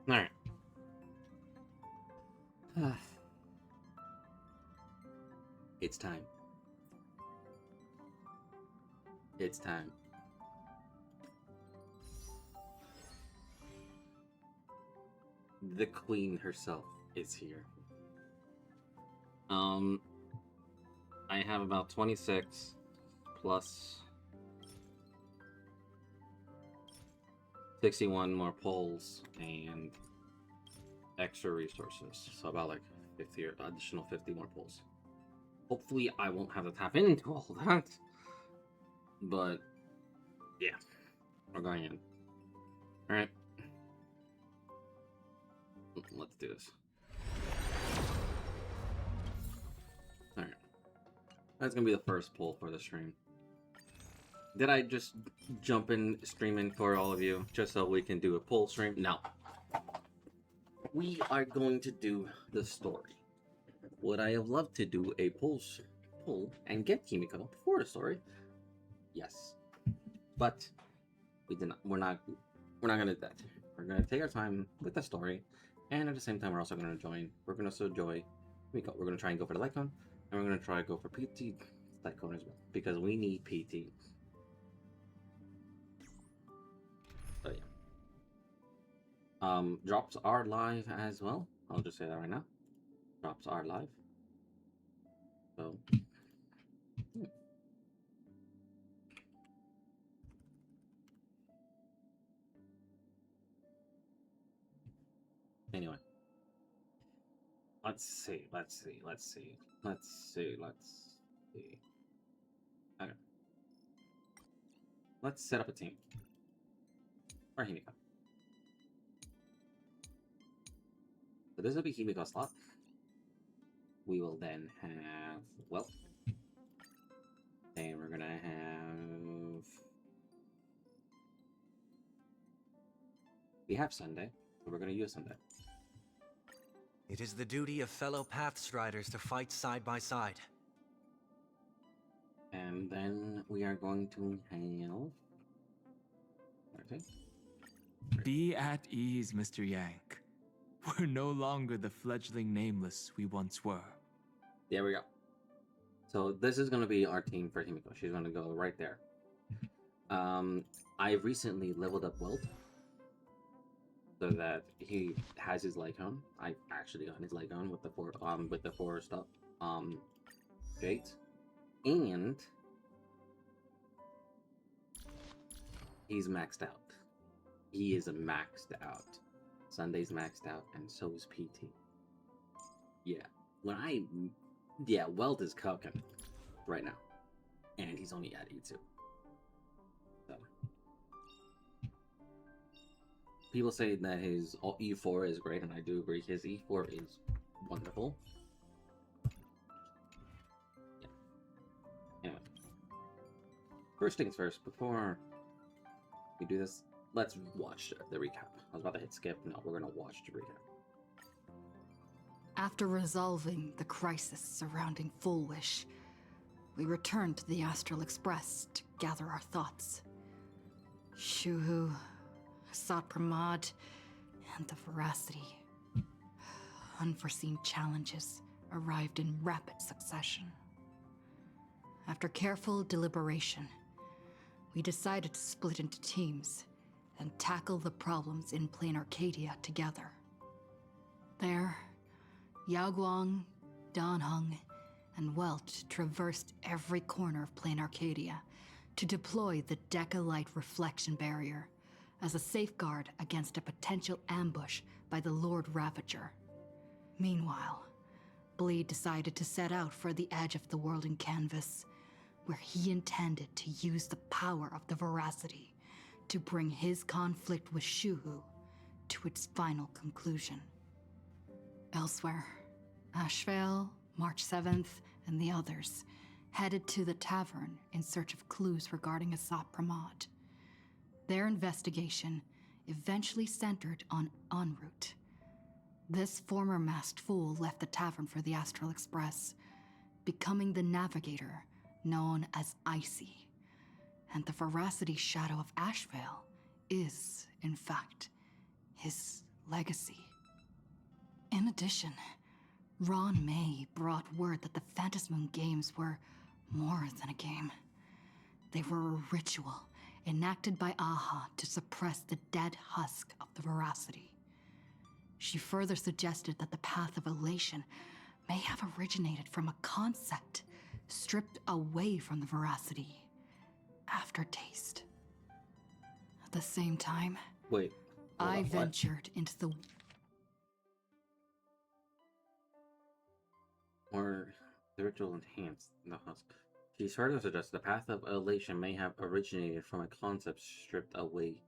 Alright. It's time. It's time. The queen herself is here. I have about 26 plus 61 more polls and extra resources. So about like 50 or additional 50 more polls. Hopefully I won't have to tap into all that. But yeah, we're going in. Alright. Let's do this. Alright. That's gonna be the first poll for the stream. Did I just jump in streaming for all of you just so we can do a poll stream? No. We are going to do the story. Would I have loved to do a poll and get Kimiko before the story? Yes. But we did not. We're not gonna do that. We're gonna take our time with the story, and at the same time, we're also gonna join. We're gonna also join Kimiko. We're gonna try and go for the Lycon, and we're gonna try to go for PT Lycon as well because we need PT. But yeah. Drops are live as well. I'll just say that right now. Drops are live. So. Anyway. Let's see. Okay. Let's set up a team. For Himiko. So this will be Himiko's slot. We will then have Wealth. And we're gonna have... We have Sunday, so we're gonna use Sunday. It is the duty of fellow Pathstriders to fight side by side. And then we are going to have... Okay. Be at ease, Mr. Yank. We're no longer the fledgling nameless we once were. There we go. So this is going to be our team for Himiko. She's going to go right there. I recently leveled up Welt so that he has his Lycon. I actually got his Lycon with the four stuff gates, and he's maxed out. He is maxed out. Sunday's maxed out, and so is PT. Yeah, Welt is cooking right now, and he's only at E2. So people say that his E4 is great, and I do agree. His E4 is wonderful. Yeah. Anyway, first things first. Before we do this, let's watch the recap. I was about to hit skip. No, we're gonna watch the recap. After resolving the crisis surrounding Full Wish, we returned to the Astral Express to gather our thoughts. Shuhu, Sat Pramad, and the Veracity. Unforeseen challenges arrived in rapid succession. After careful deliberation, we decided to split into teams and tackle the problems in Plain Arcadia together. There, Yao Guang, Dan Heng, and Welch traversed every corner of Plain Arcadia to deploy the Decalite reflection barrier as a safeguard against a potential ambush by the Lord Ravager. Meanwhile, Bleed decided to set out for the edge of the world in Canvas, where he intended to use the power of the Veracity to bring his conflict with Shuhu to its final conclusion. Elsewhere, Ashvale, March 7th, and the others headed to the tavern in search of clues regarding Asat Pramad. Their investigation eventually centered on En route. This former masked fool left the tavern for the Astral Express, becoming the navigator known as Icy. And the Veracity shadow of Ashvale is, in fact, his legacy. In addition, Ron May brought word that the Phantasmoon games were more than a game. They were a ritual enacted by Aha to suppress the dead husk of the veracity. She further suggested that the path of elation may have originated from a concept stripped away from the veracity, aftertaste. At the same time, Wait. hold I on, what? ventured into the Or the ritual enhanced the husk. She further suggests the path of elation may have originated from a concept stripped away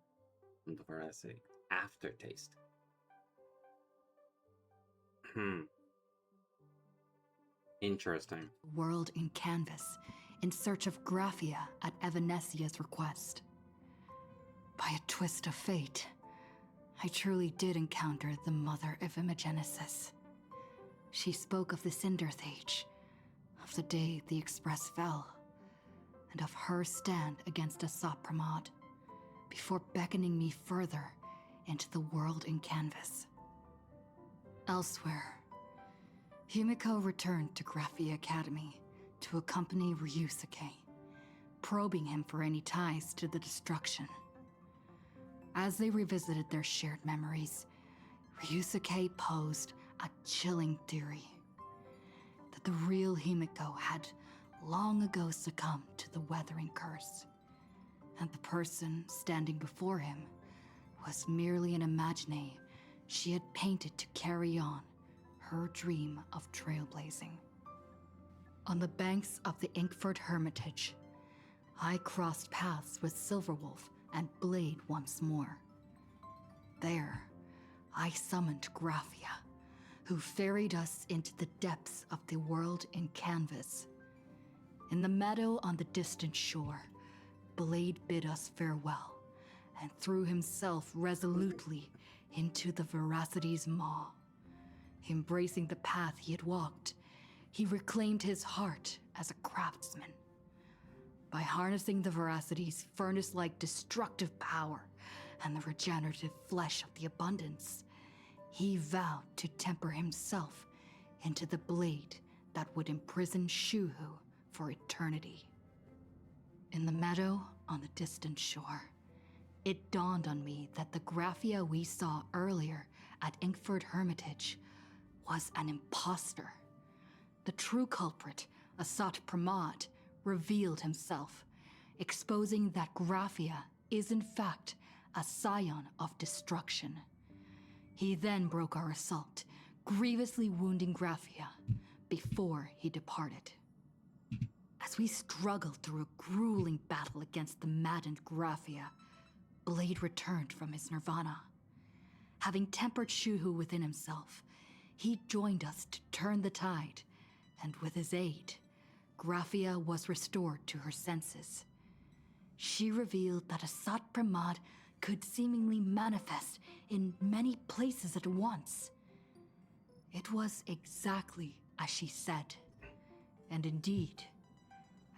from the veracity. Aftertaste. Interesting. world in canvas in search of Graphia at Evanesia's request. By a twist of fate, I truly did encounter the mother of Imogenesis. She spoke of the Cinderthage, of the day the Express fell, and of her stand against Asat Pramod, before beckoning me further into the world in canvas. Elsewhere, Himiko returned to Graphia Academy to accompany Ryusuke, probing him for any ties to the destruction. As they revisited their shared memories, Ryusuke posed a chilling theory that the real Himiko had long ago succumbed to the weathering curse, and the person standing before him was merely an imagine she had painted to carry on her dream of trailblazing. On the banks of the Inkford Hermitage, I crossed paths with Silverwolf and Blade once more. There, I summoned Graphia, who ferried us into the depths of the world in canvas. In the meadow on the distant shore, Blade bid us farewell and threw himself resolutely into the veracity's maw. Embracing the path he had walked, he reclaimed his heart as a craftsman. By harnessing the veracity's furnace-like destructive power and the regenerative flesh of the abundance, he vowed to temper himself into the blade that would imprison Shuhu for eternity. In the meadow on the distant shore, it dawned on me that the Graphia we saw earlier at Inkford Hermitage was an imposter. The true culprit, Asat Pramod, revealed himself, exposing that Graphia is in fact a scion of destruction. He then broke our assault, grievously wounding Graphia before he departed. As we struggled through a grueling battle against the maddened Graphia, Blade returned from his nirvana. Having tempered Shuhu within himself, he joined us to turn the tide, and with his aid, Graphia was restored to her senses. She revealed that Asat Pramod could seemingly manifest in many places at once. It was exactly as she said. And indeed,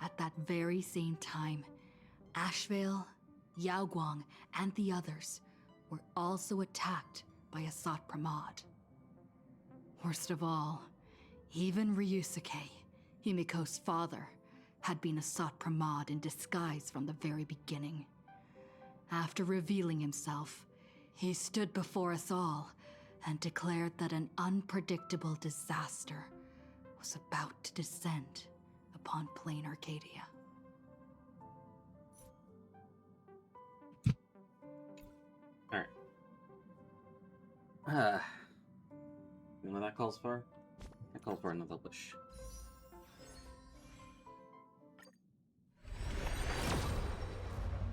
at that very same time, Ashvale, Yaoguang, and the others were also attacked by Asat Pramod. Worst of all, even Ryusuke, Himiko's father, had been Asat Pramod in disguise from the very beginning. After revealing himself, he stood before us all and declared that an unpredictable disaster was about to descend upon plain Arcadia. Alright. You know what that calls for? That calls for another wish.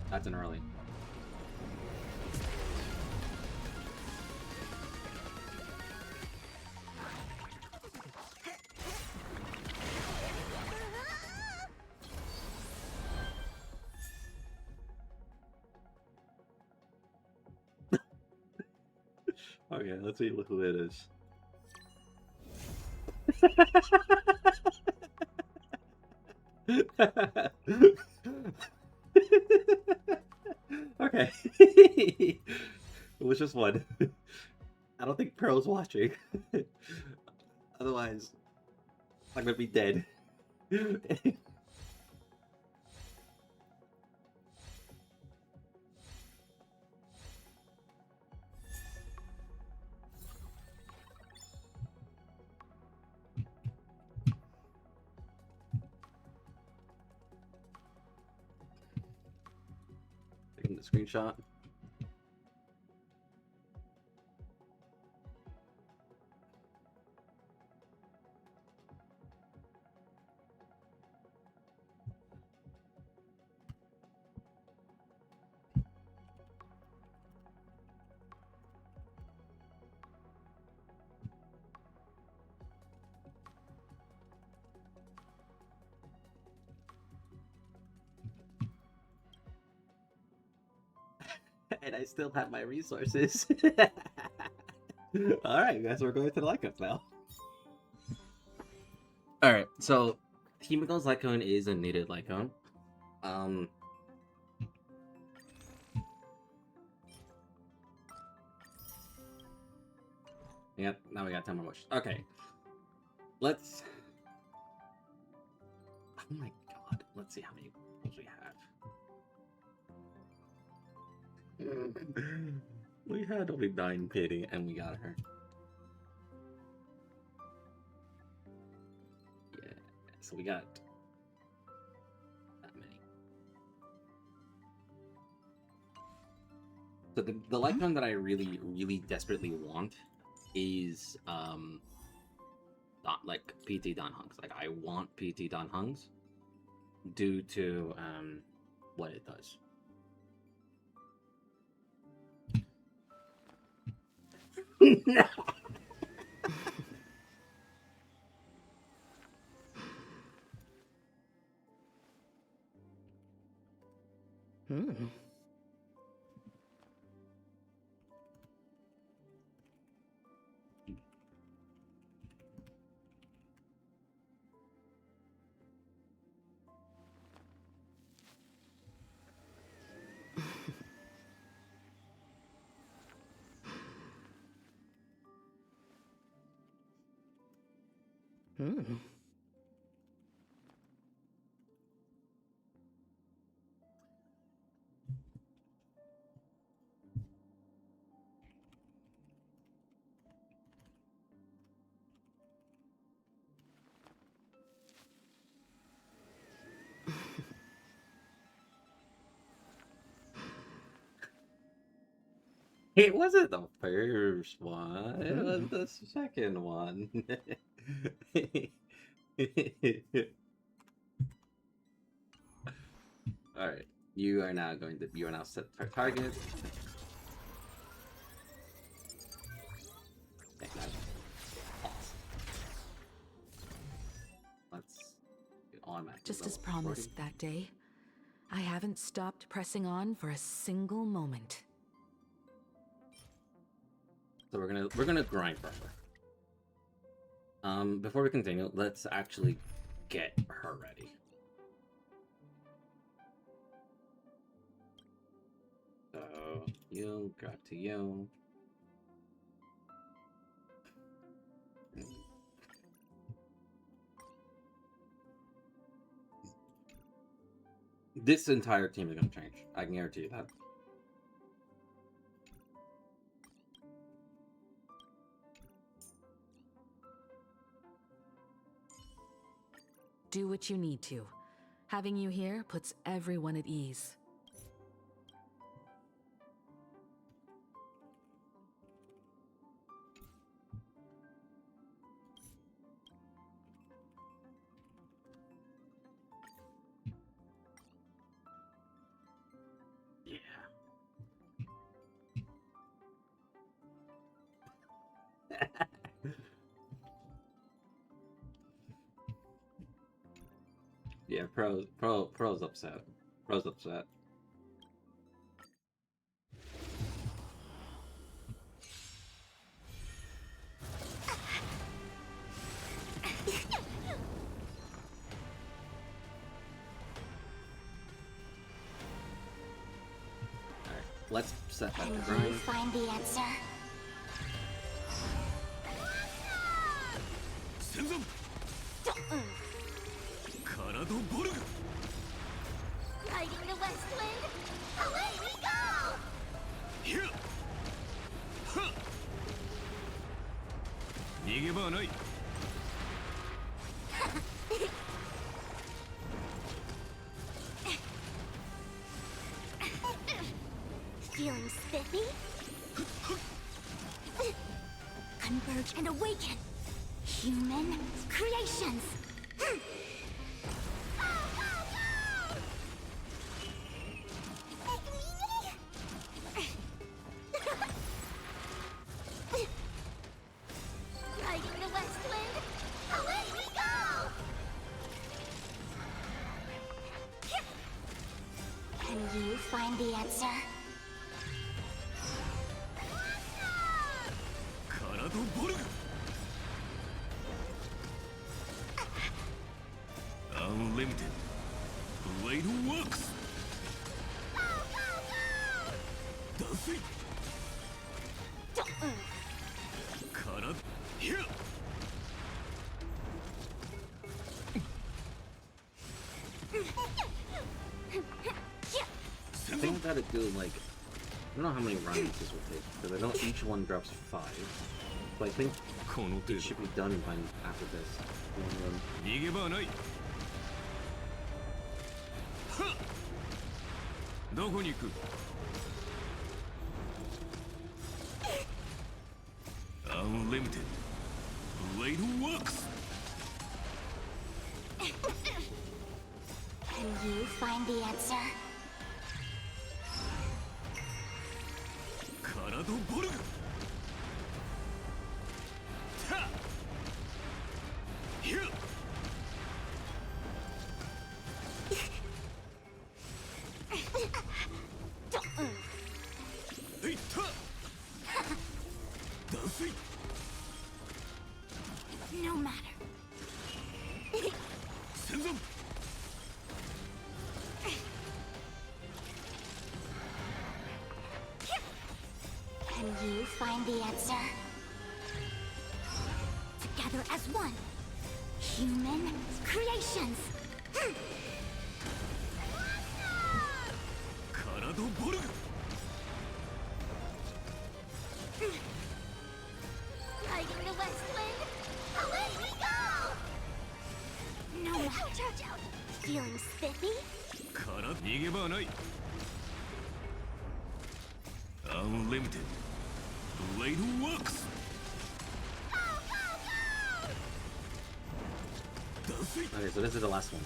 That's an early. Okay, let's see who it is. Okay. It was just one. I don't think Pearl's watching. Otherwise, I'm gonna be dead. Taking the screenshot. And I still have my resources. Alright, guys, we're going to the Lycons now. Alright, so Himiko's Lycon is a knitted Lycon. Yep, now we got 10 more motions. Okay. Let's... Oh my god, let's see how many moves we have. We had only 9 pity and we got her. Yeah, so we got that many. So the Lycon that I really, really desperately want is like PT Don Hunks. Like I want PT Don Hunks due to what it does. No. It wasn't the first one. It was the second one. Alright. You are now set for target. Okay, that's awesome. Let's get automatic. Just as promised that day, I haven't stopped pressing on for a single moment. So we're gonna grind for her. Before we continue, let's actually get her ready. So you got to you. This entire team is gonna change. I can guarantee you that. Do what you need to. Having you here puts everyone at ease. Yeah, Pro's upset. Pro's upset. Alright, let's set that Can grind. you find the answer? Riding the west wind, away we go! Feeling spiffy? Converge and awaken! Human creations! Riding the west wind, away we go! Can you find the answer? Unlimited. Blade works. Does it? Kara. Here. I think I gotta do like, I don't know how many runs this will take, because I know each one drops 5. So I think it should be done by after this. One run. どこに行く Unlimited. Blade works. Can you find the answer? カラドボルグタヒュッ No matter. Send them. Can you find the answer? Together as one. Human creations. Karado Borg. Riding the west wind, away we go! No matter. Feeling spiffy? から逃げ場はない Unlimited Blade works Okay, so this is the last one.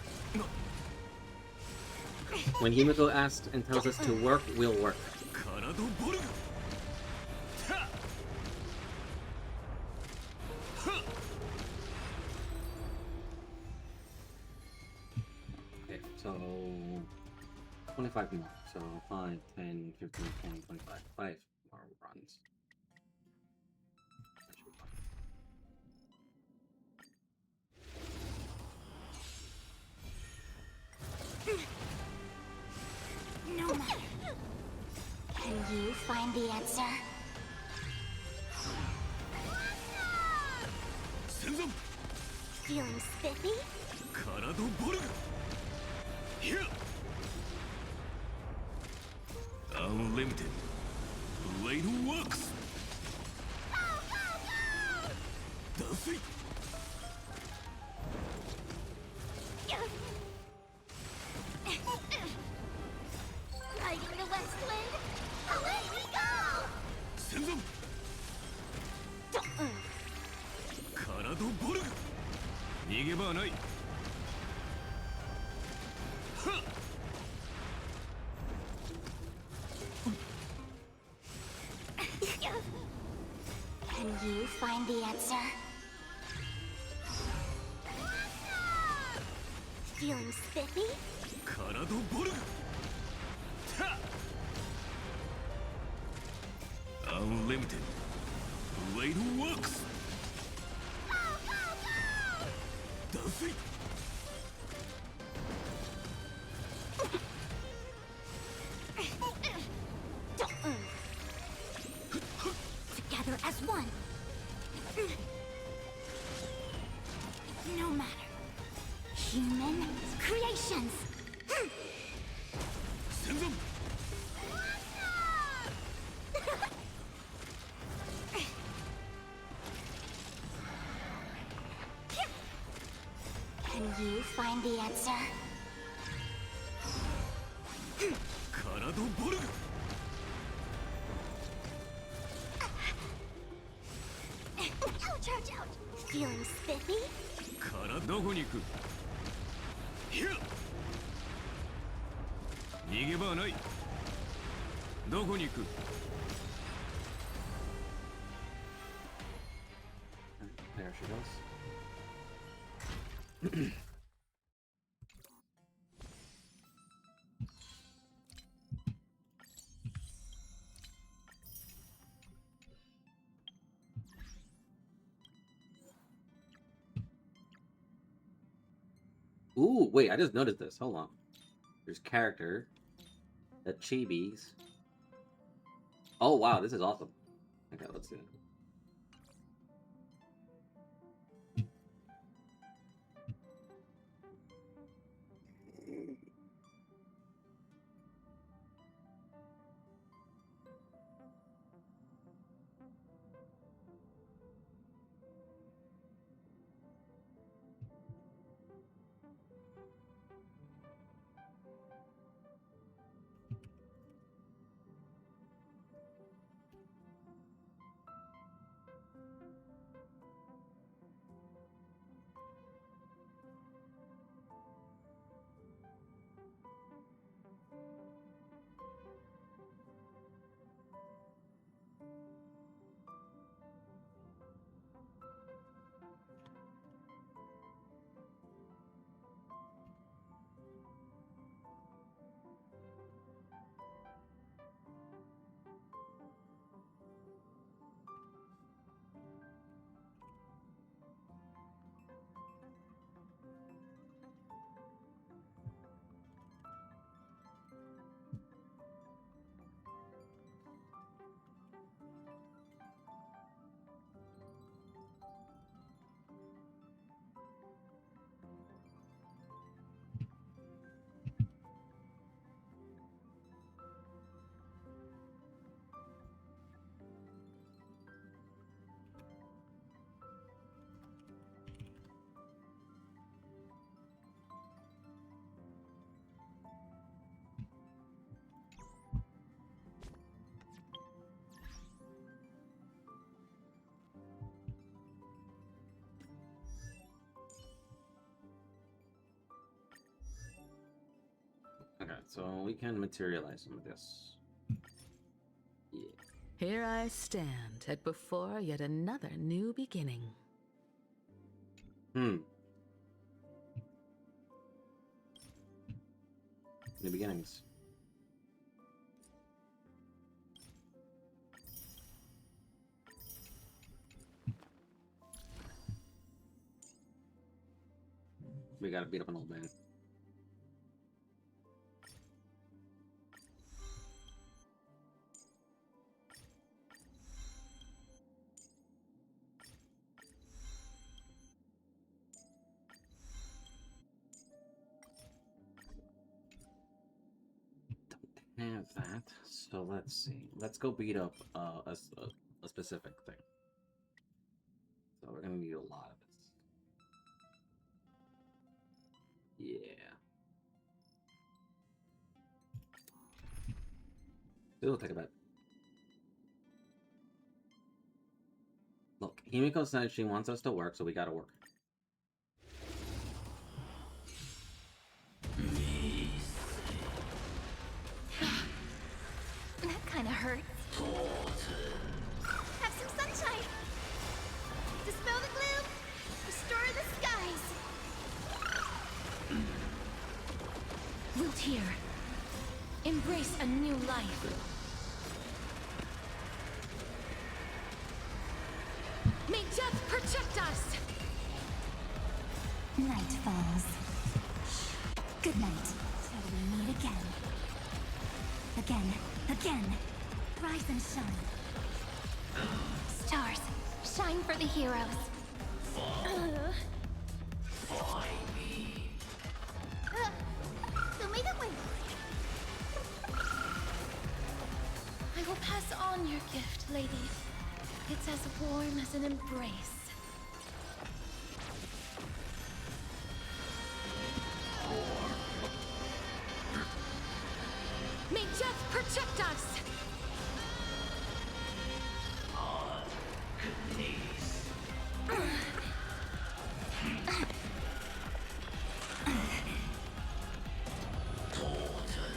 When Himiko asks and tells us to work, we'll work. カラドボルグタ Okay, so 25 more. So 5, 10, 15, 20, 25. 5 more runs. That should be fine. No matter. Can you find the answer? Send them Feeling spiffy? カラドボルグ Here Unlimited Blade works Does it? Riding the west wind, away we go! Send them カラドボルグ逃げ場はない Can you find the answer? Feeling spiffy? カラドボルグタ Unlimited Blade works Does it? Together as one. find the answer. Ouch, ouch, ouch. Feeling spiffy? どこに行く逃げ場はないどこに行く There she goes. Ooh, wait, I just noticed this. Hold on. There's character. The chibis. Oh, wow, this is awesome. Okay, let's see. Okay, so we can materialize some of this. Yeah. Here I stand at before yet another new beginning. New beginnings. We gotta beat up an old man. Have that, so let's see. Let's go beat up a specific thing. So we're gonna need a lot of it. Yeah. It'll take a bit. Look, Himiko said she wants us to work, so we gotta work. That kind of hurts. Have some sunshine. Dispel the gloom. Restore the skies. Root here. Embrace a new life. May death protect us. Night falls. Good night. Till we meet again. Again. Again. Rise and shine. Stars, shine for the heroes. Find me. I will pass on your gift, lady. It's as warm as an embrace. May death protect us!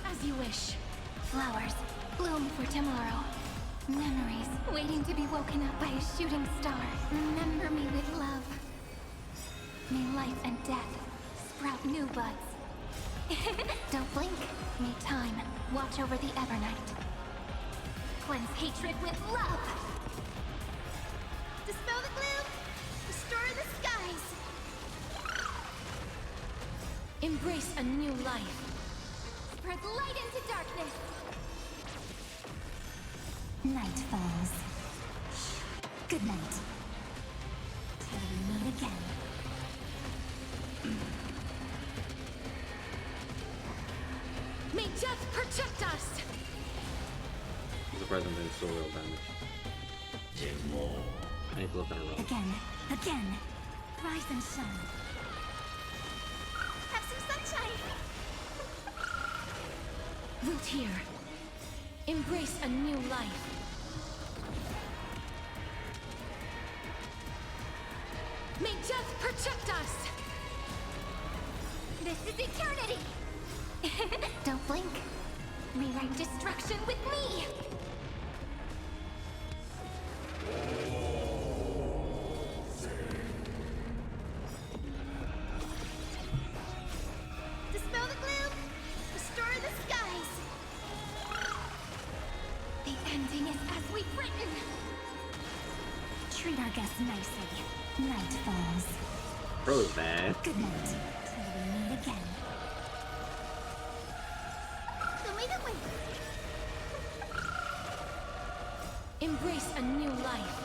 As you wish. Flowers bloom for tomorrow. Memories waiting to be woken up by a shooting star. Remember me with love. May life and death sprout new buds. Don't blink. May time watch over the Evernight. Cleanse hatred with love. Dispel the gloom. Restore the skies. Embrace a new life. Spread light into darkness. Night falls. Good night. Till we meet again. May death protect us! I'm surprised I'm doing so little damage. I need to look at a roll. Again. Again. Rise and shine. Have some sunshine. Root here. Embrace a new life. May death protect us! This is eternity! Don't blink. Rewrite destruction with me! Dispel the gloom! Restore the skies! The ending is as we've written! Treat our guests nicely. Night falls. Bro is bad. Good night. Till we meet again. Show me the way. Embrace a new life.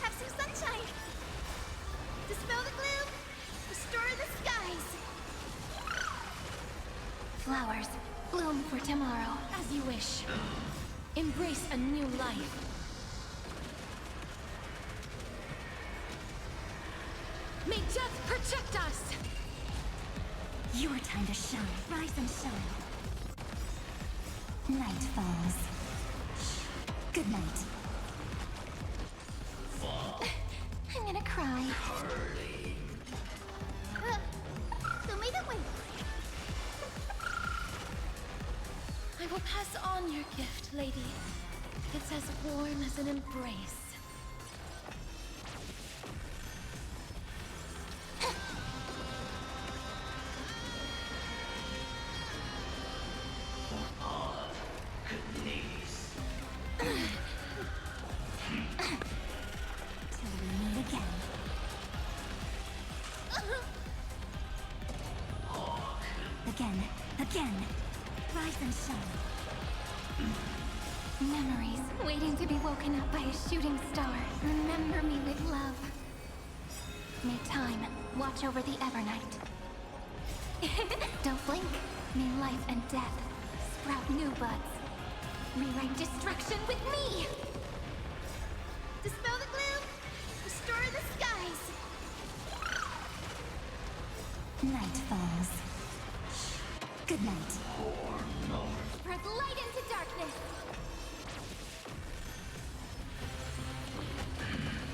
Have some sunshine. Dispel the gloom. Restore the skies. Flowers bloom for tomorrow. As you wish. Embrace a new life. May death protect us! Your time to shine. Rise and shine. Night falls. Good night. I'm gonna cry. Show me the way. I will pass on your gift, lady. It's as warm as an embrace. Till we meet again. Again. Again. Rise and shine. Memories waiting to be woken up by a shooting star. Remember me with love. May time watch over the Evernight. Don't blink. May life and death sprout new buds. Rewrite destruction with me! Dispel the gloom! Restore the skies! Night falls. Good night. Spread light into darkness!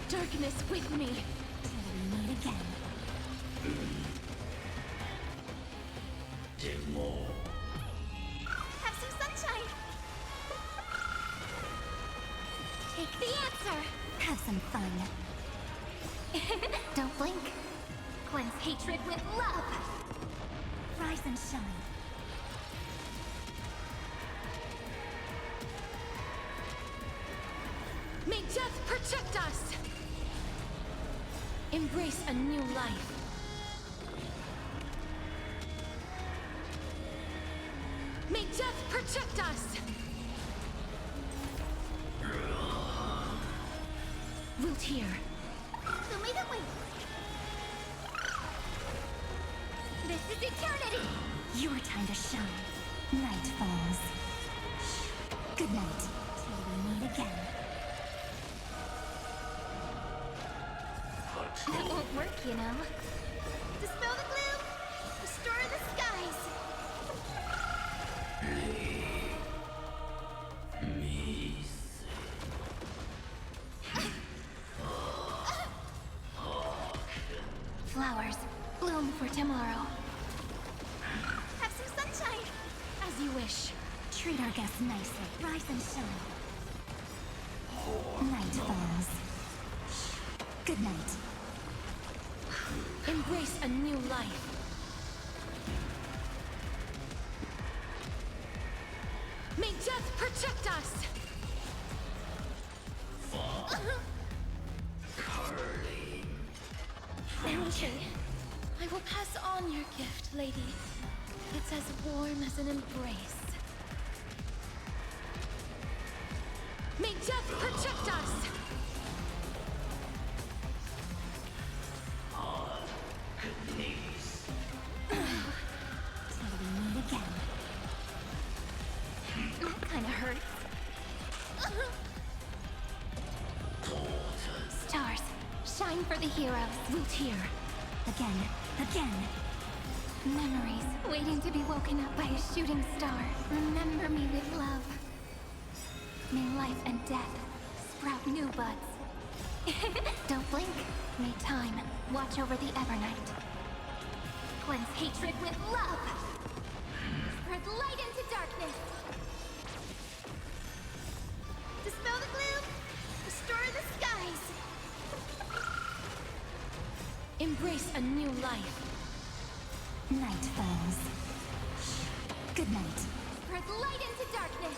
Darkness with me. Till we meet again. Have some sunshine! Take the answer! Have some fun. Don't blink. Cleanse hatred with love! Rise and shine. May death protect us! Embrace a new life. May death protect us! Root here. Show me the way. This is eternity! Your time to shine. Night falls. Good night. Till we meet again. That won't work, you know. Dispel the gloom! Restore the skies! Flowers, bloom for tomorrow. Have some sunshine! As you wish. Treat our guests nicely. Rise and shine. Night falls. Good night. Embrace a new life. May death protect us! Anything. I will pass on your gift, lady. It's as warm as an embrace. May death protect us! Till we meet again. That kinda hurts. Stars, shine for the heroes. We'll tear. Again. Memories waiting to be woken up by a shooting star. Remember me with love. May life and death sprout new buds. Don't blink. May time watch over the Evernight. Cleanse hatred with love. Spread light into darkness. Dispel the gloom. Restore the skies. Embrace a new life. Night falls. Good night. Spread light into darkness.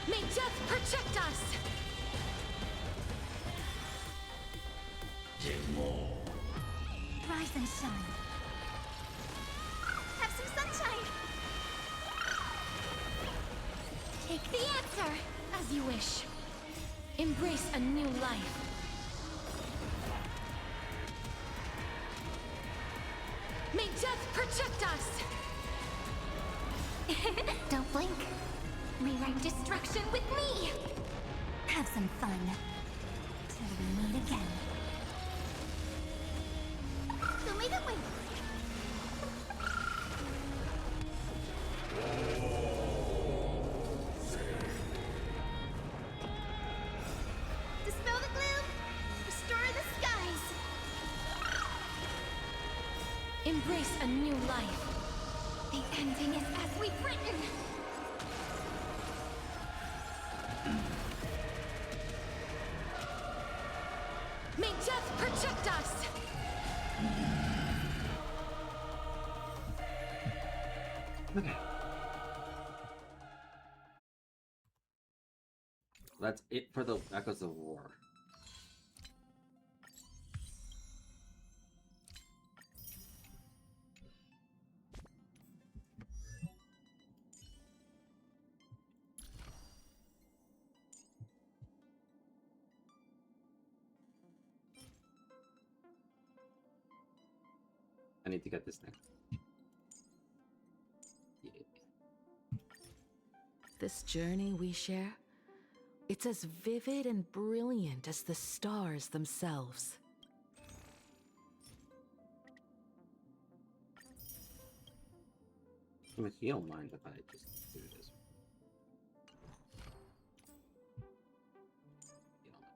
May death protect us! Rise and shine. Have some sunshine. Take the answer, as you wish. Embrace a new life. May death protect us! Don't blink. Rewrite destruction with me. Have some fun. Till we meet again. Show me the way. Dispel the gloom. Restore the skies. Embrace a new life. The ending is as we've written. May death protect us! Okay. That's it for the Echoes of War. I need to get this thing. Yeah. This journey we share, it's as vivid and brilliant as the stars themselves. I mean, you don't mind if I just do this. You don't mind.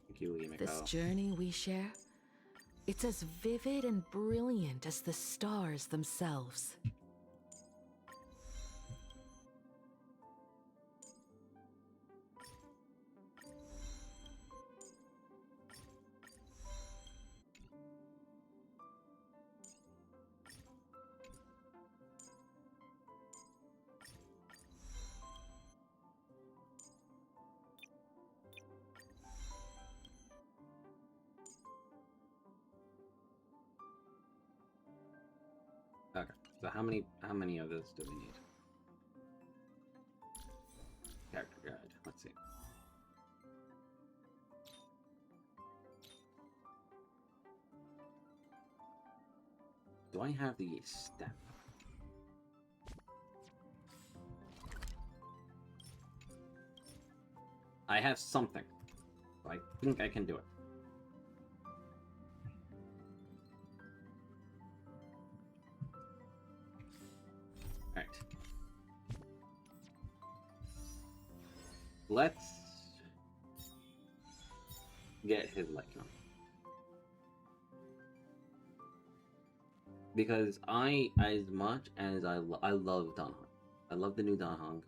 Thank you, Emiko. This journey we share, it's as vivid and brilliant as the stars themselves. Okay, so how many of those do we need? Character guide. Let's see. Do I have the step? I have something. I think I can do it. Alright. Let's get his light on. Because as much as I love Danhong. I love the new Danhong.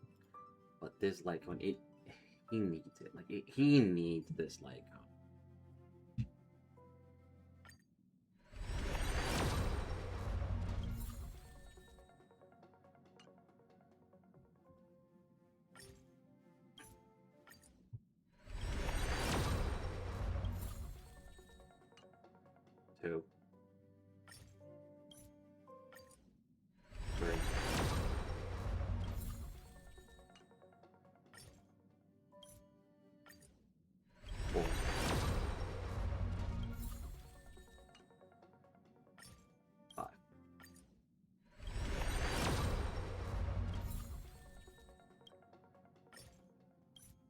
But this Lycon, he needs it. Like, he needs this Lycon. Two. Three. Four. Five.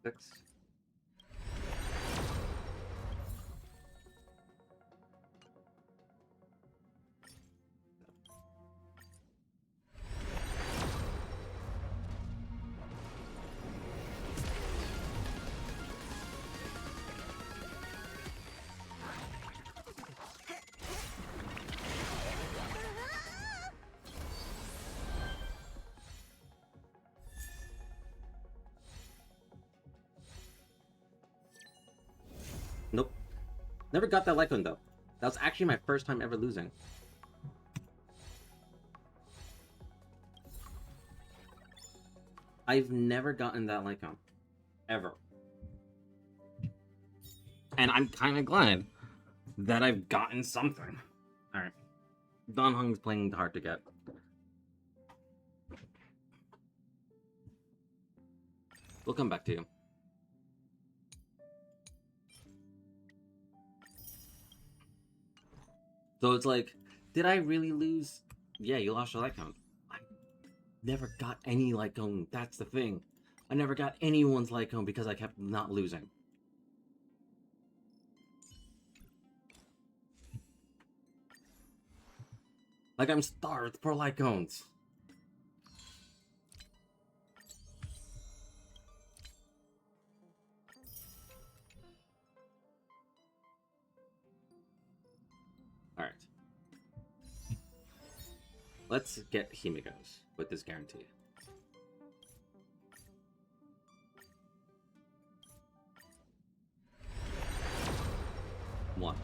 Six. Nope. Never got that Lycon though. That was actually my first time ever losing. I've never gotten that Lycon. Ever. And I'm kind of glad that I've gotten something. Alright. Danhong's playing hard to get. We'll come back to you. So it's like, did I really lose? Yeah, you lost your Lycon. I never got any Lycon. That's the thing. I never got anyone's Lycon because I kept not losing. Like, I'm starved for Lycons. Alright. Let's get Himigos with this guarantee. One.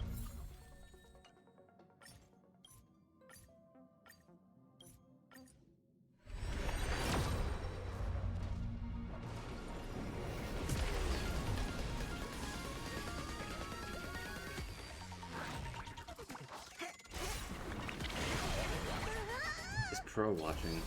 Is Pro watching?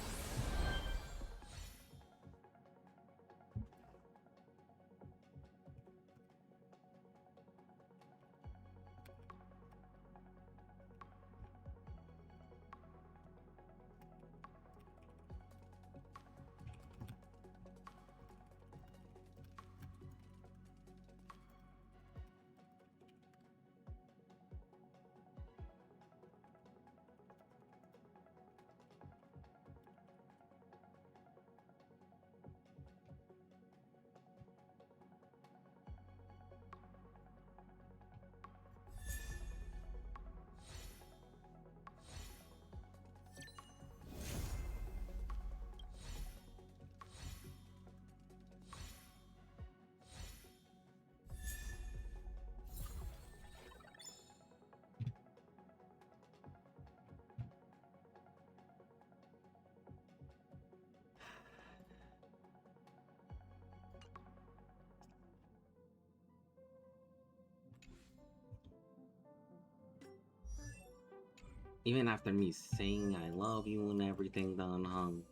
Even after me saying I love you and everything, Danhong.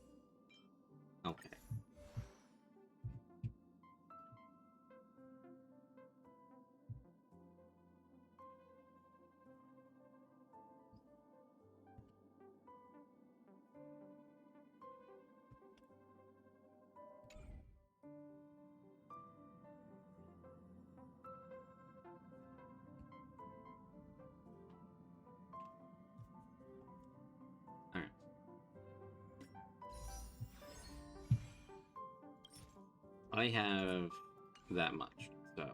Okay. I have that much, so.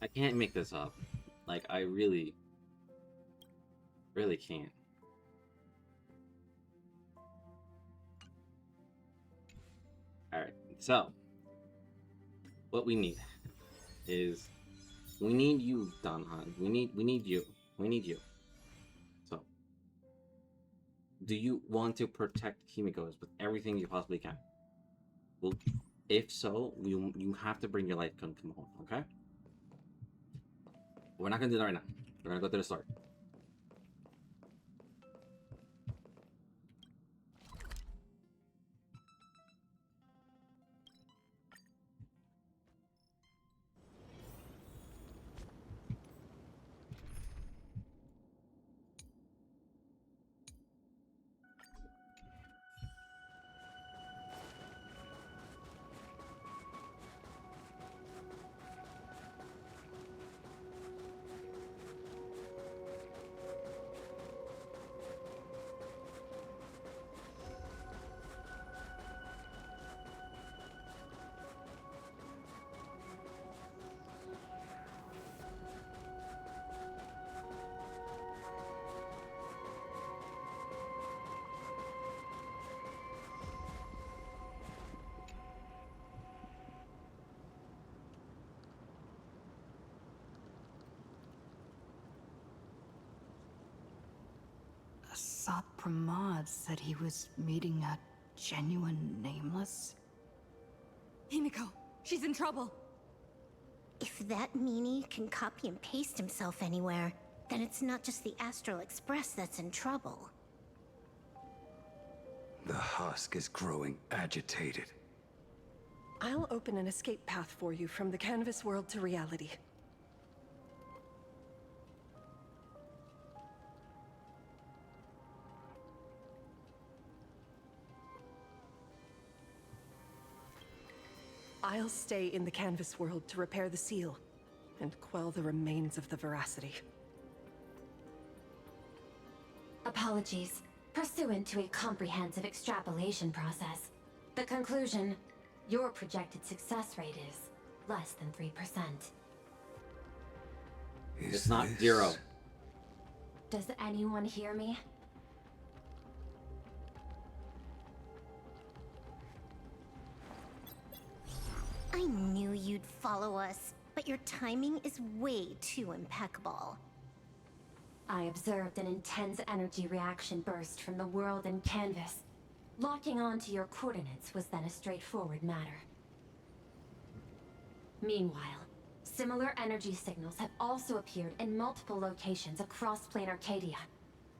I can't make this up. Like, I really can't. Alright, so what we need is we need you, Danhan. We need you. We need you. So do you want to protect Kimiko's with everything you possibly can? Well, if so, you have to bring your light gun home, okay? We're not gonna do that right now. We're gonna go to the store. Asat Pramad said he was meeting a genuine nameless. Himiko, she's in trouble. If that meanie can copy and paste himself anywhere, then it's not just the Astral Express that's in trouble. The husk is growing agitated. I'll open an escape path for you from the canvas world to reality. I'll stay in the canvas world to repair the seal and quell the remains of the veracity. Apologies. Pursuant to a comprehensive extrapolation process, the conclusion, your projected success rate is less than 3%. It's not 0. Does anyone hear me? I knew you'd follow us, but your timing is way too impeccable. I observed an intense energy reaction burst from the world and canvas. Locking onto your coordinates was then a straightforward matter. Meanwhile, similar energy signals have also appeared in multiple locations across Plane Arcadia.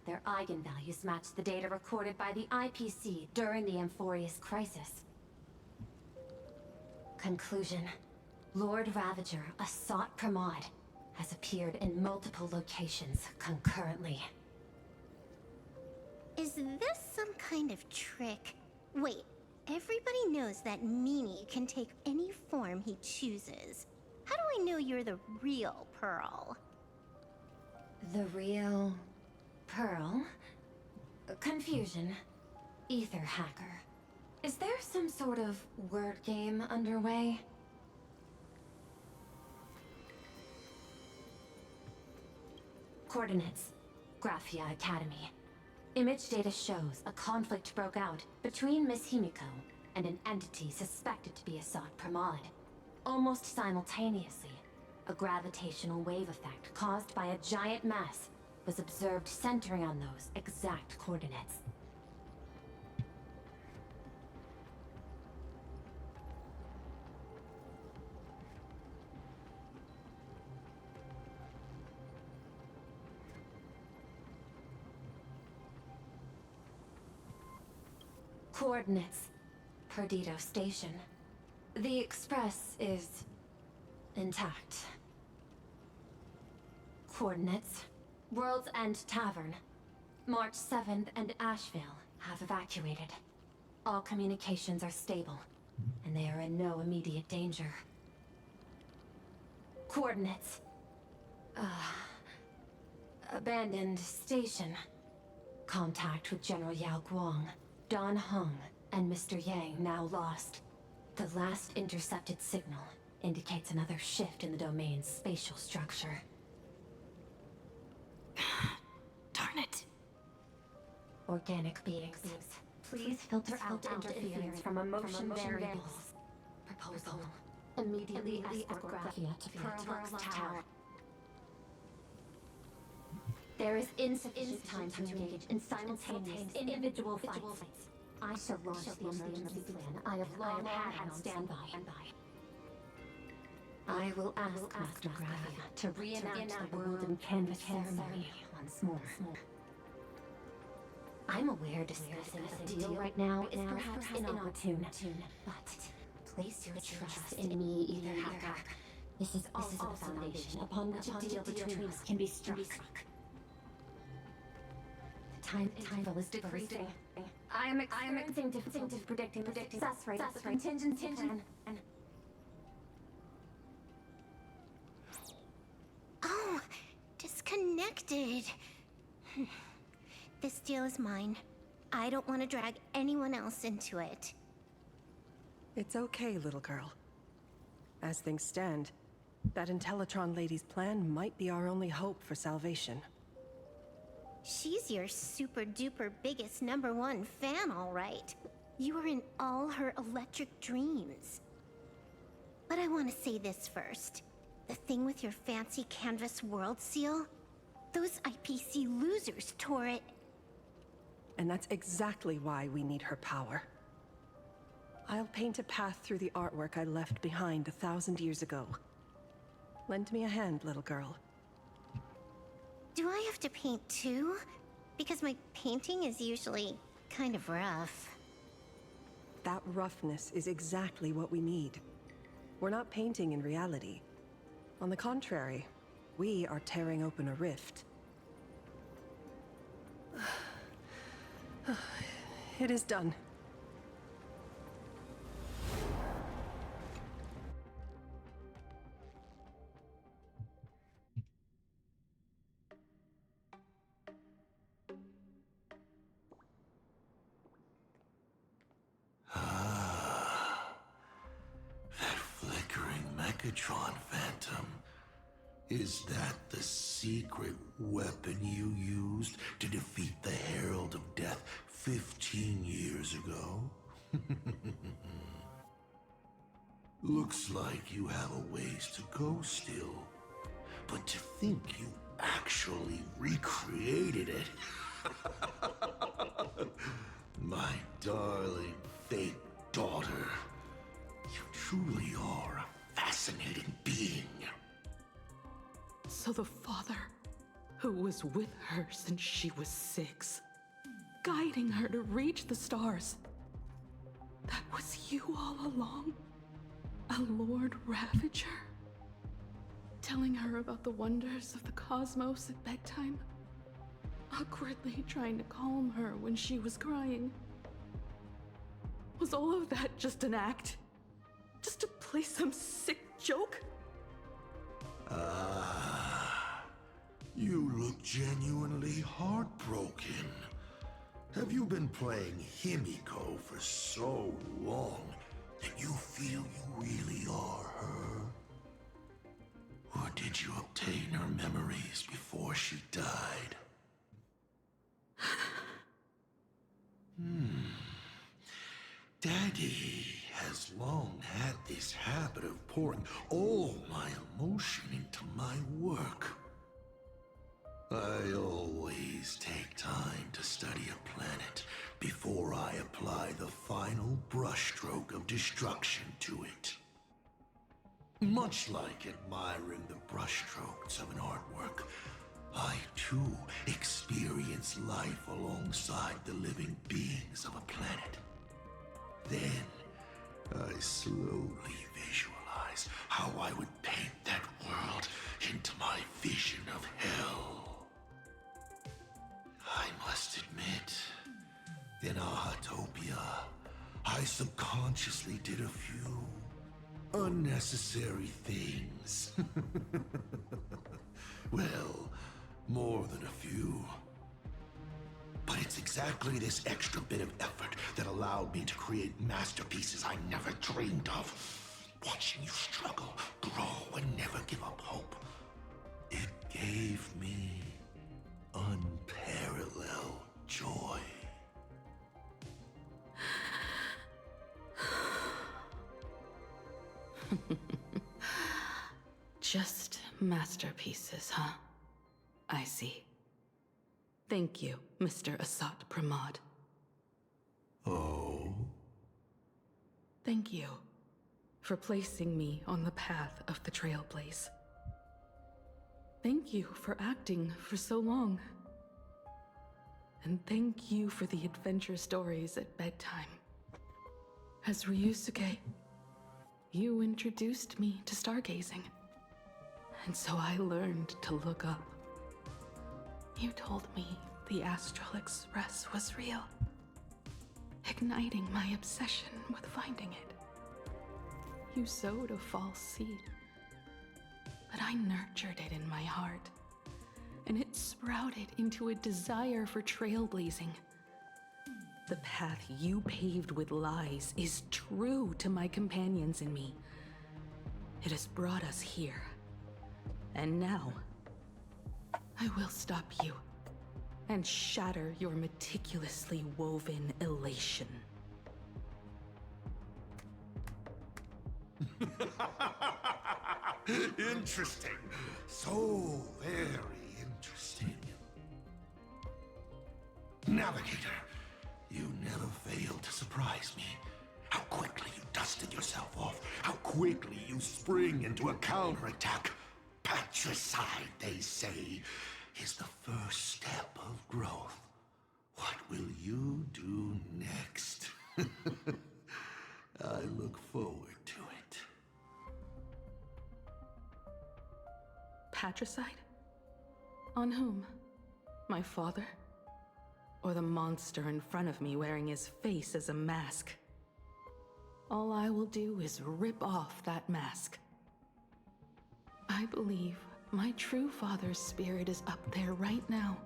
Their eigenvalues match the data recorded by the IPC during the Amphorius crisis. Conclusion. Lord Ravager, Asat Pramad, has appeared in multiple locations concurrently. Is this some kind of trick? Wait, everybody knows that meanie can take any form he chooses. How do I know you're the real Pearl? The real... Pearl? Confusion. Ether hacker. Is there some sort of word game underway? Coordinates. Graphia Academy. Image data shows a conflict broke out between Miss Himiko and an entity suspected to be Assad Pramod. Almost simultaneously, a gravitational wave effect caused by a giant mass was observed centering on those exact coordinates. Coordinates. Perdido Station. The Express is intact. Coordinates. World's End Tavern. March 7th and Asheville have evacuated. All communications are stable, and they are in no immediate danger. Coordinates. Abandoned station. Contact with General Yao Guang, Don Hung, and Mr. Yang now lost. The last intercepted signal indicates another shift in the domain's spatial structure. Darn it. Organic beings. Please filter out interference from emotion variables. Proposal. Immediately escort Graphia to Pearl Tower. There is insufficient time to engage in simultaneous individual fights. I shall launch the emergency plan I have long had on standby. I will ask Master Graphia to reenact the world and canvas ceremony once more. I'm aware discussing a deal right now is perhaps inopportune, but place your trust in me, Ether Hacker. This is also the foundation upon which a deal between us can be struck. The time interval is decreasing. I am experiencing difficulty predicting the success rate of the contingency plan. Oh, disconnected. This deal is mine. I don't want to drag anyone else into it. It's okay, little girl. As things stand, that Intellitron lady's plan might be our only hope for salvation. She's your super-duper biggest #1 fan, all right. You were in all her electric dreams. But I want to say this first. The thing with your fancy canvas world seal? Those IPC losers tore it. And that's exactly why we need her power. I'll paint a path through the artwork I left behind 1,000 years ago. Lend me a hand, little girl. Do I have to paint too? Because my painting is usually kind of rough. That roughness is exactly what we need. We're not painting in reality. On the contrary, we are tearing open a rift. It is done. That flickering Megatron Phantom. Is that the secret weapon you used to defeat the Herald of Death 15 years ago? Looks like you have a ways to go still. But to think you actually recreated it. My darling fake daughter. You truly are a fascinating being. So the father, who was with her since she was 6, guiding her to reach the stars, that was you all along? A Lord Ravager? Telling her about the wonders of the cosmos at bedtime? Awkwardly trying to calm her when she was crying? Was all of that just an act? Just to play some sick joke? You look genuinely heartbroken. Have you been playing Himiko for so long that you feel you really are her? Or did you obtain her memories before she died? Daddy has long had this habit of pouring all my emotion into my work. I always take time to study a planet before I apply the final brushstroke of destruction to it. Much like admiring the brushstrokes of an artwork, I too experience life alongside the living beings of a planet. Then, I slowly visualize how I would paint that world into my vision of hell. I must admit, in Ahatopia, I subconsciously did a few unnecessary things. Well, more than a few. But it's exactly this extra bit of effort that allowed me to create masterpieces I never dreamed of. Watching you struggle, grow, and never give up hope. It gave me unparalleled joy. Just masterpieces, huh? I see. Thank you, Mr. Asat Pramod. Oh? Thank you for placing me on the path of the Trailblaze. Thank you for acting for so long. And thank you for the adventure stories at bedtime. As Ryusuke, you introduced me to stargazing. And so I learned to look up. You told me the Astral Express was real, igniting my obsession with finding it. You sowed a false seed, but I nurtured it in my heart, and it sprouted into a desire for trailblazing. The path you paved with lies is true to my companions and me. It has brought us here, and now I will stop you and shatter your meticulously woven elation. Interesting. So very interesting. Navigator, you never fail to surprise me. How quickly you dusted yourself off. How quickly you spring into a counterattack. Patricide, they say, is the first step of growth. What will you do next? I look forward to it. Patricide? On whom? My father? Or the monster in front of me wearing his face as a mask? All I will do is rip off that mask. I believe my true father's spirit is up there right now,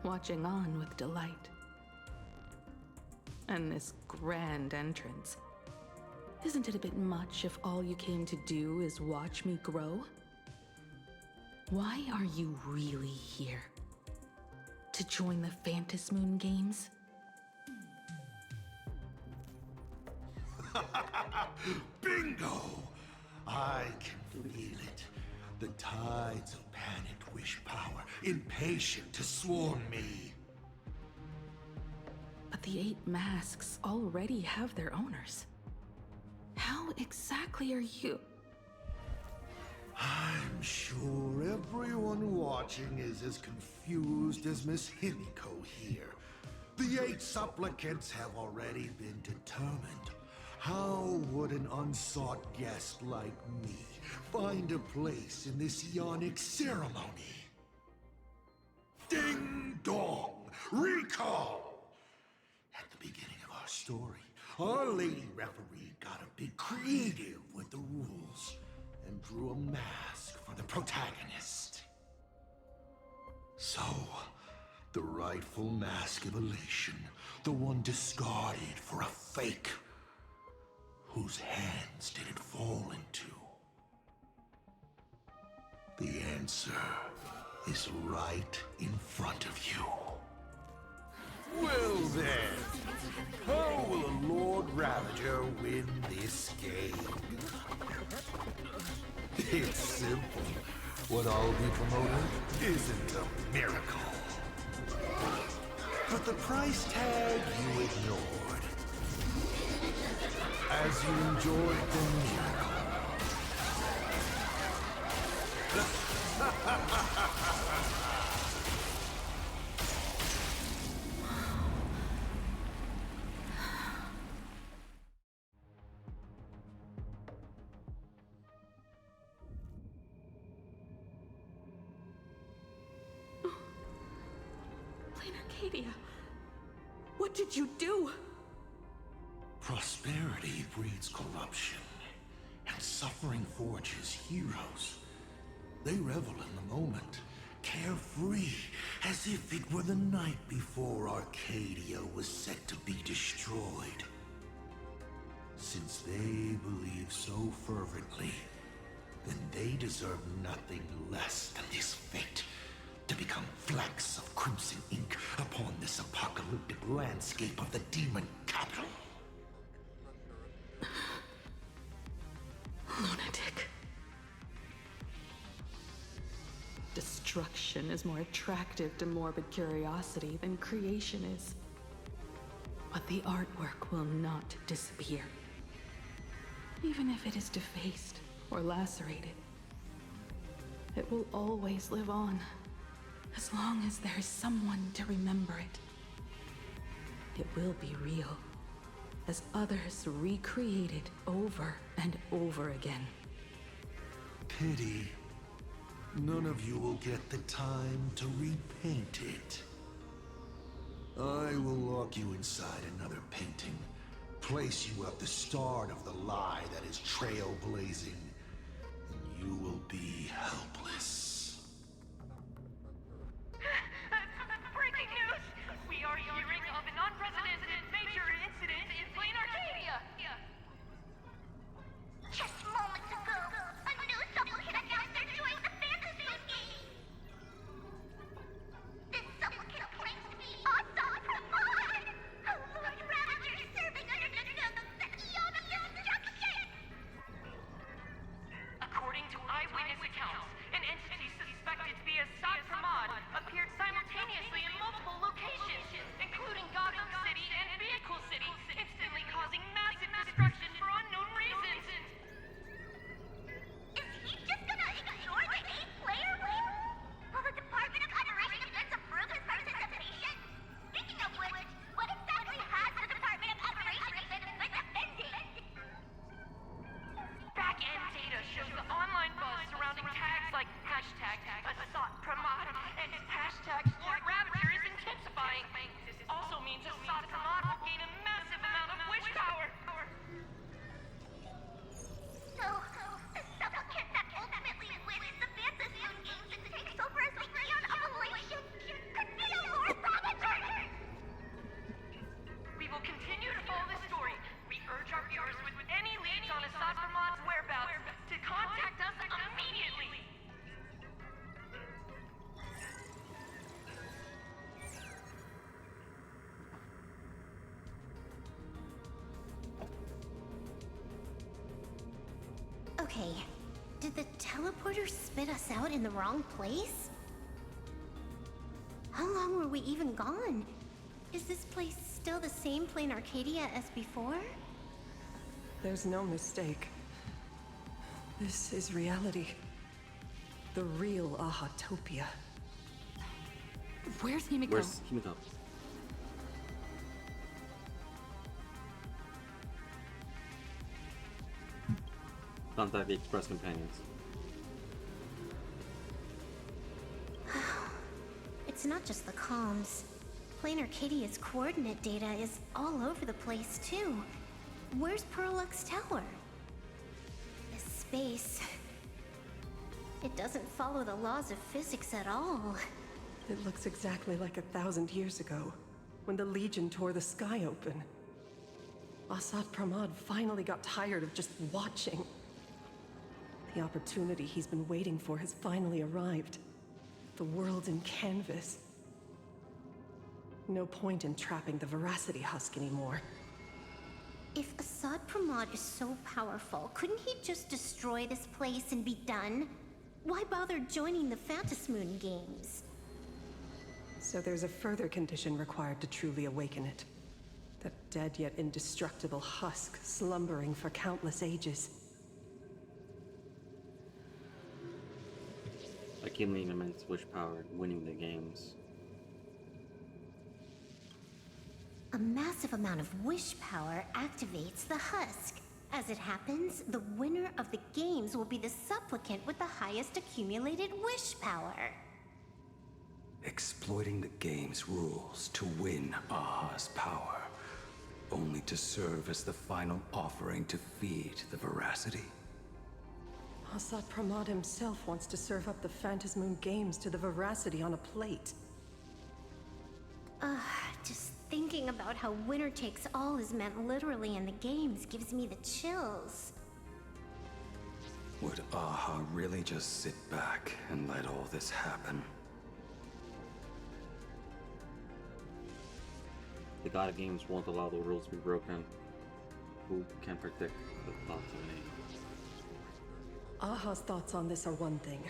watching on with delight. And this grand entrance, isn't it a bit much if all you came to do is watch me grow? Why are you really here? To join the Phantasmoon Games? Bingo! I can feel it. The tides of panicked wish power, impatient to swarm me. But the 8 masks already have their owners. How exactly are you? I'm sure everyone watching is as confused as Miss Himiko here. The 8 supplicants have already been determined. How would an unsought guest like me find a place in this yonic ceremony? Ding dong! Recall! At the beginning of our story, our lady referee got a bit creative with the rules and drew a mask for the protagonist. So, the rightful mask of elation, the one discarded for a fake. Whose hands did it fall into? The answer is right in front of you. Well then, how will a Lord Ravager win this game? It's simple. What I'll be promoting isn't a miracle. But the price tag you ignored. As you enjoyed the miracle. Arcadia, what did you do? Prosperity breeds corruption, and suffering forges heroes. They revel in the moment, carefree, as if it were the night before Arcadia was set to be destroyed. Since they believe so fervently, then they deserve nothing less than this fate, to become flecks of crimson ink upon this apocalyptic landscape of the demon capital. Lunatic. Destruction is more attractive to morbid curiosity than creation is. But the artwork will not disappear. Even if it is defaced or lacerated, it will always live on, as long as there is someone to remember it. It will be real, as others recreate it over and over again. Pity. None of you will get the time to repaint it. I will lock you inside another painting, place you at the start of the lie that is trailblazing, and you will be helpless. Breaking news! We are hearing of an unprecedented major incident in Plain Arcadia! Just moments ago, a news supplicant announced they're doing the fantasy game. This supplicant claims to be Assad Ramon, a Lord Ravager serving under the Eon of Destruction. According to eyewitness accounts, an entity suspected to be Assad Ramon appeared simultaneously in multiple locations, including Gotham City and Vehicle City, instantly causing massive destruction for unknown reasons. Is he just gonna ignore the 8-player win? Will the Department of Underwriting Events approve his participation? Speaking of which, what exactly has the Department of Underwriting Events been defending? Back-end data shows the online buzz surrounding tags like hashtag Assad Pramod and hashtag Lord Ravager is intensifying. This also means Assad Pramod will gain a massive amount of wish power. So, the supplicant that ultimately wins the fantasy games and takes over as the Eon of Elation could be a Lord Ravager! We will continue to follow this story. We urge our viewers with any leads on Assad Pramod's whereabouts to contact us immediately. Okay, did the teleporter spit us out in the wrong place? How long were we even gone? Is this place still the same Plain Arcadia as before? There's no mistake. This is reality. The real Ahatopia. Where's Himiko? Where's Himiko? Contact the Express Companions. It's not just the comms. Plain Arcadia's coordinate data is all over the place, too. Where's Perlux Tower? This space... It doesn't follow the laws of physics at all. It looks exactly like 1,000 years ago, when the Legion tore the sky open. Assad Pramod finally got tired of just watching. The opportunity he's been waiting for has finally arrived. The world in canvas. No point in trapping the Veracity Husk anymore. If Assad Pramod is so powerful, couldn't he just destroy this place and be done? Why bother joining the Phantasmoon games? So there's a further condition required to truly awaken it. That dead yet indestructible husk slumbering for countless ages. Accumulating immense wish power, winning the games. A massive amount of wish power activates the husk. As it happens, the winner of the games will be the supplicant with the highest accumulated wish power. Exploiting the game's rules to win Aha's power, only to serve as the final offering to feed the Veracity. Assad Pramod himself wants to serve up the Phantasmoon games to the Veracity on a plate. Just thinking about how winner takes all is meant literally in the games gives me the chills. Would Aha really just sit back and let all this happen? The God of Games won't allow the rules to be broken. Who can predict the thoughts of an angel? Aha's thoughts on this are one thing.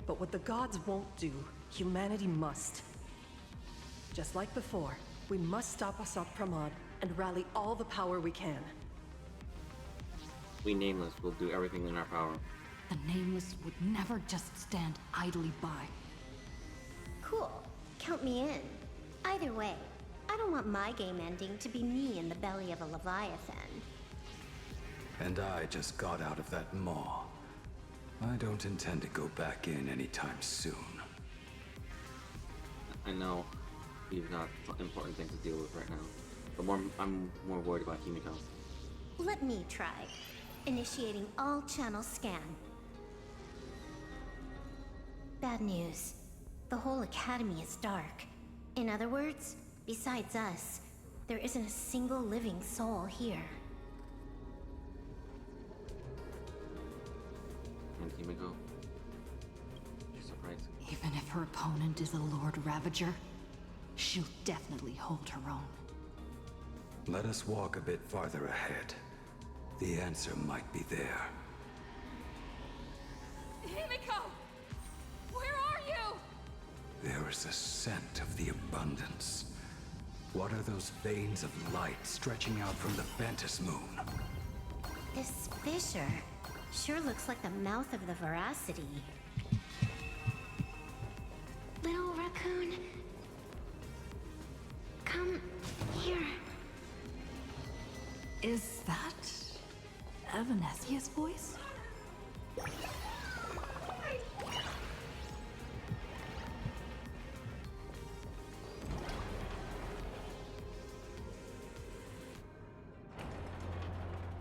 But what the gods won't do, humanity must. Just like before, we must stop Assad Pramod and rally all the power we can. We Nameless will do everything in our power. The Nameless would never just stand idly by. Cool. Count me in. Either way, I don't want my game ending to be me in the belly of a Leviathan. And I just got out of that maw. I don't intend to go back in anytime soon. I know you've got important things to deal with right now, but I'm more worried about Himiko. Let me try. Initiating all channel scan. Bad news. The whole academy is dark. In other words, besides us, there isn't a single living soul here. And Himiko? She's surprised. Even if her opponent is a Lord Ravager, she'll definitely hold her own. Let us walk a bit farther ahead. The answer might be there. Himiko! Where are you? There is a scent of the abundance. What are those veins of light stretching out from the Phantasmoon? This fissure sure looks like the mouth of the Veracity. Little raccoon, come here. Is that Evanesia's voice?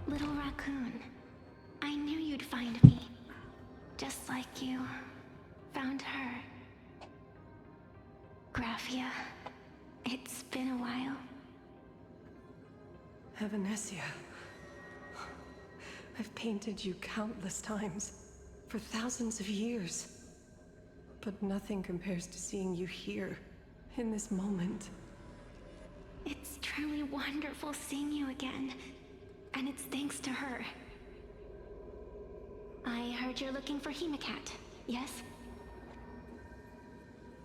Little raccoon, I knew you'd find me. Just like you found her. Graphia, it's been a while. Evanesia. I've painted you countless times, for thousands of years. But nothing compares to seeing you here, in this moment. It's truly wonderful seeing you again. And it's thanks to her. I heard you're looking for Hemicat, yes?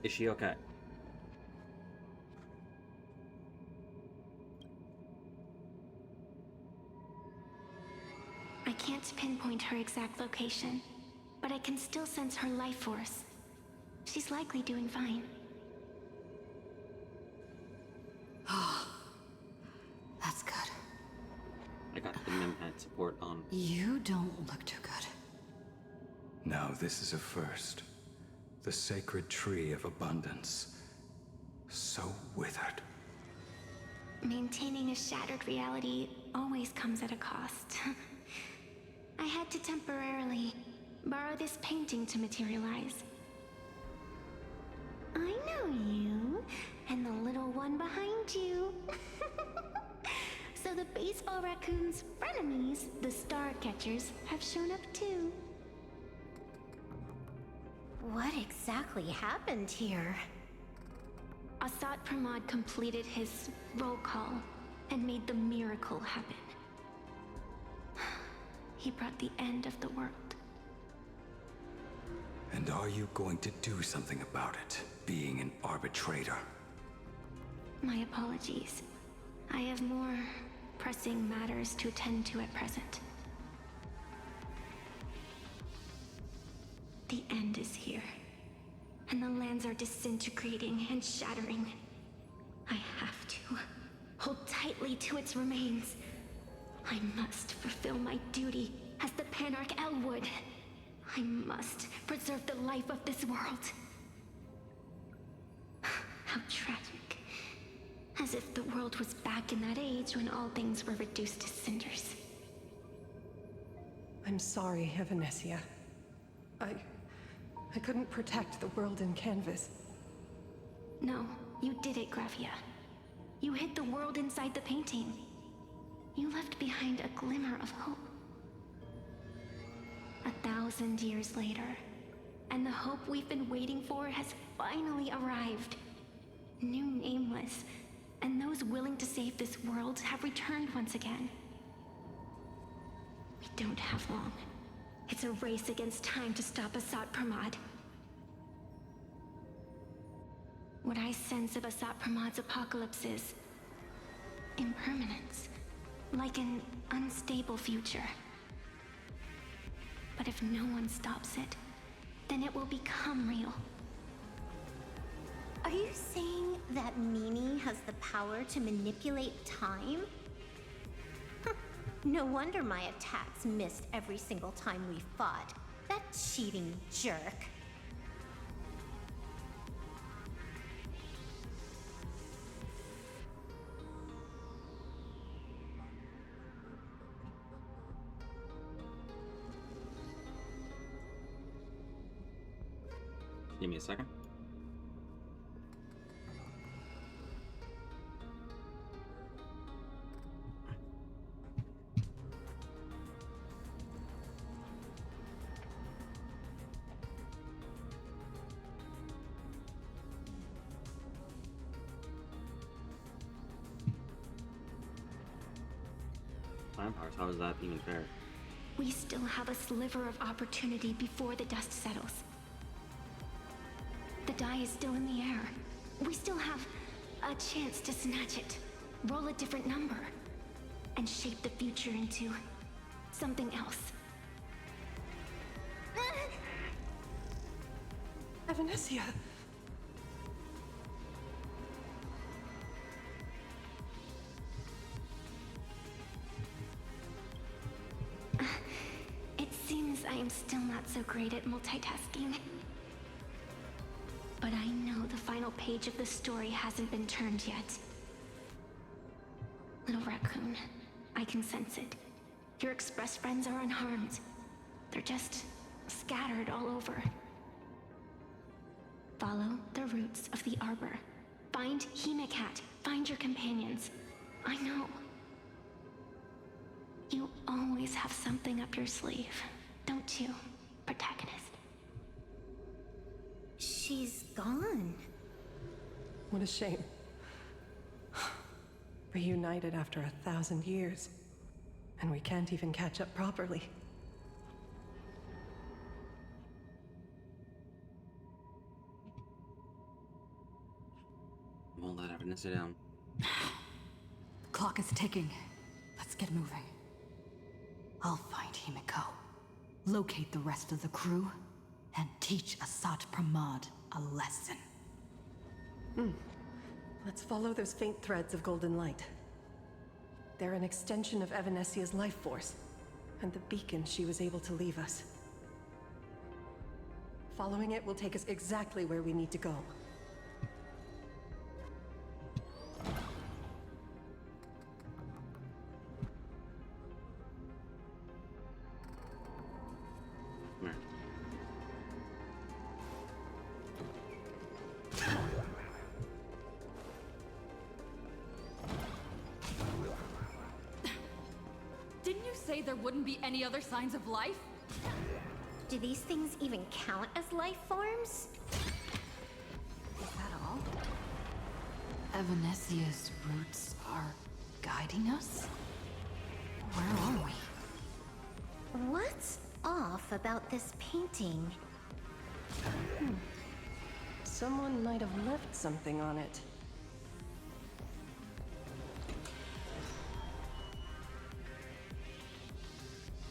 Is she okay? I can't pinpoint her exact location, but I can still sense her life force. She's likely doing fine. That's good. I got the Mempad support on. You don't look too good. Now this is a first. The sacred tree of abundance. So withered. Maintaining a shattered reality always comes at a cost. I had to temporarily borrow this painting to materialize. I know you, and the little one behind you. So the baseball raccoon's frenemies, the star catchers, have shown up too. What exactly happened here? Assad Pramod completed his roll call and made the miracle happen. He brought the end of the world. And are you going to do something about it, being an arbitrator? My apologies. I have more pressing matters to attend to at present. The end is here, and the lands are disintegrating and shattering. I have to hold tightly to its remains. I must fulfill my duty as the Panarch Elwood. I must preserve the life of this world. How tragic. As if the world was back in that age when all things were reduced to cinders. I'm sorry, Evanesia. I couldn't protect the world in canvas. No, you did it, Gravia. You hid the world inside the painting. You left behind a glimmer of hope. 1,000 years later, and the hope we've been waiting for has finally arrived. New Nameless, and those willing to save this world have returned once again. We don't have long. It's a race against time to stop Assad Pramod. What I sense of Assad Pramod's apocalypse is impermanence, like an unstable future. But if no one stops it, then it will become real. Are you saying that Mimi has the power to manipulate time? No wonder my attacks missed every single time we fought. That cheating jerk. Give me a second. Time powers, how is that even fair? We still have a sliver of opportunity before the dust settles. The die is still in the air. We still have a chance to snatch it, roll a different number, and shape the future into something else. Evanesia! It seems I am still not so great at multitasking. But I know the final page of the story hasn't been turned yet. Little raccoon, I can sense it. Your express friends are unharmed. They're just scattered all over. Follow the roots of the arbor. Find Hemacat. Find your companions. I know. You always have something up your sleeve, don't you, protagonist? She's gone. What a shame. Reunited after 1,000 years. And we can't even catch up properly. Won't let Evan sit down. The clock is ticking. Let's get moving. I'll find Himiko, locate the rest of the crew, and teach Assad Pramod a lesson. Let's follow those faint threads of golden light. They're an extension of Evanesia's life force, and the beacon she was able to leave us. Following it will take us exactly where we need to go. Didn't you say there wouldn't be any other signs of life? Do these things even count as life forms? Is that all? Evanesia's roots are guiding us? Where are we? What's off about this painting? Someone might have left something on it.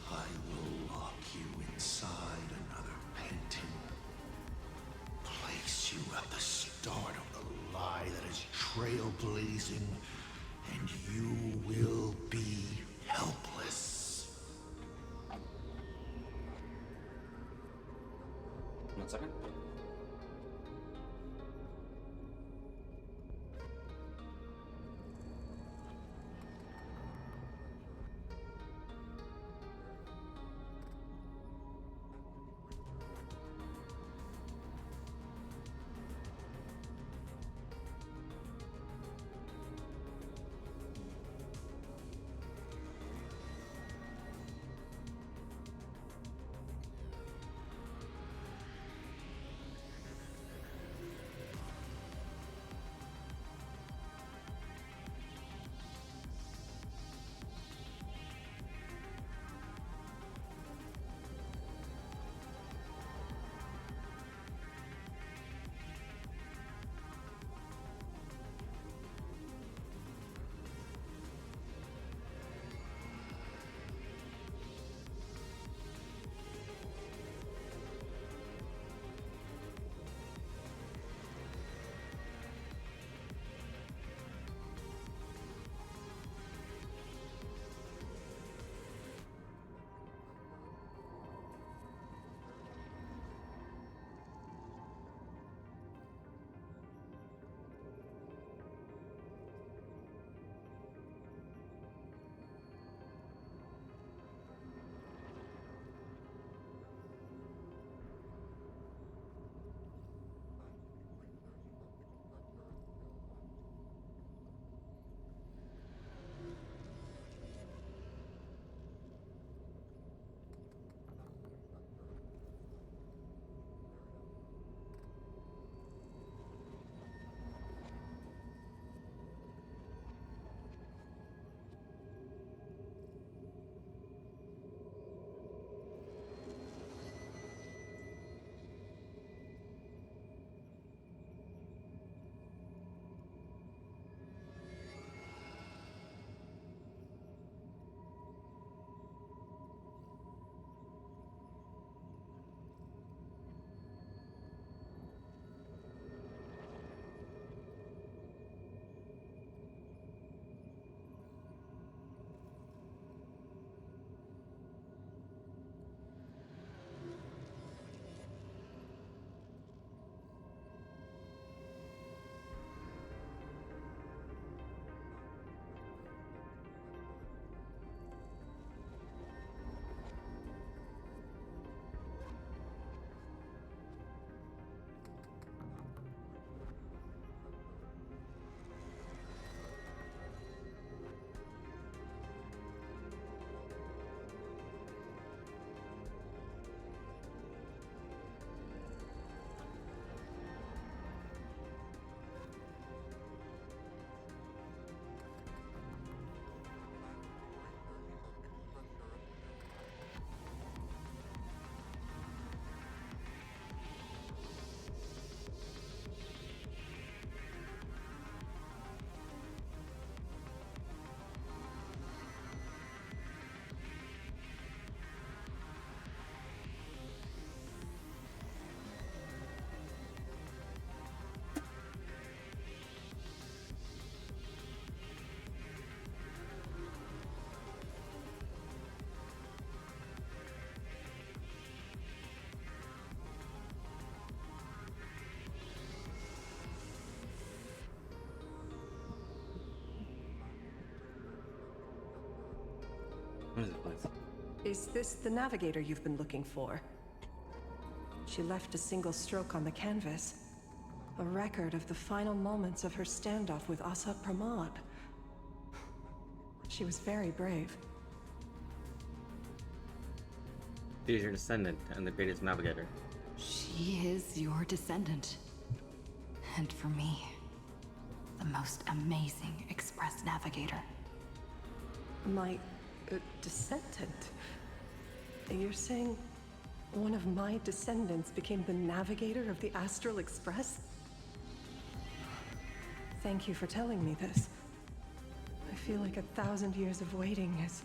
I will lock you inside another painting. Place you at the start of the lie that is trailblazing, and you will be helpless. 1 second. What is it, please? Is this the navigator you've been looking for? She left a single stroke on the canvas. A record of the final moments of her standoff with Asa Pramod. She was very brave. She is your descendant and the greatest navigator. She is your descendant. And for me, the most amazing Express navigator. My descendant? You're saying one of my descendants became the navigator of the Astral Express? Thank you for telling me this. I feel like 1,000 years of waiting has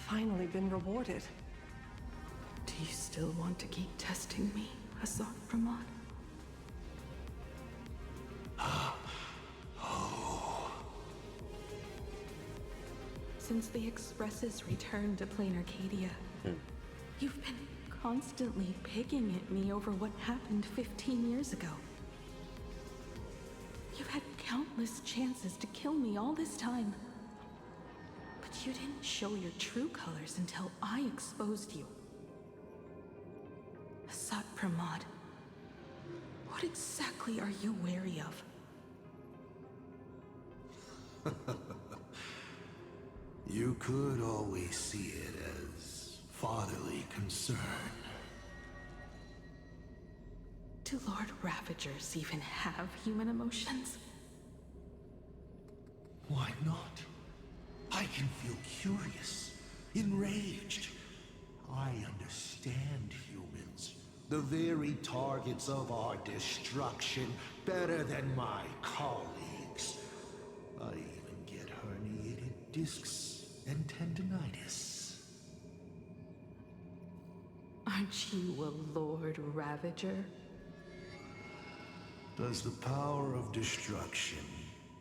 finally been rewarded. Do you still want to keep testing me, Asad Pramod? Since the Expresses returned to Plain Arcadia, you've been constantly picking at me over what happened 15 years ago. You've had countless chances to kill me all this time. But you didn't show your true colors until I exposed you. Asad Pramod, what exactly are you wary of? You could always see it as fatherly concern. Do Lord Ravagers even have human emotions? Why not? I can feel curious, enraged. I understand humans, the very targets of our destruction, better than my colleagues. I even get herniated discs and tendinitis. Aren't you a Lord Ravager? Does the power of destruction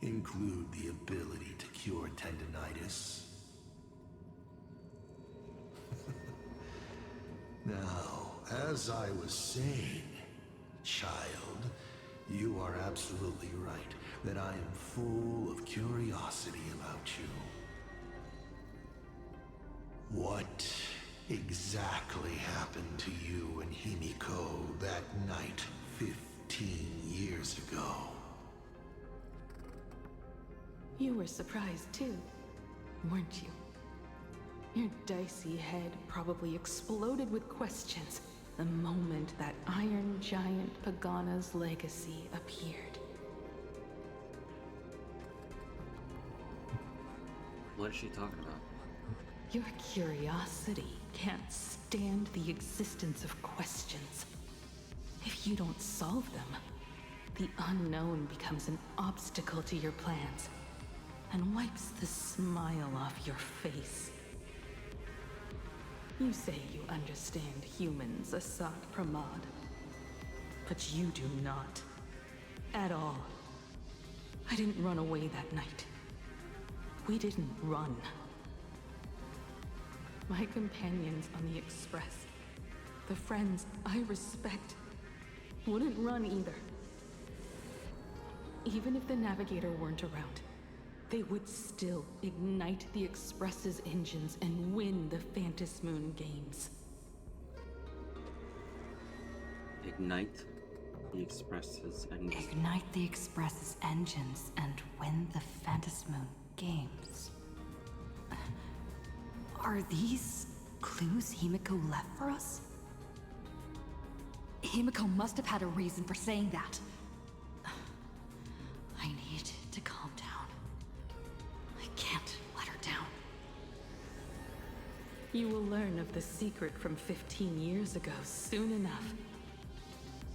include the ability to cure tendinitis? Now, as I was saying, child, you are absolutely right that I am full of curiosity about you. What exactly happened to you and Himiko that night 15 years ago? You were surprised too, weren't you? Your dicey head probably exploded with questions the moment that Iron Giant Pagana's legacy appeared. What is she talking about? Your curiosity can't stand the existence of questions. If you don't solve them, the unknown becomes an obstacle to your plans and wipes the smile off your face. You say you understand humans, Asad Pramod, but you do not. At all. I didn't run away that night. We didn't run. My companions on the Express, the friends I respect, wouldn't run either. Even if the Navigator weren't around, they would still ignite the Express's engines and win the Phantom Moon games. Ignite the Express's engines. Ignite the Express's engines and win the Phantom Moon games. Are these clues Himiko left for us? Himiko must have had a reason for saying that. I need to calm down. I can't let her down. You will learn of the secret from 15 years ago soon enough.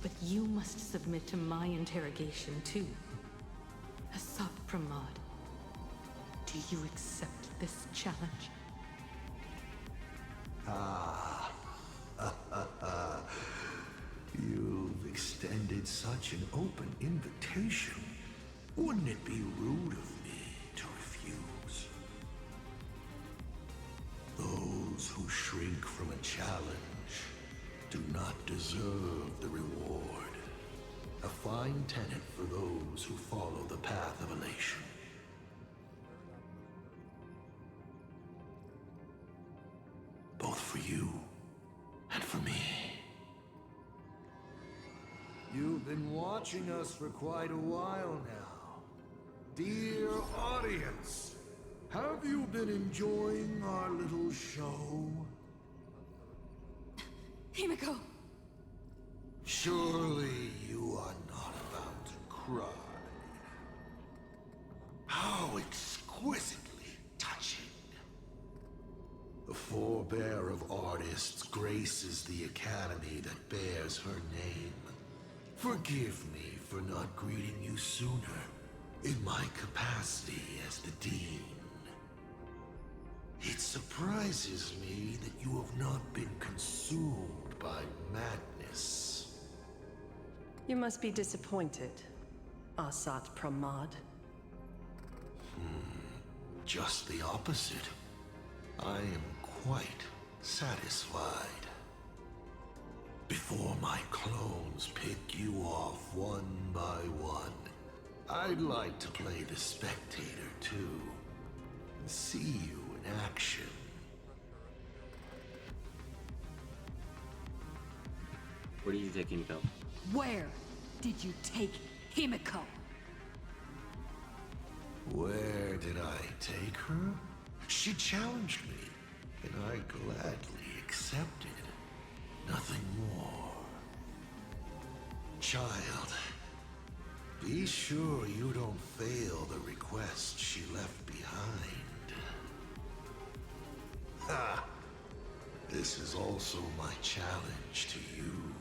But you must submit to my interrogation too. Asad Pramod, do you accept this challenge? You've extended such an open invitation. Wouldn't it be rude of me to refuse? Those who shrink from a challenge do not deserve the reward. A fine tenet for those who follow the path of elation. Both for you and for me. You've been watching us for quite a while now. Dear audience, have you been enjoying our little show? Himiko! Surely you are not about to cry. How exquisitely touching. A forebear of artists graces the academy that bears her name. Forgive me for not greeting you sooner, in my capacity as the Dean. It surprises me that you have not been consumed by madness. You must be disappointed, Asat Pramad. Just the opposite. I am quite satisfied. Before my clones pick you off one by one, I'd like to play the spectator too, and see you in action. Where did you take Himiko? Where did you take Himiko? Where did I take her? She challenged me, and I gladly accepted. Nothing more. Child, be sure you don't fail the request she left behind. Ha! This is also my challenge to you.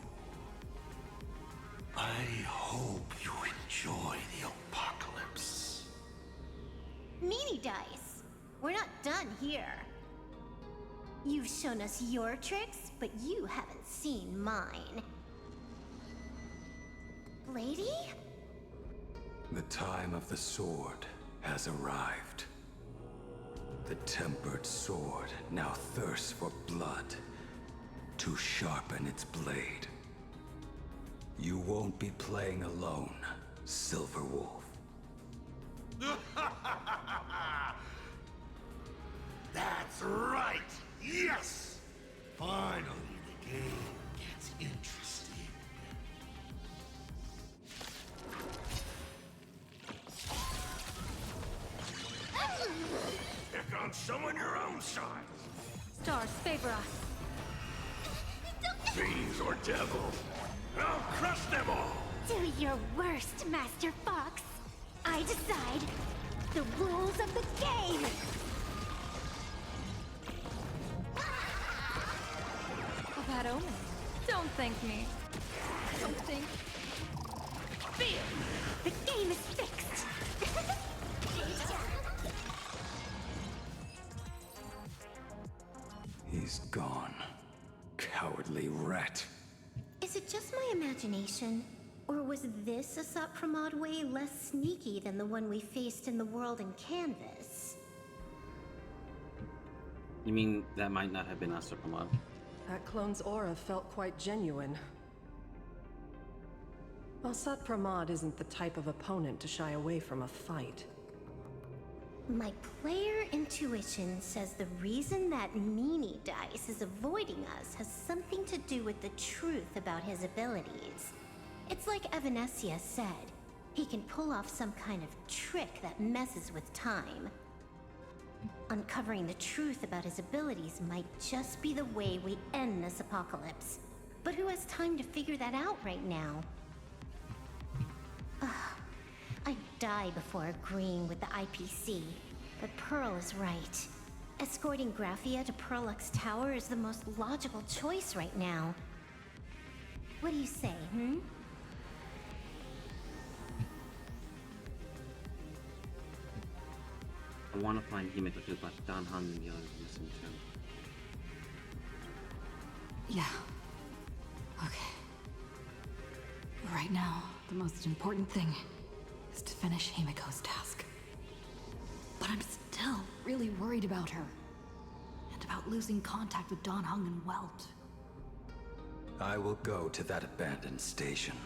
I hope you enjoy the apocalypse. Meanie Dice! We're not done here. You've shown us your tricks, but you haven't seen mine. Lady? The time of the sword has arrived. The tempered sword now thirsts for blood to sharpen its blade. You won't be playing alone, Silver Wolf. That's right! Yes! Finally, the game gets interesting. Pick on someone your own size. Stars favor us. Fiends or devils. I'll crush them all. Do your worst, Master Fox. I decide the rules of the game. A bad omen. Don't thank me. Don't think. Feel. The game is fixed. He's gone. Cowardly rat. Is it just my imagination? Or was this Asat Pramad way less sneaky than the one we faced in the world in Canvas? You mean that might not have been Asat Pramad? That clone's aura felt quite genuine. Asat Pramad isn't the type of opponent to shy away from a fight. My player intuition says the reason that Meanie Dice is avoiding us has something to do with the truth about his abilities. It's like Evanescia said, he can pull off some kind of trick that messes with time. Uncovering the truth about his abilities might just be the way we end this apocalypse. But who has time to figure that out right now? I'd die before agreeing with the IPC, but Pearl is right. Escorting Graphia to Pearlux Tower is the most logical choice right now. What do you say, I want to find Himiko too, but Dan Han and the others listen too. Yeah. Okay. Right now, the most important thing is to finish Himiko's task. But I'm still really worried about her. And about losing contact with Dan Heng and Welt. I will go to that abandoned station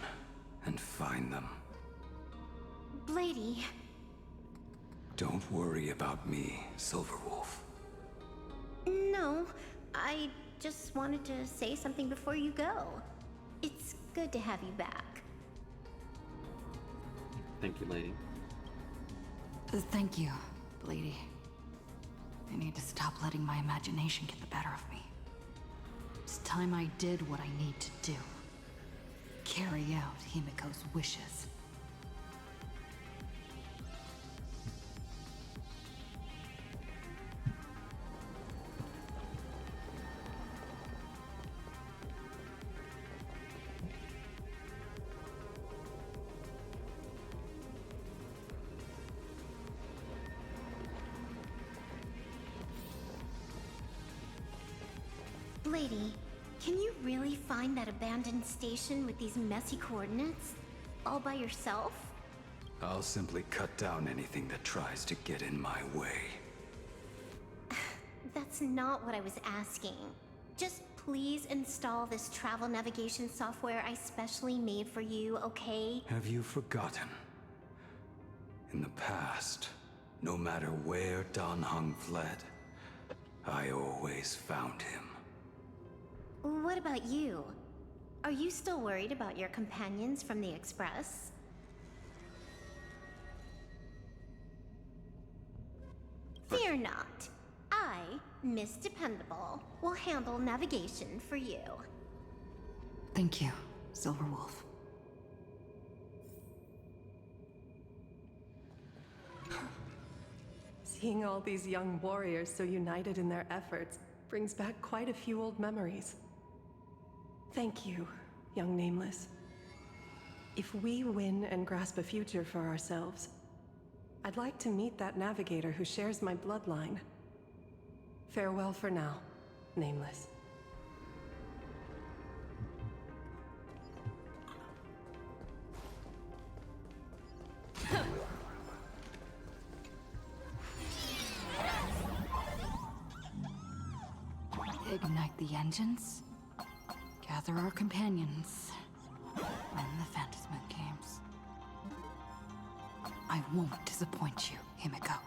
and find them. Blady. Don't worry about me, Silverwolf. No, I just wanted to say something before you go. It's good to have you back. Thank you, lady. Thank you, Blady. I need to stop letting my imagination get the better of me. It's time I did what I need to do. Carry out Himiko's wishes. Lady, can you really find that abandoned station with these messy coordinates? All by yourself? I'll simply cut down anything that tries to get in my way. That's not what I was asking. Just please install this travel navigation software I specially made for you, okay? Have you forgotten? In the past, no matter where Dan Heng fled, I always found him. What about you? Are you still worried about your companions from the Express? Fear not. I, Miss Dependable, will handle navigation for you. Thank you, Silverwolf. Seeing all these young warriors so united in their efforts brings back quite a few old memories. Thank you, young Nameless. If we win and grasp a future for ourselves, I'd like to meet that navigator who shares my bloodline. Farewell for now, Nameless. Ignite the engines. Gather our companions. Win the Phantasmal Games. I won't disappoint you, Himiko.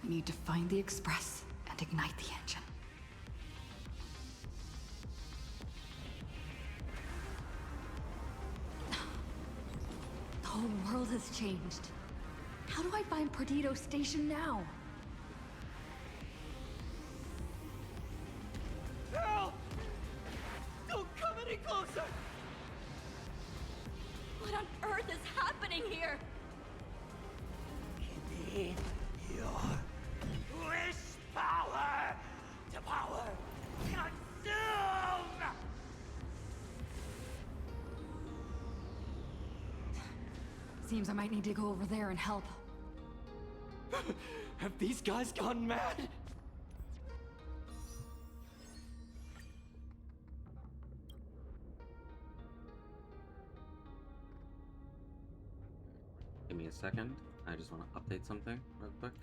need to find the Express and ignite the engine. The whole world has changed. How do I find Perdido Station now? Help! Don't come any closer! What on earth is happening here? Give me your wish power to power consume! Seems I might need to go over there and help. Have these guys gone mad? Give me a second. I just want to update something real quick.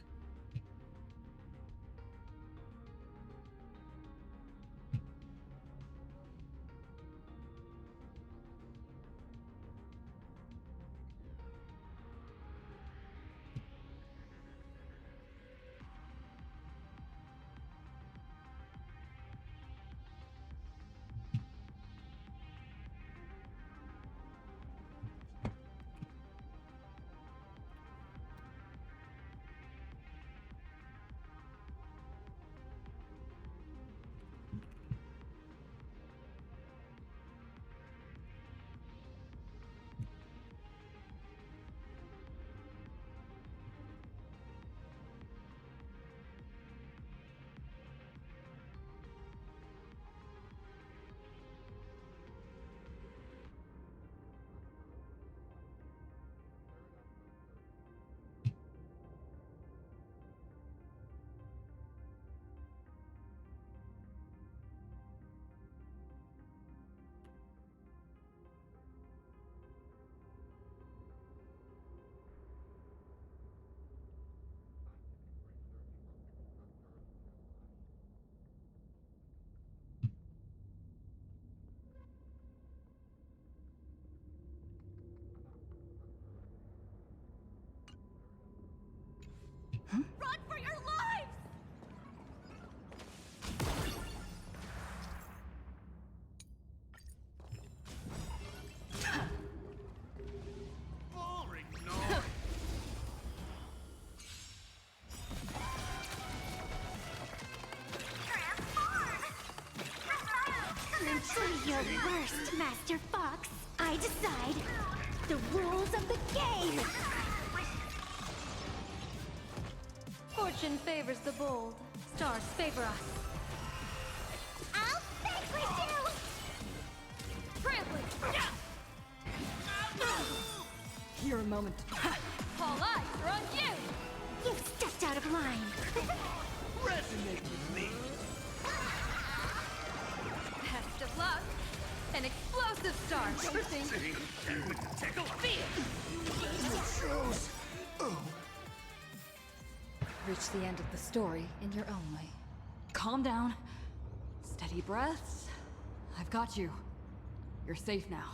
Run for your lives! Boring noise! Do your worst, Master Fox. I decide the rules of the game. Fortune favors the bold. Stars favor us. I'll banquet you! Trampling! Your moment. All eyes are on you! You've stepped out of line. Resonate with me! Best of luck. An explosive star bursting. Tickle feet! Reach the end of the story in your own way. Calm down. Steady breaths. I've got you. You're safe now.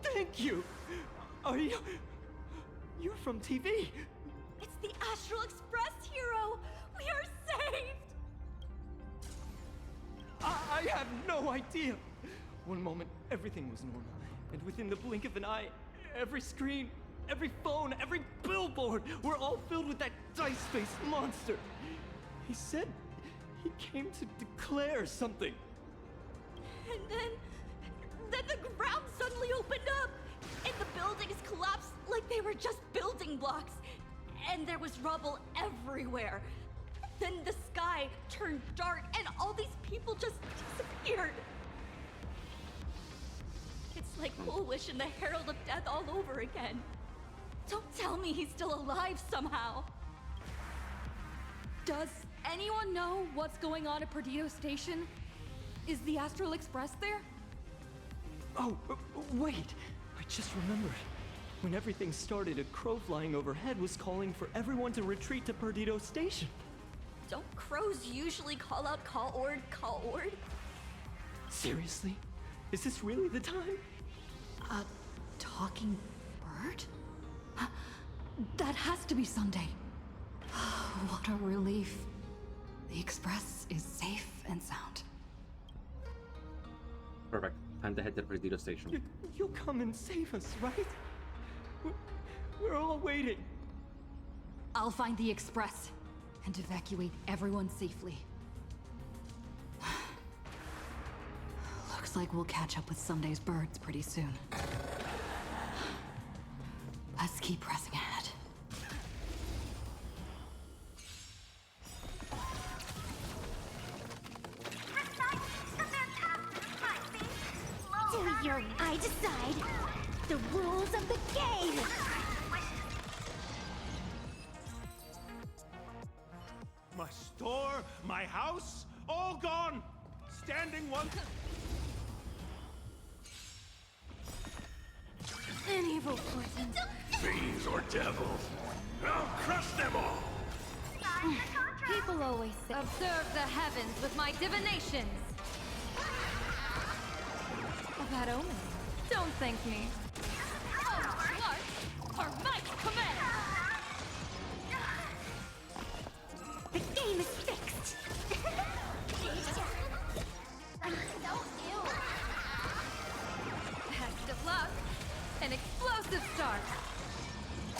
Thank you! Are you... You're from TV? It's the Astral Express hero! We are saved! I have no idea! One moment, everything was normal. And within the blink of an eye, every screen, every phone, every billboard were all filled with that dice-faced monster. He said he came to declare something. And then the ground suddenly opened up, and the buildings collapsed like they were just building blocks. And there was rubble everywhere. Then the sky turned dark, and all these people just disappeared. It's like Woolwish and the Herald of Death all over again. Don't tell me he's still alive somehow. Does anyone know what's going on at Perdido Station? Is the Astral Express there? Oh, wait! I just remembered. When everything started, a crow flying overhead was calling for everyone to retreat to Perdido Station. Don't crows usually call out call-ord, call-ord? Seriously? Is this really the time? A talking bird? That has to be Sunday. What a relief. The Express is safe and sound. Perfect. Time to head to Perdido Station. You'll come and save us, right? We're all waiting. I'll find the Express and evacuate everyone safely. Looks like we'll catch up with Sunday's birds pretty soon. Let's keep pressing ahead. I decide the rules of the game! My store, my house, all gone! Standing one... An evil portent. Fiends or devils, I'll crush them all! People always say, observe the heavens with my divinations. A bad omen. Don't thank me. Oh, what? Our might command! The game is fixed! So ill. Best of luck. An explosive start.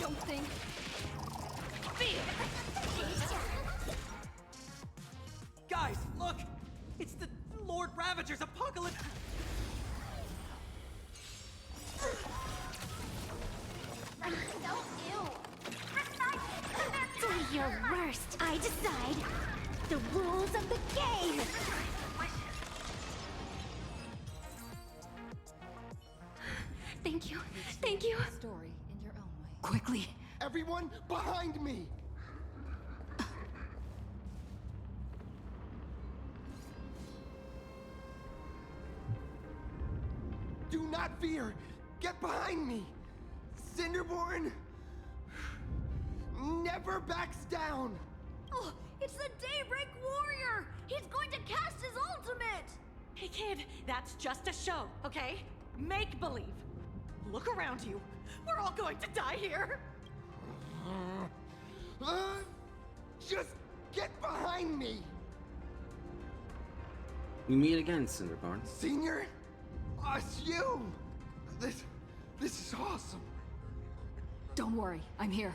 Don't think. Fear! Guys, look! It's the Lord Ravager's apocalypse! So ill. Do your worst! I decide the rules of the game! Thank you. Thank you. Story in your own way. Quickly! Everyone behind me! Do not fear! Get behind me! Cinderborn never backs down! Oh, it's the Daybreak Warrior! He's going to cast his ultimate! Hey kid, that's just a show, okay? Make believe. Look around you. We're all going to die here. Just get behind me! We meet again, Cinderborn. Senior? It's you! This is awesome. Don't worry, I'm here.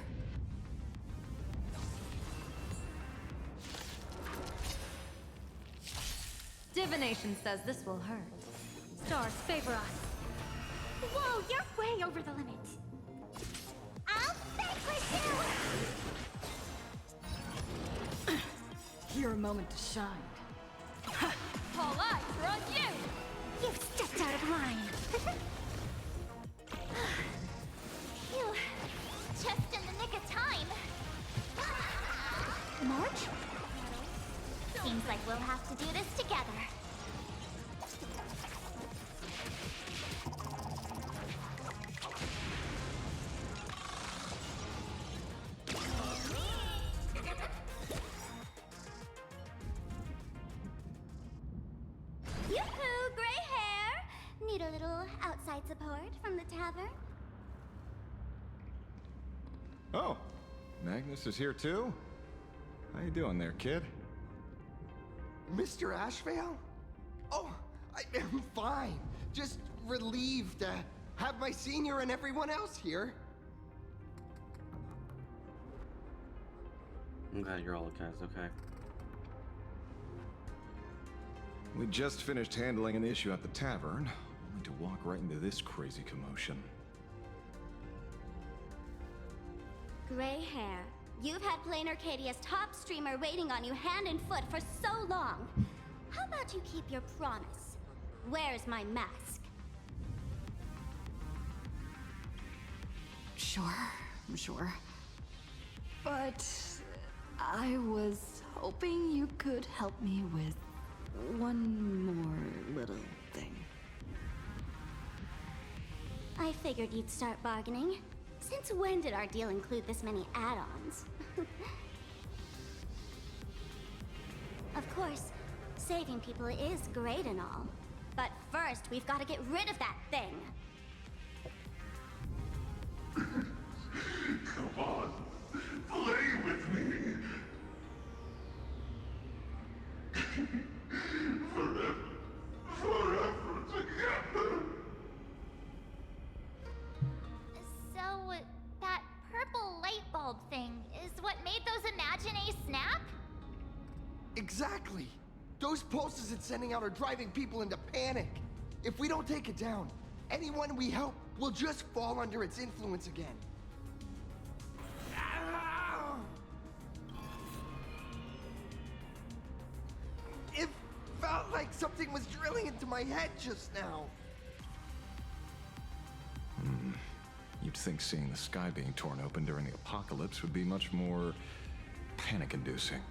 Divination says this will hurt. Stars favor us. Whoa, you're way over the limit. I'll vanquish you! Your moment to shine. All eyes are on you! You've stepped out of line. Phew. Just in the nick of time. March? Seems like we'll have to do this together. Yoo-hoo, gray hair! Need a little outside support from the tavern? Oh, Magnus is here too? How you doing there, kid? Mr. Ashvale? Oh, I am fine. Just relieved to have my senior and everyone else here. I'm glad you're all okay. It's okay. We just finished handling an issue at the tavern, only to walk right into this crazy commotion. Gray hair. You've had Plain Arcadia's top streamer waiting on you hand and foot for so long. How about you keep your promise? Where's my mask? Sure. But I was hoping you could help me with one more little thing. I figured you'd start bargaining. Since when did our deal include this many add-ons? Of course, saving people is great and all. But first, we've got to get rid of that thing. Come on, play with me. bulb thing is what made those Imaginae snap? Exactly! Those pulses it's sending out are driving people into panic. If we don't take it down, anyone we help will just fall under its influence again. It felt like something was drilling into my head just now. You'd think seeing the sky being torn open during the apocalypse would be much more panic-inducing.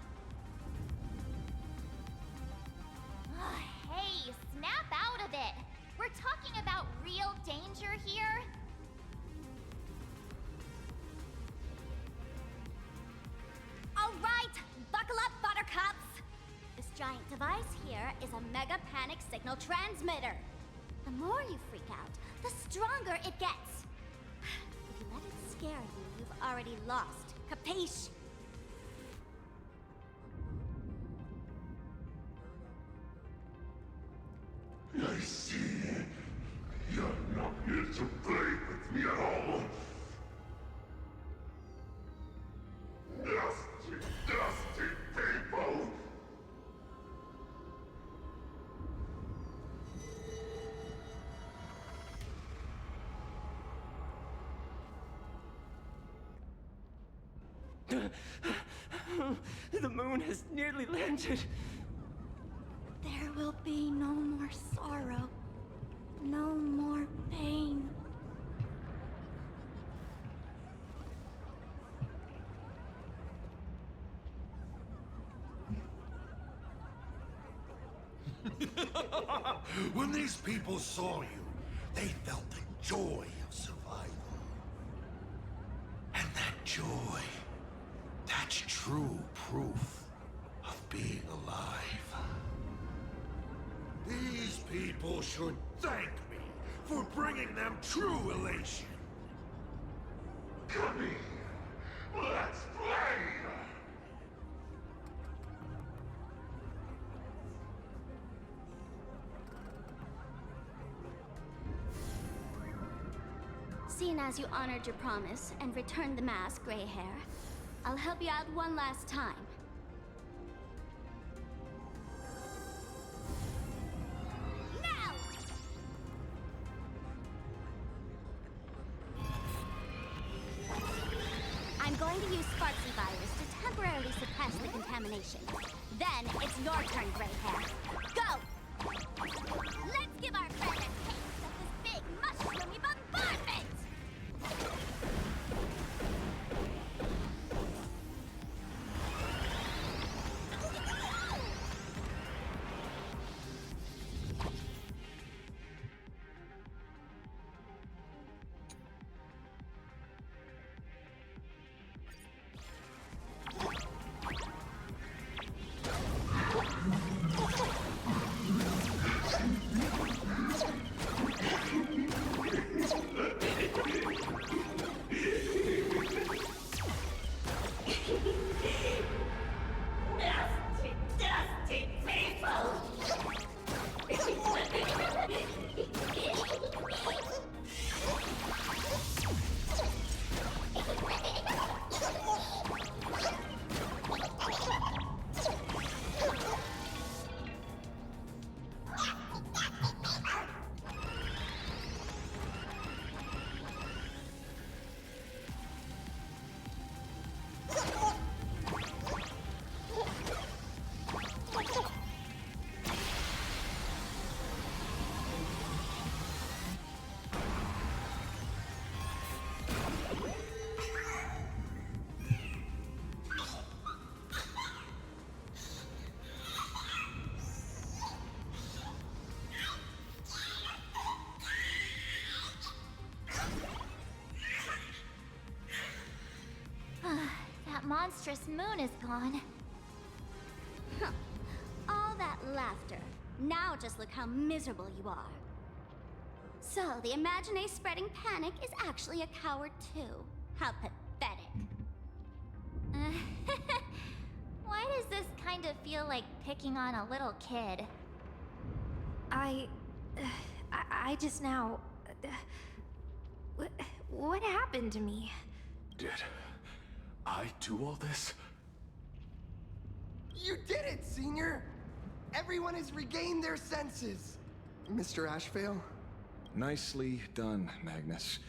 Hey, snap out of it! We're talking about real danger here. All right, buckle up, buttercups! This giant device here is a mega panic signal transmitter. The more you freak out, the stronger it gets. If you let it scare you, you've already lost. Capiche? I see. You're not here to play with me at all. Nasty, dusty people! The moon has nearly landed. There will be no more sorrow, no more pain. When these people saw you, they felt the joy of survival. And that joy, that's true proof of being alive. These people should thank me for bringing them true elation. Come here, let's play! Seeing as you honored your promise and returned the mask, Gray Hair, I'll help you out one last time. Now! I'm going to use Sparksy Virus to temporarily suppress the contamination. Then it's your turn, Gray Hair. Go! Let's give our friend a taste of this big mushroomy bombardment! That monstrous moon is gone. Huh. All that laughter. Now just look how miserable you are. So, the Imaginae spreading panic is actually a coward too. How pathetic. Why does this kind of feel like picking on a little kid? I just now... what happened to me? Did I do all this? You did it, Senior! Everyone has regained their senses. Mr. Ashvale? Nicely done, Magnus.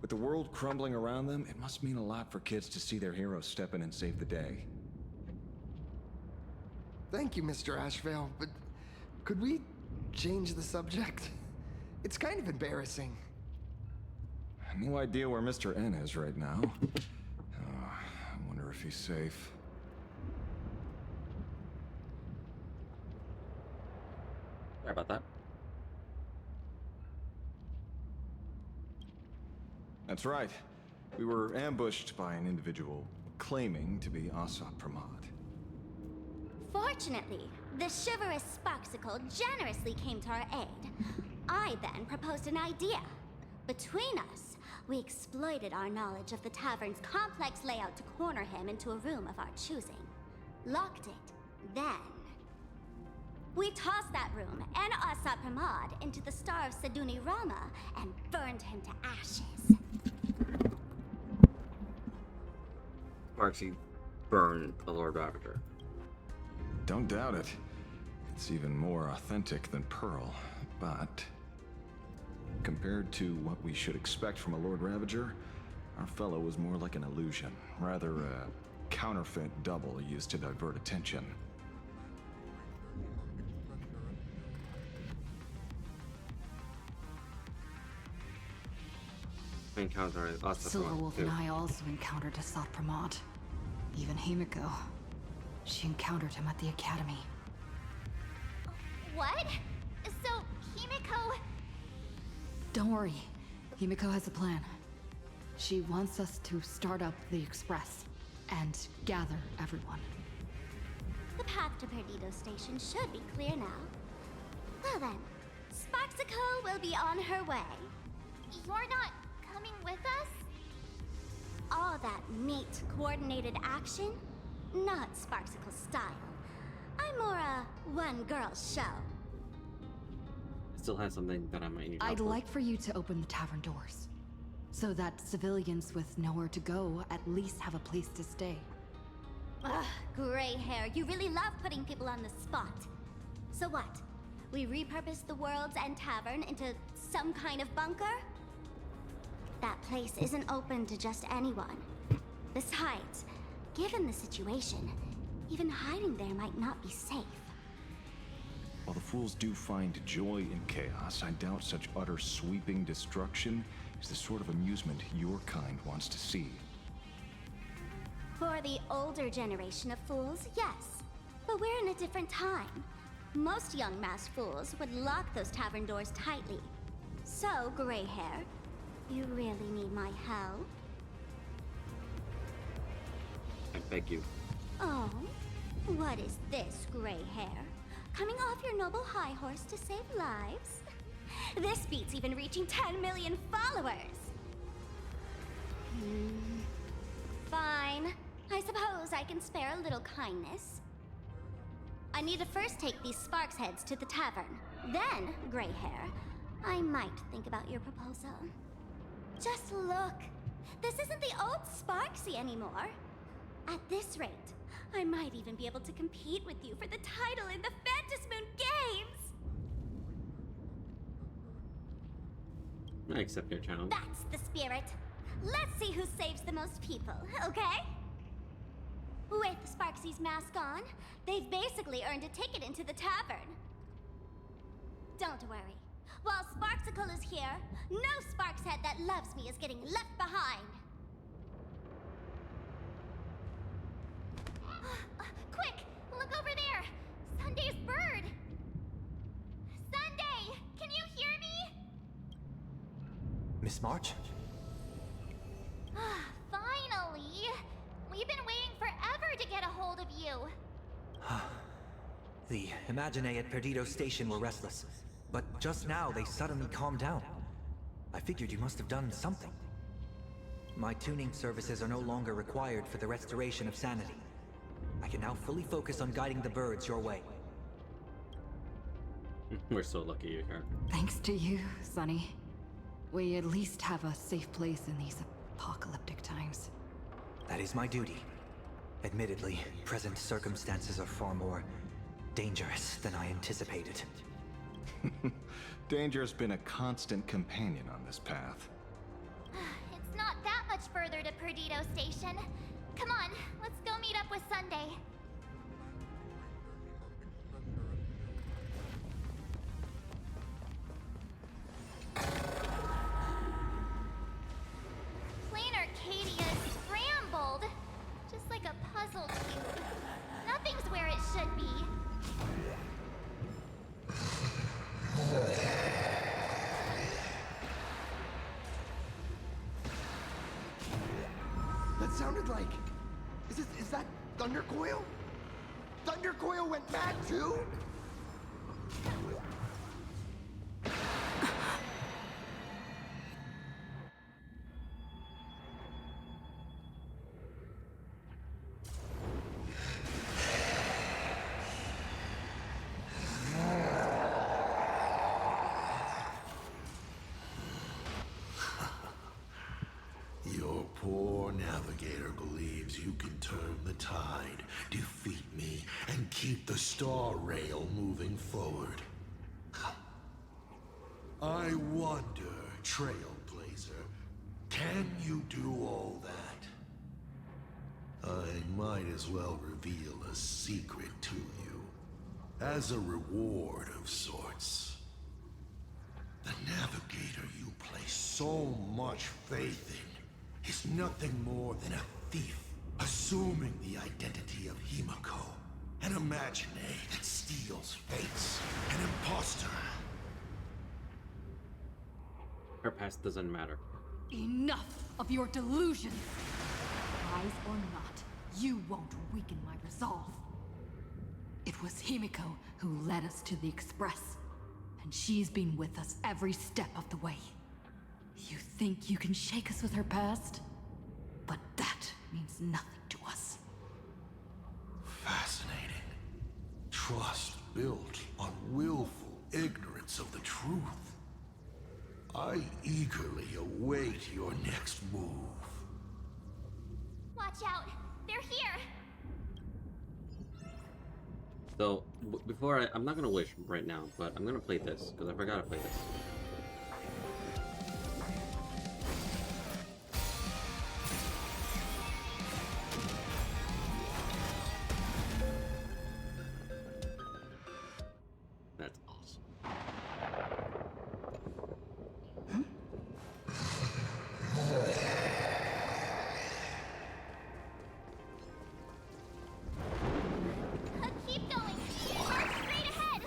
With the world crumbling around them, it must mean a lot for kids to see their heroes step in and save the day. Thank you, Mr. Ashvale, but could we change the subject? It's kind of embarrassing. No idea where Mr. N is right now. I wonder if he's safe. Sorry about that. That's right. We were ambushed by an individual claiming to be Asa Pramod. Fortunately, the chivalrous Sparksicle generously came to our aid. I then proposed an idea. Between us, we exploited our knowledge of the tavern's complex layout to corner him into a room of our choosing. Locked it. Then, we tossed that room and Asa Pramod into the Star of Seduni Rama and burned him to ashes. Sparksy burned the Lord Ravager. Don't doubt it. It's even more authentic than Pearl, but compared to what we should expect from a Lord Ravager, our fellow was more like an illusion, rather a counterfeit double used to divert attention. Silverwolf and I also encountered Asat Pramod. Even Himiko. She encountered him at the academy. What? So, Himiko... Don't worry. Himiko has a plan. She wants us to start up the Express and gather everyone. The path to Perdido Station should be clear now. Well then, Sparksicle will be on her way. You're not coming with us? All that neat, coordinated action? Not Sparksicle style. I'm more a one-girl show. Still has something that I might need. I'd like for you to open the tavern doors, so that civilians with nowhere to go at least have a place to stay. Ugh, gray hair, you really love putting people on the spot. So what? We repurpose the World's End Tavern into some kind of bunker? That place isn't open to just anyone. Besides, given the situation, even hiding there might not be safe. While the fools do find joy in chaos, I doubt such utter sweeping destruction is the sort of amusement your kind wants to see. For the older generation of fools, yes. But we're in a different time. Most young masked fools would lock those tavern doors tightly. So, gray hair, you really need my help? I beg you. Oh, what is this, gray hair? Coming off your noble high horse to save lives? This beats even reaching 10 million followers! Fine. I suppose I can spare a little kindness. I need to first take these Sparks heads to the tavern. Then, gray hair, I might think about your proposal. Just look. This isn't the old Sparksy anymore. At this rate, I might even be able to compete with you for the title in the Phantasmoon Games! I accept your challenge. That's the spirit. Let's see who saves the most people, okay? With Sparksy's mask on, they've basically earned a ticket into the tavern. Don't worry. While Sparksicle is here, no Sparkshead that loves me is getting left behind. Quick! Look over there! Sunday's bird! Sunday! Can you hear me? Miss March? Finally! We've been waiting forever to get a hold of you. The Imaginae at Perdido Station were restless, but just now they suddenly calmed down. I figured you must have done something. My tuning services are no longer required for the restoration of sanity. I can now fully focus on guiding the birds your way. We're so lucky you're here. Thanks to you, Sonny. We at least have a safe place in these apocalyptic times. That is my duty. Admittedly, present circumstances are far more dangerous than I anticipated. Danger's been a constant companion on this path. It's not that much further to Perdido Station. Come on, let's go meet up with Sunday. Plain Arcadia scrambled. Just like a puzzle cube. Nothing's where it should be. That sounded like... Is that Thundercoil? Thundercoil went mad too? Your poor navigator believes you can turn the tide, defeat me, and keep the star rail moving forward. I wonder, Trailblazer, can you do all that? I might as well reveal a secret to you, as a reward of sorts. The navigator you place so much faith in is nothing more than a thief, assuming the identity of Himiko, an imaginary that steals fates, an imposter. Her past doesn't matter. Enough of your delusions! Rise or not, you won't weaken my resolve. It was Himiko who led us to the Express, and she's been with us every step of the way. You think you can shake us with her past? But that means nothing to us. Fascinating. Trust built on willful ignorance of the truth. I eagerly await your next move. Watch out! They're here! So, before I'm not gonna wish right now, but I'm gonna play this, because I forgot to play this. That's awesome. Keep going! March straight ahead!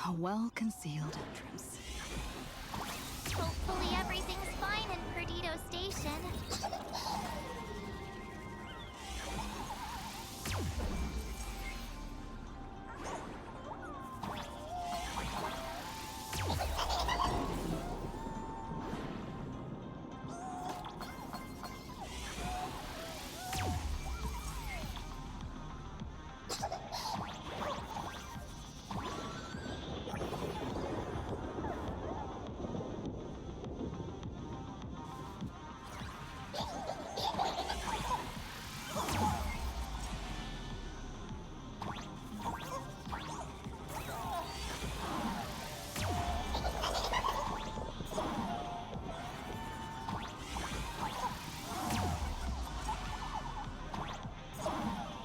A well-concealed entrance. Hopefully everything's fine in Perdido Station.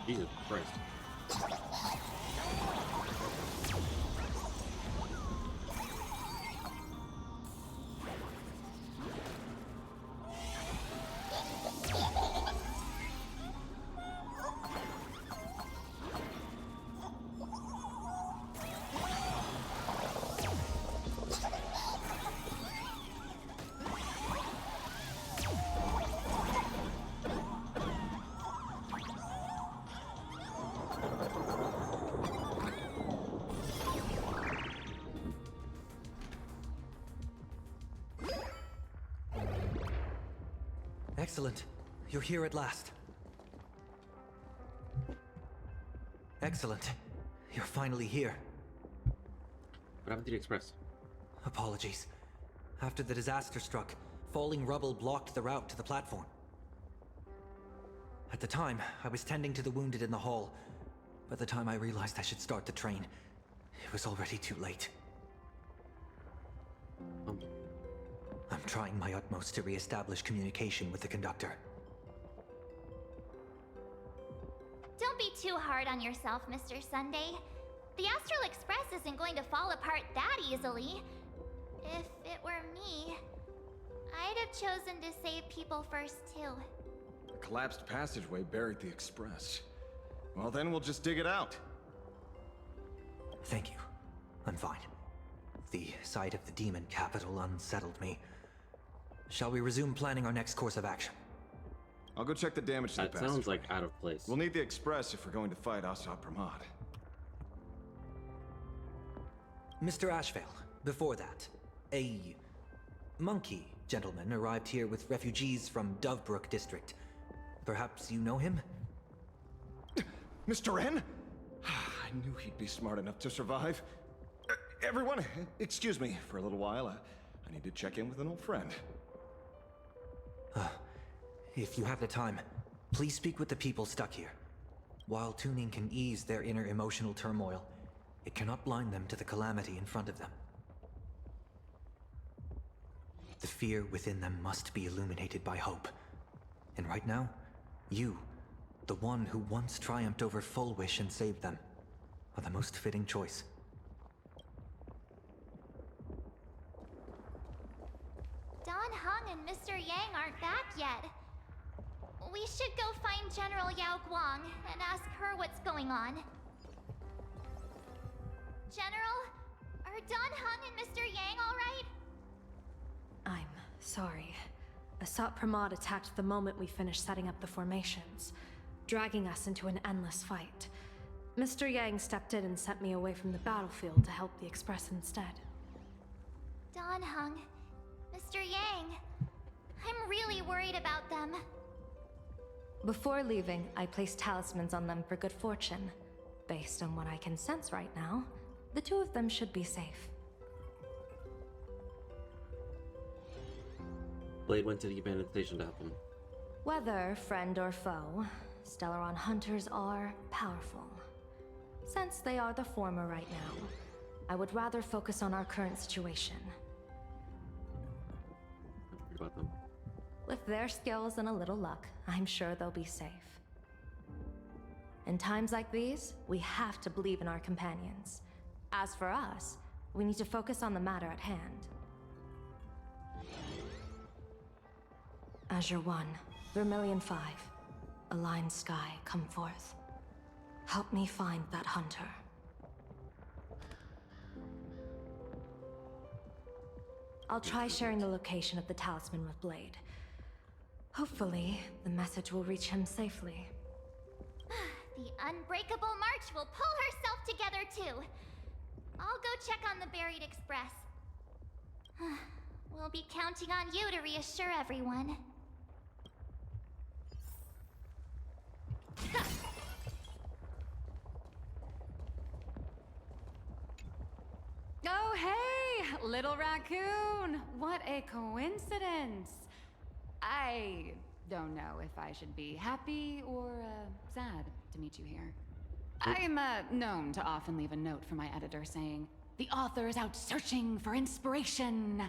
Jesus Christ. Excellent. You're here at last. Excellent. You're finally here. What happened to the Express? Apologies. After the disaster struck, falling rubble blocked the route to the platform. At the time, I was tending to the wounded in the hall. By the time I realized I should start the train, it was already too late. I'm trying my utmost to re-establish communication with the conductor. Don't be too hard on yourself, Mr. Sunday. The Astral Express isn't going to fall apart that easily. If it were me, I'd have chosen to save people first, too. The collapsed passageway buried the express. Well, then we'll just dig it out. Thank you. I'm fine. The sight of the demon capital unsettled me. Shall we resume planning our next course of action? I'll go check the damage to the passageway. That sounds like out of place. We'll need the express if we're going to fight Asad Pramad. Mr. Ashvale, before that, a monkey gentleman arrived here with refugees from Dovebrook district. Perhaps you know him? Mr. N? I knew he'd be smart enough to survive. Everyone, excuse me for a little while. I need to check in with an old friend. If you have the time, please speak with the people stuck here. While tuning can ease their inner emotional turmoil, it cannot blind them to the calamity in front of them. The fear within them must be illuminated by hope. And right now, you, the one who once triumphed over Full Wish and saved them, are the most fitting choice. Don Hung and Mr. Yang aren't back yet. We should go find General Yao Guang and ask her what's going on. General, are Don Hung and Mr. Yang all right? I'm sorry. Asat Pramad attacked the moment we finished setting up the formations, dragging us into an endless fight. Mr. Yang stepped in and sent me away from the battlefield to help the Express instead. Don Hung, Mr. Yang, I'm really worried about them. Before leaving, I placed talismans on them for good fortune. Based on what I can sense right now, the two of them should be safe. Blade went to the abandoned station to help him. Whether friend or foe, Stellaron hunters are powerful. Since they are the former right now, I would rather focus on our current situation. What about them? With their skills and a little luck, I'm sure they'll be safe. In times like these, we have to believe in our companions. As for us, we need to focus on the matter at hand. Azure 1, Vermilion 5, Aligned Sky, come forth. Help me find that hunter. I'll try sharing the location of the talisman with Blade. Hopefully, the message will reach him safely. The Unbreakable March will pull herself together too. I'll go check on the buried express. We'll be counting on you to reassure everyone. Oh, hey, little raccoon! What a coincidence! I don't know if I should be happy or sad to meet you here. I'm known to often leave a note for my editor saying, "The author is out searching for inspiration."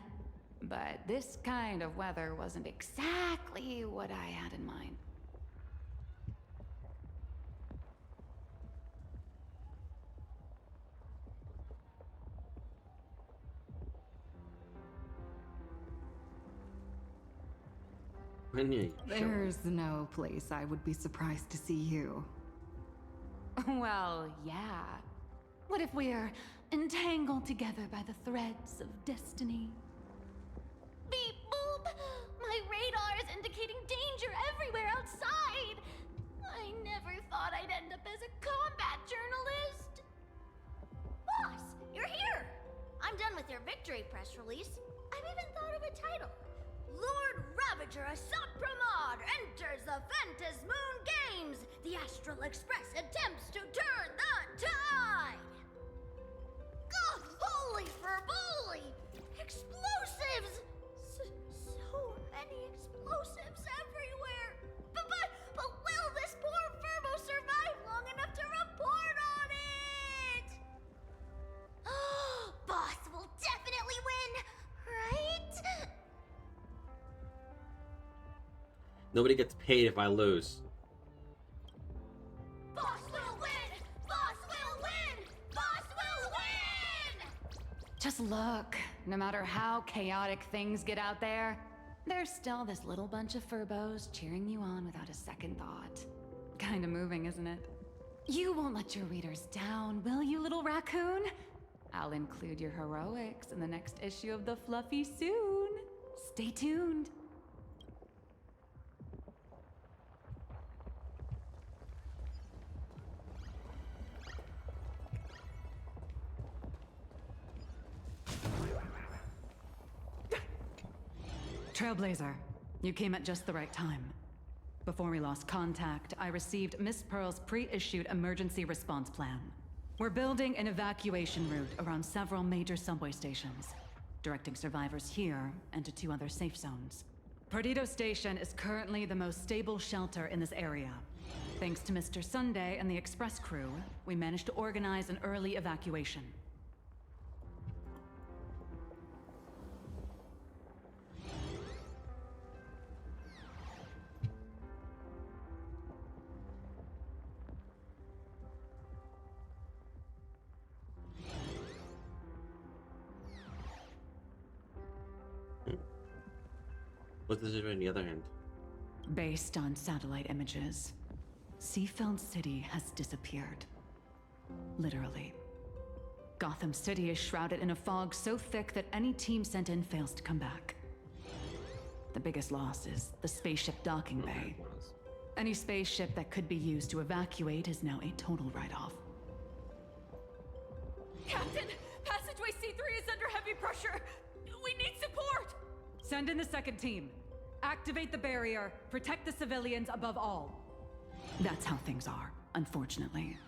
But this kind of weather wasn't exactly what I had in mind. There's no place I would be surprised to see you. Well, yeah. What if we're entangled together by the threads of destiny? Beep boop! My radar is indicating danger everywhere outside! I never thought I'd end up as a combat journalist! Boss, you're here! I'm done with your victory press release. I've even thought of a title. Lord Ravager Asat Pramad enters the Ventus Moon Games! The Astral Express attempts to turn the tide! God, holy for bully! Explosives! So many explosives everywhere! But will this poor Furbo survive long enough to report on it? Boss will definitely win, right? Nobody gets paid if I lose. Boss will win! Boss will win! Boss will win! Just look. No matter how chaotic things get out there, there's still this little bunch of Furbos cheering you on without a second thought. Kinda moving, isn't it? You won't let your readers down, will you, little raccoon? I'll include your heroics in the next issue of the Fluffy soon. Stay tuned. Trailblazer, you came at just the right time. Before we lost contact, I received Miss Pearl's pre-issued emergency response plan. We're building an evacuation route around several major subway stations, directing survivors here and to 2 other safe zones. Perdido Station is currently the most stable shelter in this area. Thanks to Mr. Sunday and the express crew, we managed to organize an early evacuation. What's this on the other hand? Based on satellite images, Seafeld City has disappeared. Literally. Gotham City is shrouded in a fog so thick that any team sent in fails to come back. The biggest loss is the spaceship docking bay. Any spaceship that could be used to evacuate is now a total write-off. Captain, passageway C3 is under heavy pressure. We need support. Send in the second team. Activate the barrier. Protect the civilians above all. That's how things are, unfortunately.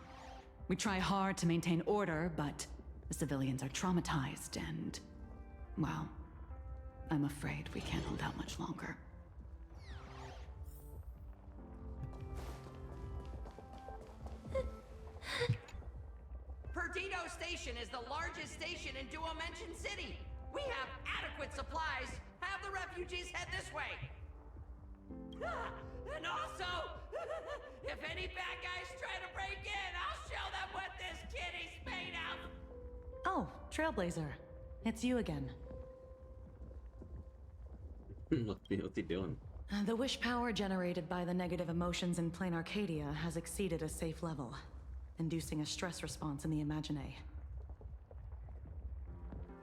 We try hard to maintain order, but the civilians are traumatized and, well, I'm afraid we can't hold out much longer. Perdido Station is the largest station in Duomension City. We have adequate supplies. Have the refugees head this way. And also, if any bad guys try to break in, I'll show them what this kitty's made of. Oh, Trailblazer. It's you again. What's he doing? The wish power generated by the negative emotions in Plane Arcadia has exceeded a safe level, inducing a stress response in the Imagine.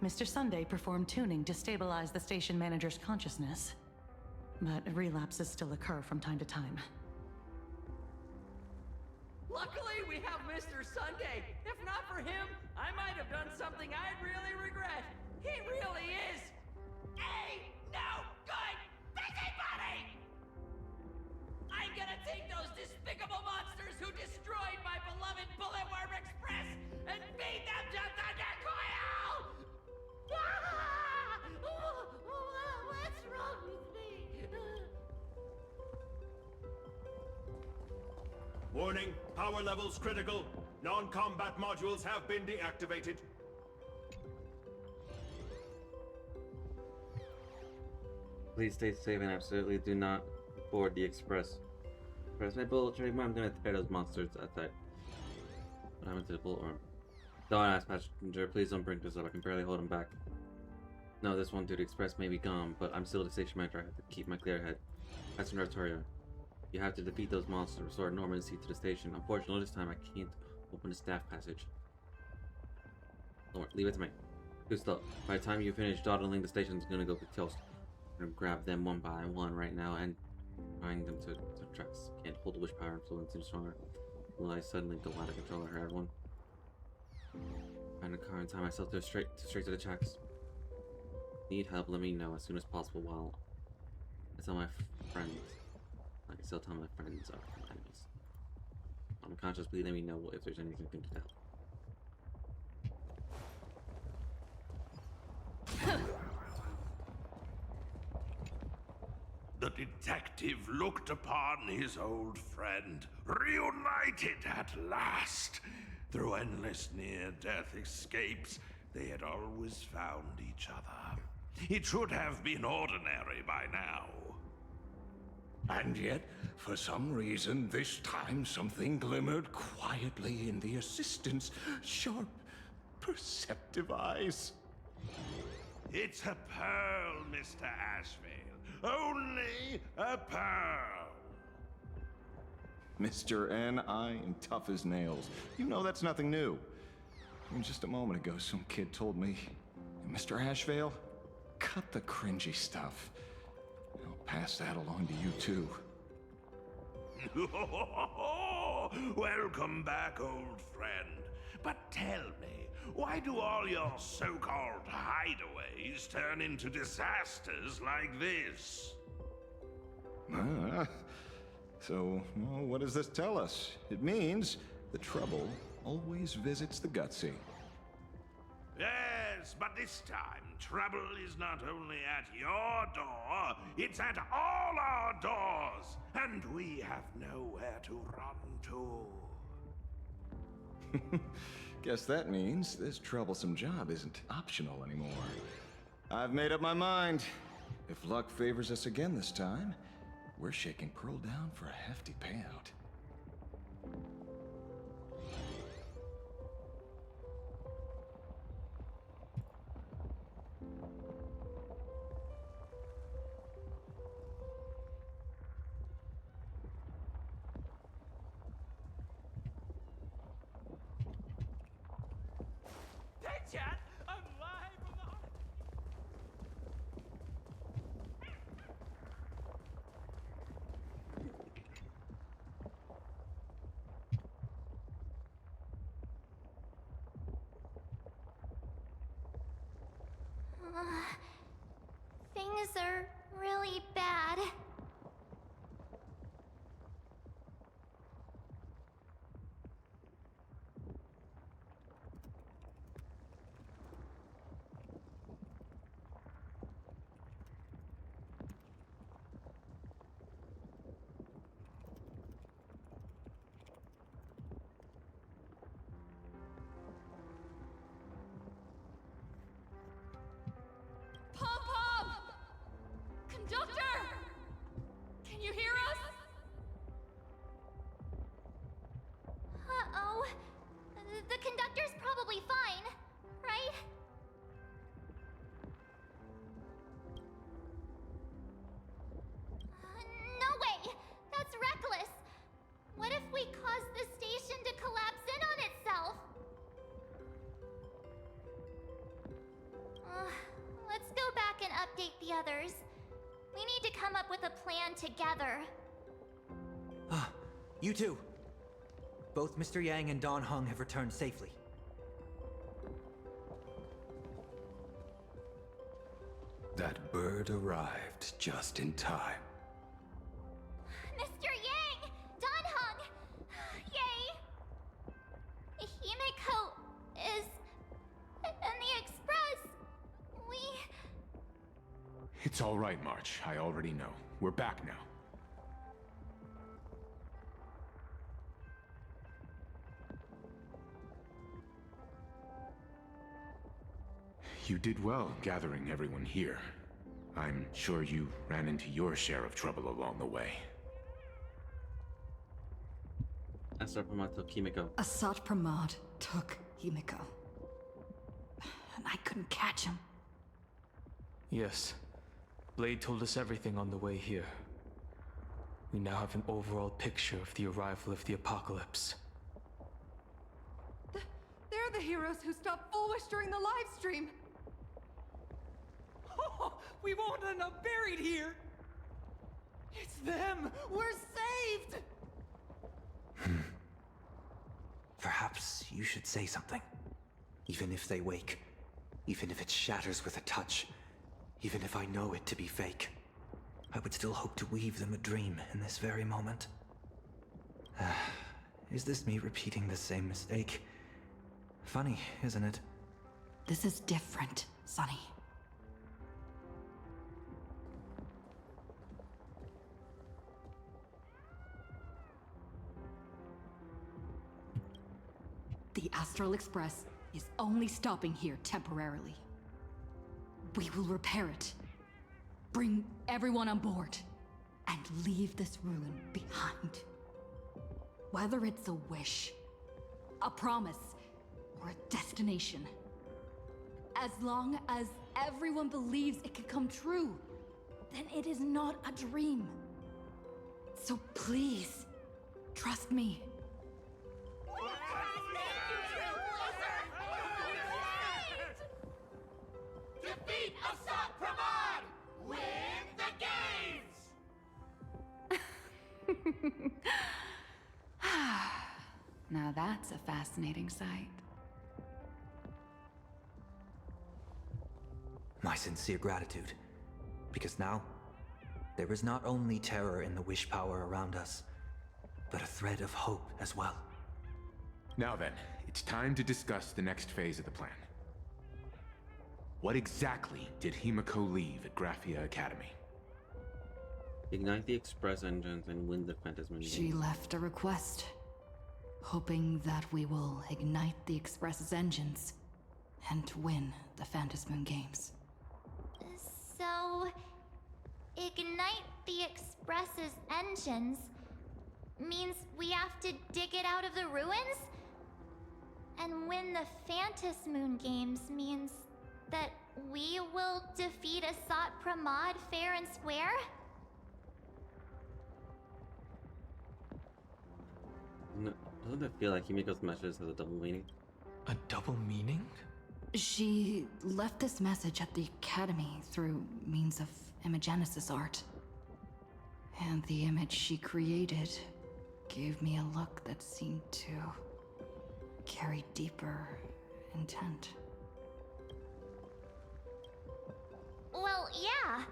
Mr. Sunday performed tuning to stabilize the station manager's consciousness, but relapses still occur from time to time. Luckily, we have Mr. Sunday. If not for him, I might have done something I'd really regret. He really is a no good busybody! I'm gonna take those despicable monsters who destroyed my beloved Bullet Worm Express and feed them to Thundercoil! What's wrong with me? Warning, power levels critical. Non-combat modules have been deactivated. Please stay safe and absolutely do not board the express. Press my bullet train. I'm gonna tear those monsters at that. What happened to the bullet worm? Don't ask, passenger. Please don't bring this up. I can barely hold him back. No, this one, dude. Express may be gone, but I'm still the station manager. I have to keep my clear head. Passenger Artoria, you have to defeat those monsters, restore normalcy to the station. Unfortunately, this time I can't open the staff passage. Don't worry, leave it to me. Gusto, by the time you finish dawdling, the station's gonna go toast. I'm gonna grab them one by one right now and bind them to tracks. Can't hold the wish power influence any stronger. Will I suddenly go out of control? I heard one. Find a car and tie myself straight to the tracks. Need help? Let me know as soon as possible. While I tell my friends, like I still tell my friends are enemies. I'm conscious. Please let me know if there's anything I can do to help. The detective looked upon his old friend, reunited at last. Through endless near-death escapes, they had always found each other. It should have been ordinary by now. And yet, for some reason, this time something glimmered quietly in the assistant's sharp, perceptive eyes. It's a pearl, Mr. Ashvale. Only a pearl. Mr. N, I am tough as nails. You know that's nothing new. And just a moment ago, some kid told me, Mr. Ashvale, cut the cringy stuff. I'll pass that along to you, too. Welcome back, old friend. But tell me, why do all your so-called hideaways turn into disasters like this? So, well, what does this tell us? It means the trouble always visits the gutsy. Yes, but this time, trouble is not only at your door, it's at all our doors, and we have nowhere to run to. Guess that means this troublesome job isn't optional anymore. I've made up my mind. If luck favors us again this time, we're shaking Pearl down for a hefty payout. Hey, chat! I'm live from the... Things are really bad. Pom-Pom! Conductor! Can you hear us? Uh-oh. The conductor's probably fine, right? No way! That's reckless! What if we cause the station to collapse in on itself? Let's go back and update the others. We need to come up with a plan together. You two! Both Mr. Yang and Don Hung have returned safely. That bird arrived just in time. Mr. Yang! Don Hung! Yay! Himiko is... in the Express! We... It's all right, March. I already know. We're back now. You did well gathering everyone here. I'm sure you ran into your share of trouble along the way. Asat Pramod took Himiko. Asat Pramod took Himiko. And I couldn't catch him. Yes. Blade told us everything on the way here. We now have an overall picture of the arrival of the apocalypse. They're the heroes who stopped Fulwish during the live stream. Oh, we won't end up buried here! It's them! We're saved! Perhaps you should say something. Even if they wake. Even if it shatters with a touch. Even if I know it to be fake. I would still hope to weave them a dream in this very moment. Is this me repeating the same mistake? Funny, isn't it? This is different, Sonny. Astral Express is only stopping here temporarily. We will repair it, bring everyone on board, and leave this ruin behind. Whether it's a wish, a promise, or a destination, as long as everyone believes it can come true, then it is not a dream. So please, trust me. Defeat Assault Pramod! Win the games! Now that's a fascinating sight. My sincere gratitude. Because now, there is not only terror in the wish power around us, but a thread of hope as well. Now then, it's time to discuss the next phase of the plan. What exactly did Himiko leave at Graphia Academy? Ignite the express engines and win the Phantasm game. She left a request, hoping that we will ignite the Express's engines and win the Phantasm games. So, ignite the Express's engines means we have to dig it out of the ruins? And win the Phantasmoon games means that we will defeat Asat Pramod fair and square? No, doesn't it feel like Himiko's message has a double meaning? A double meaning? She left this message at the Academy through means of Imogenesis art. And the image she created gave me a look that seemed to carry deeper intent. Well, yeah.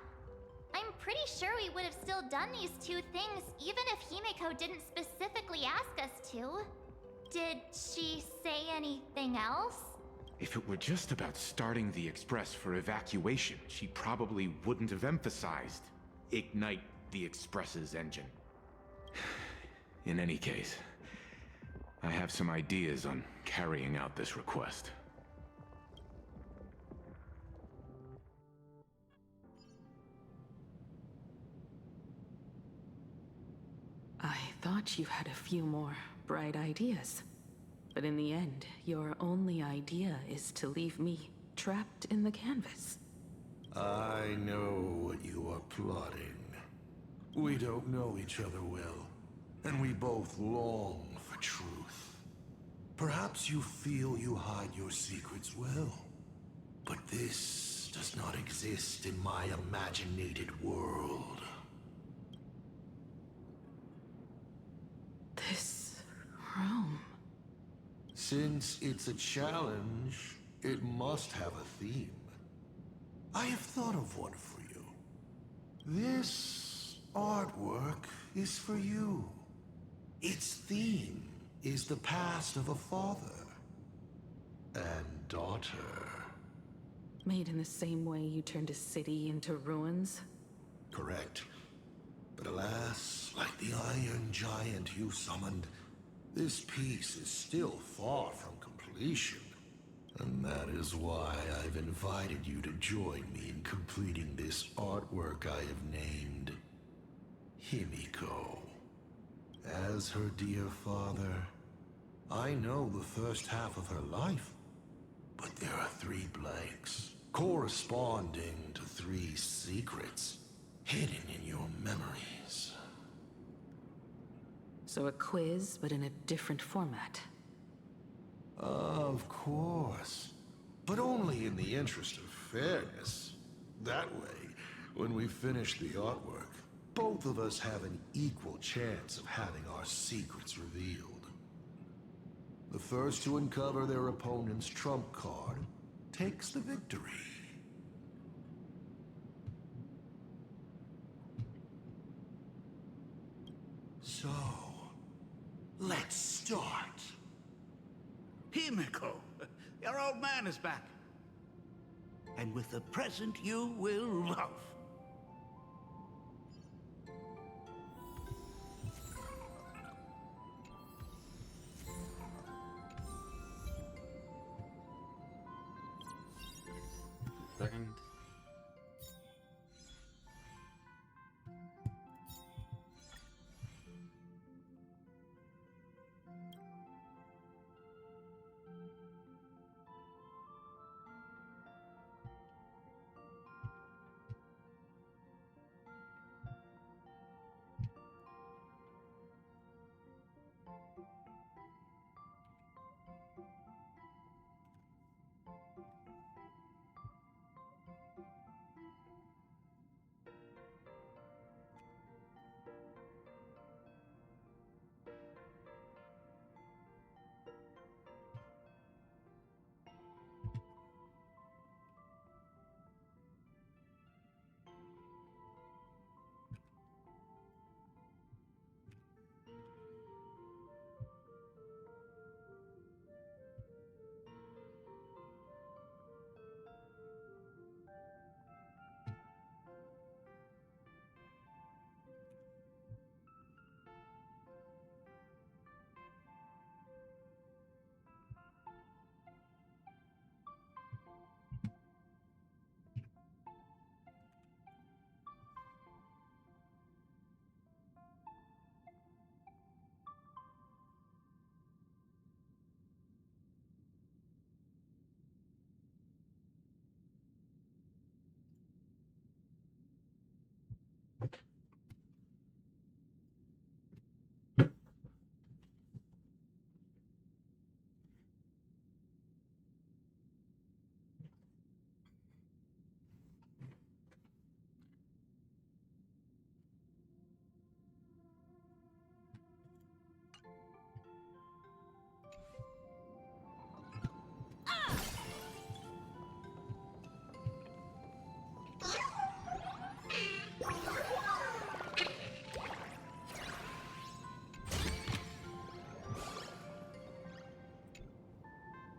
I'm pretty sure we would have still done these two things even if Himiko didn't specifically ask us to. Did she say anything else? If it were just about starting the Express for evacuation, she probably wouldn't have emphasized ignite the Express's engine. In any case, I have some ideas on carrying out this request. I thought you had a few more bright ideas. But in the end, your only idea is to leave me trapped in the canvas. I know what you are plotting. We don't know each other well, and we both long for truth. Perhaps you feel you hide your secrets well, but this does not exist in my imaginated world. This room... Since it's a challenge, it must have a theme. I have thought of one for you. This artwork is for you. Its theme is the past of a father and daughter. Made in the same way you turned a city into ruins? Correct. But alas, like the Iron Giant you summoned, this piece is still far from completion. And that is why I've invited you to join me in completing this artwork I have named Himiko. As her dear father, I know the first half of her life, but there are 3 blanks, corresponding to 3 secrets, hidden in your memories. So a quiz, but in a different format. Of course. But only in the interest of fairness. That way, when we finish the artwork, both of us have an equal chance of having our secrets revealed. The first to uncover their opponent's trump card takes the victory. So, let's start. Himiko, your old man is back. And with a present you will love. mind.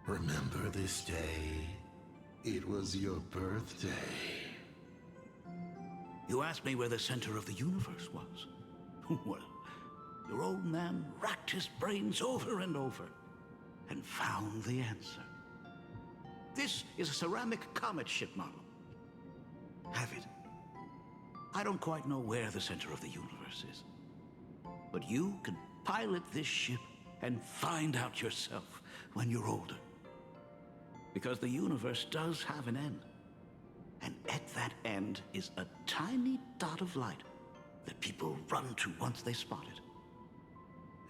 Remember this day? It was your birthday. You asked me where the center of the universe was. Well, your old man racked his brains over and over and found the answer. This is a ceramic comet ship model. Have it. I don't quite know where the center of the universe is, but you can pilot this ship and find out yourself when you're older. Because the universe does have an end. And at that end is a tiny dot of light that people run to once they spot it.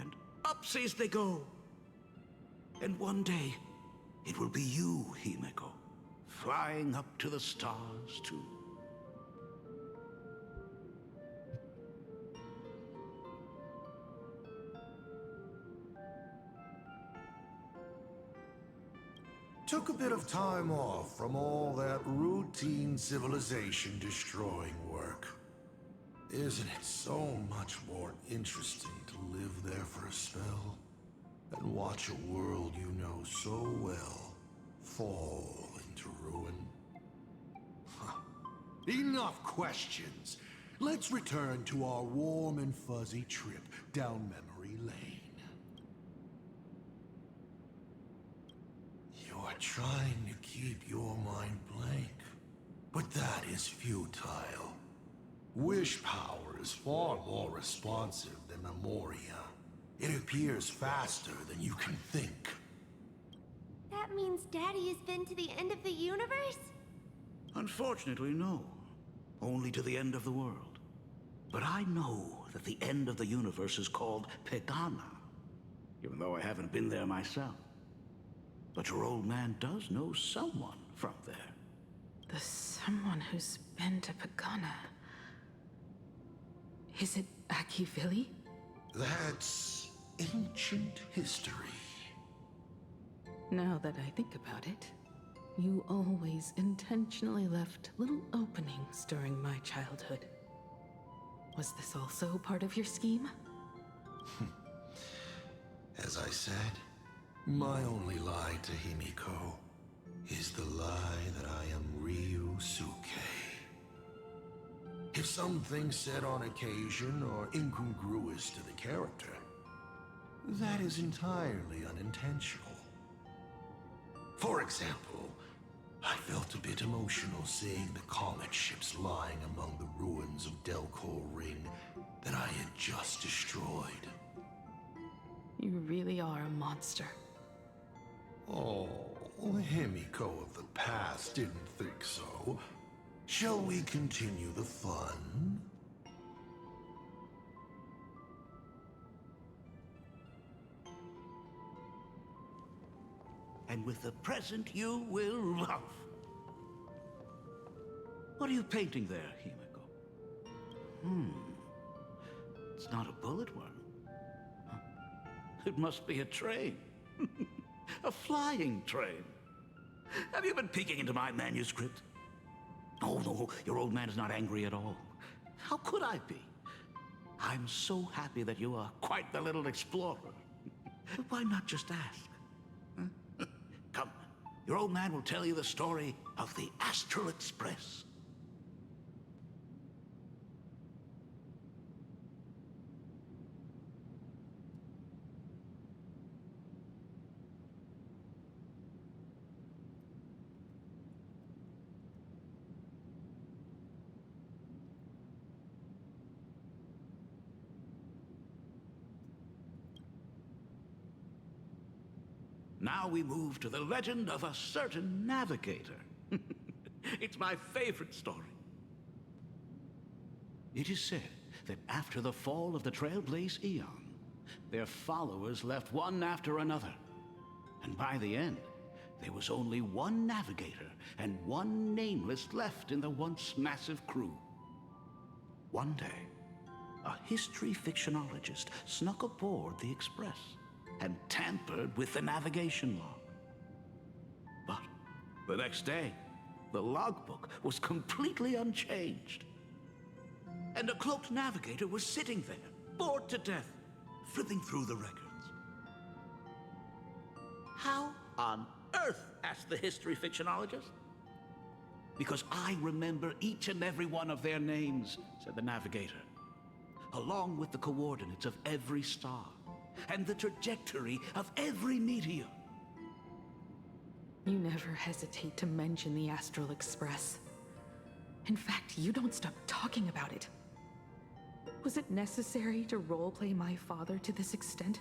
And upsies they go. And one day, it will be you, Himeko, flying up to the stars too. Took a bit of time off from all that routine civilization-destroying work. Isn't it so much more interesting to live there for a spell and watch a world you know so well fall into ruin? Huh. Enough questions. Let's return to our warm and fuzzy trip down memory lane. You're trying to keep your mind blank, but that is futile. Wish power is far more responsive than memoria. It appears faster than you can think. That means Daddy has been to the end of the universe? Unfortunately, no. Only to the end of the world. But I know that the end of the universe is called Pegana, even though I haven't been there myself. But your old man does know someone from there. The someone who's been to Pagana. Is it Akivili? That's ancient history. Now that I think about it, you always intentionally left little openings during my childhood. Was this also part of your scheme? As I said, my only lie to Himiko is the lie that I am Ryusuke. If something said on occasion are incongruous to the character, that is entirely unintentional. For example, I felt a bit emotional seeing the comet ships lying among the ruins of Delcor Ring that I had just destroyed. You really are a monster. Oh, Himiko of the past didn't think so. Shall we continue the fun? And with the present you will love. What are you painting there, Himiko? It's not a bullet one. Huh. It must be a train. A flying train. Have you been peeking into my manuscript? No, your old man is not angry at all. How could I be? I'm so happy that you are quite the little explorer. Why not just ask? Huh? Come, your old man will tell you the story of the Astral Express. Now we move to the legend of a certain navigator. It's my favorite story. It is said that after the fall of the Trailblaze Eon, their followers left one after another. And by the end, there was only one navigator and one nameless left in the once massive crew. One day, a history fictionologist snuck aboard the Express and tampered with the navigation log. But the next day, the logbook was completely unchanged. And a cloaked navigator was sitting there, bored to death, flipping through the records. How on earth? Asked the history fictionologist. Because I remember each and every one of their names, said the navigator, along with the coordinates of every star and the trajectory of every meteor. You never hesitate to mention the Astral Express. In fact, you don't stop talking about it. Was it necessary to roleplay my father to this extent?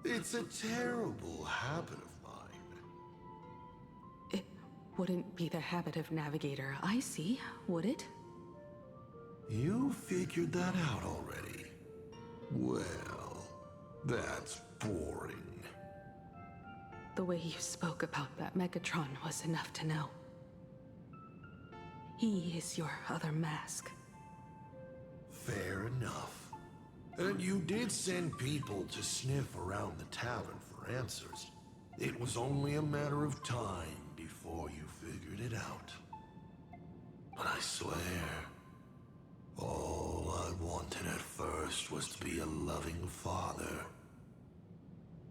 It's a terrible habit of mine. It wouldn't be the habit of Navigator I see, would it? You figured that out already. Well, that's boring. The way you spoke about that Megatron was enough to know. He is your other mask. Fair enough. And you did send people to sniff around the tavern for answers. It was only a matter of time before you figured it out. But I swear, all I wanted at first was to be a loving father.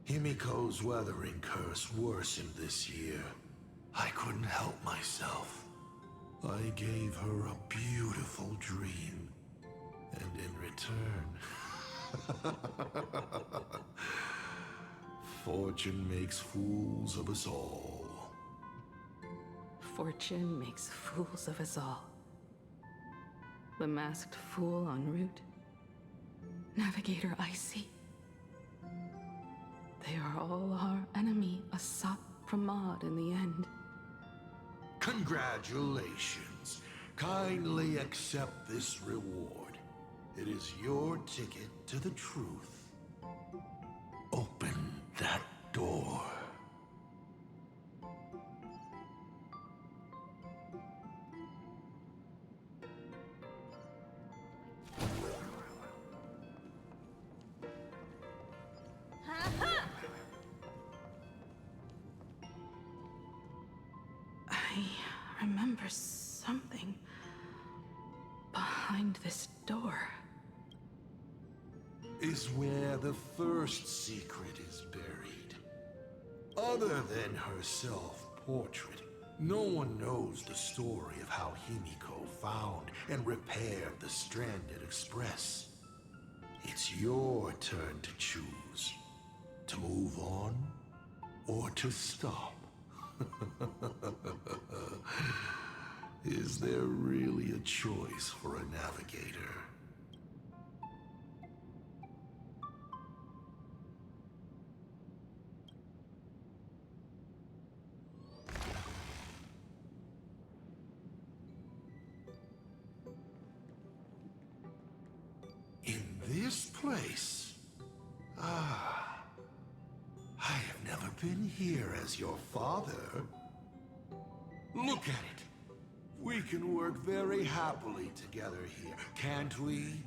Himiko's weathering curse worsened this year. I couldn't help myself. I gave her a beautiful dream. And in return, fortune makes fools of us all. Fortune makes fools of us all. The masked fool en route. Navigator Icy. They are all our enemy, Asat Pramod in the end. Congratulations. Kindly accept this reward. It is your ticket to the truth. Open that door. I remember something behind this door. Is where the first secret is buried. Other than her self-portrait, no one knows the story of how Himiko found and repaired the stranded Express. It's your turn to choose. To move on, or to stop. Is there really a choice for a navigator? In this place? Ah, I have never been here as your father. Look at it. We can work very happily together here, can't we?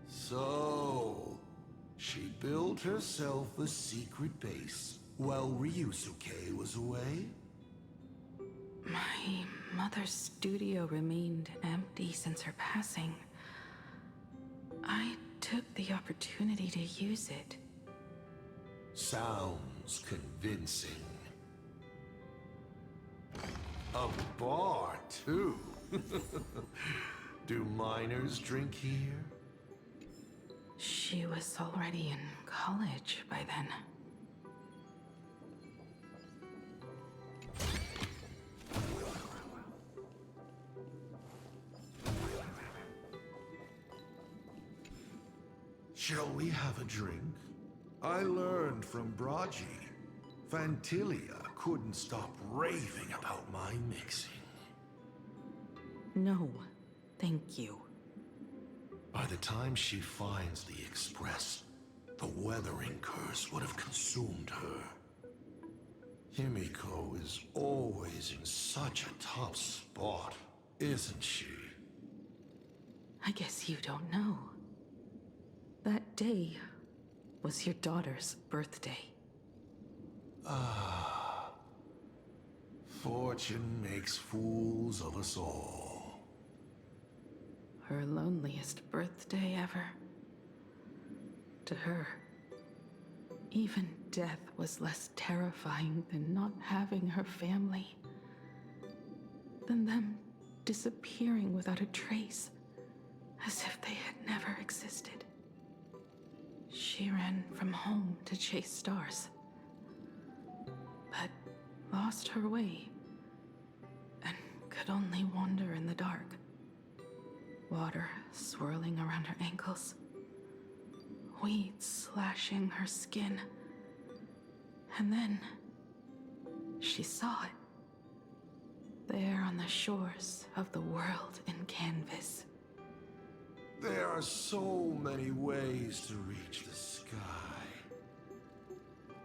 So, she built herself a secret base while Ryusuke was away? My mother's studio remained empty since her passing. I took the opportunity to use it. Sounds convincing. A bar, too. Do minors drink here? She was already in college by then. Shall we have a drink? I learned from Braji. Fantilia couldn't stop raving about my mixing. No, thank you. By the time she finds the Express, the weathering curse would have consumed her. Himiko is always in such a tough spot, isn't she? I guess you don't know. That day was your daughter's birthday. Ah. Fortune makes fools of us all. Her loneliest birthday ever. To her, even death was less terrifying than not having her family. Than them disappearing without a trace, as if they had never existed. She ran from home to chase stars, but lost her way and could only wander in the dark. Water swirling around her ankles, weeds slashing her skin, and then she saw it, there on the shores of the world in canvas. There are so many ways to reach the sky.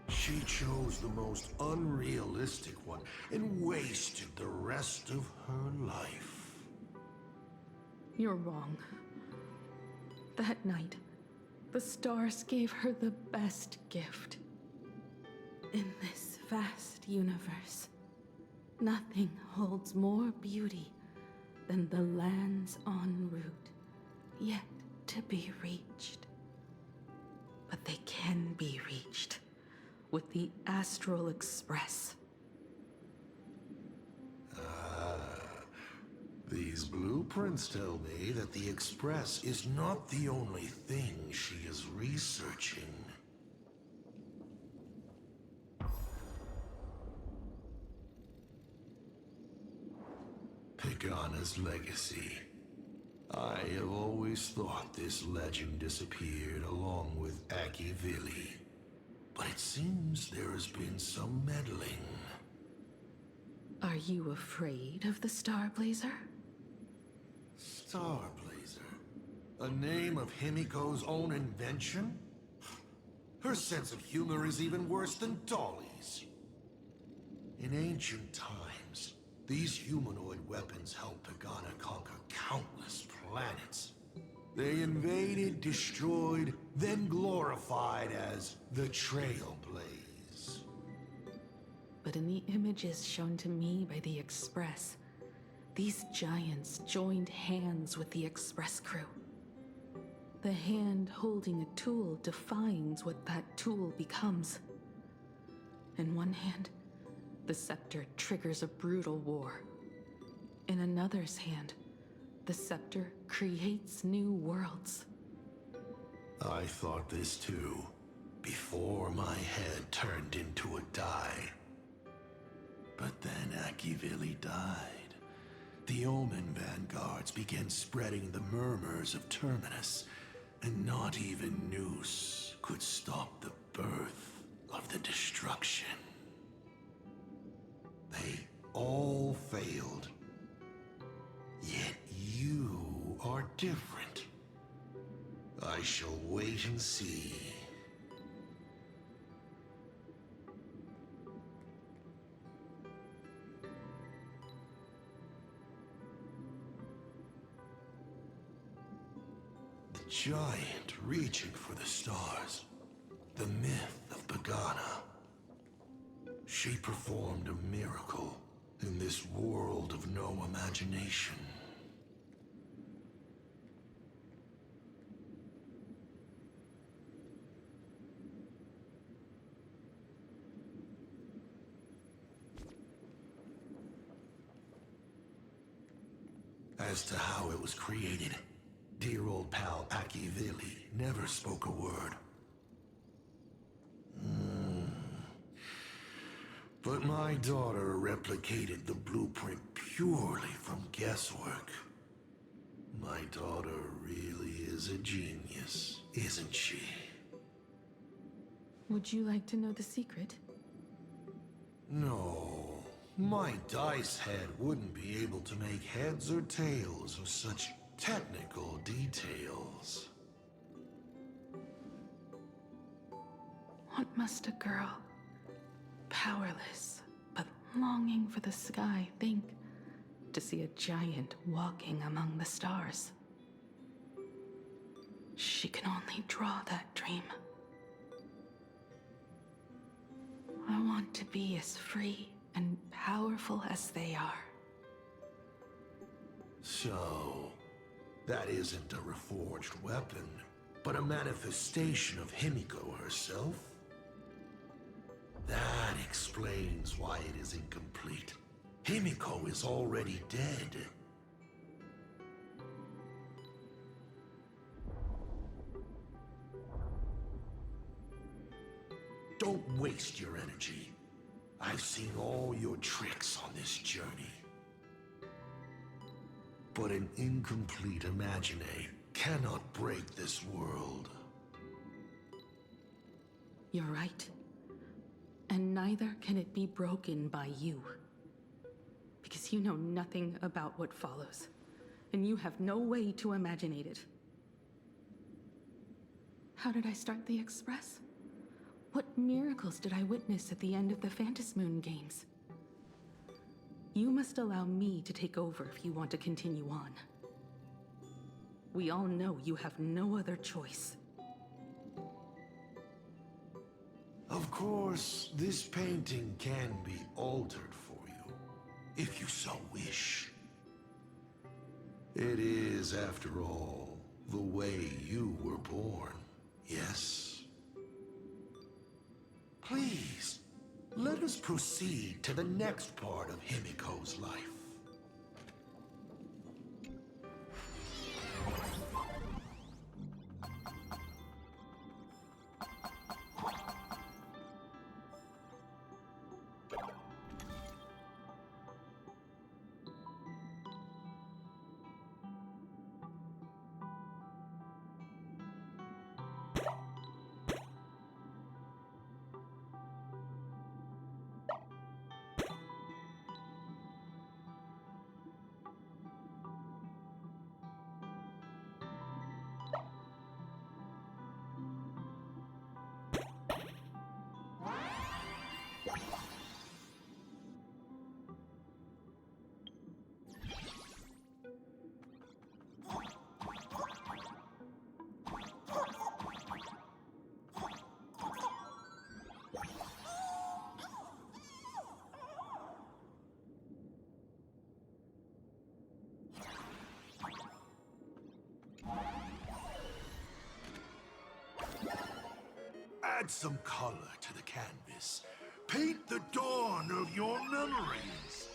She chose the most unrealistic one and wasted the rest of her life. You're wrong. That night, the stars gave her the best gift. In this vast universe, nothing holds more beauty than the lands en route, yet to be reached. But they can be reached with the Astral Express. These blueprints tell me that the Express is not the only thing she is researching. Pagana's legacy. I have always thought this legend disappeared along with Akivili. But it seems there has been some meddling. Are you afraid of the Star Blazer? Starblazer? A name of Himiko's own invention? Her sense of humor is even worse than Dolly's. In ancient times, these humanoid weapons helped Pagana conquer countless planets. They invaded, destroyed, then glorified as the Trailblaze. But in the images shown to me by the Express, these giants joined hands with the Express crew. The hand holding a tool defines what that tool becomes. In one hand, the scepter triggers a brutal war. In another's hand, the scepter creates new worlds. I thought this too, before my head turned into a die. But then Akivili died. The Omen vanguards began spreading the murmurs of Terminus, and not even Noose could stop the birth of the destruction. They all failed. Yet you are different. I shall wait and see. The giant reaching for the stars. The myth of Pagana. She performed a miracle in this world of no imagination. As to how it was created, dear old pal Akivili never spoke a word. But my daughter replicated the blueprint purely from guesswork. My daughter really is a genius, isn't she? Would you like to know the secret? No, my dice head wouldn't be able to make heads or tails of such technical details. What must a girl, powerless but longing for the sky, think to see a giant walking among the stars? She can only draw that dream. I want to be as free and powerful as they are. So, that isn't a reforged weapon, but a manifestation of Himiko herself? That explains why it is incomplete. Himiko is already dead. Don't waste your energy. I've seen all your tricks on this journey. But an incomplete Imagine cannot break this world. You're right. And neither can it be broken by you. Because you know nothing about what follows. And you have no way to imaginate it. How did I start the Express? What miracles did I witness at the end of the Phantasmoon games? You must allow me to take over if you want to continue on. We all know you have no other choice. Of course, this painting can be altered for you, if you so wish. It is, after all, the way you were born, yes? Please, let us proceed to the next part of Himiko's life. Add some color to the canvas. Paint the dawn of your memories.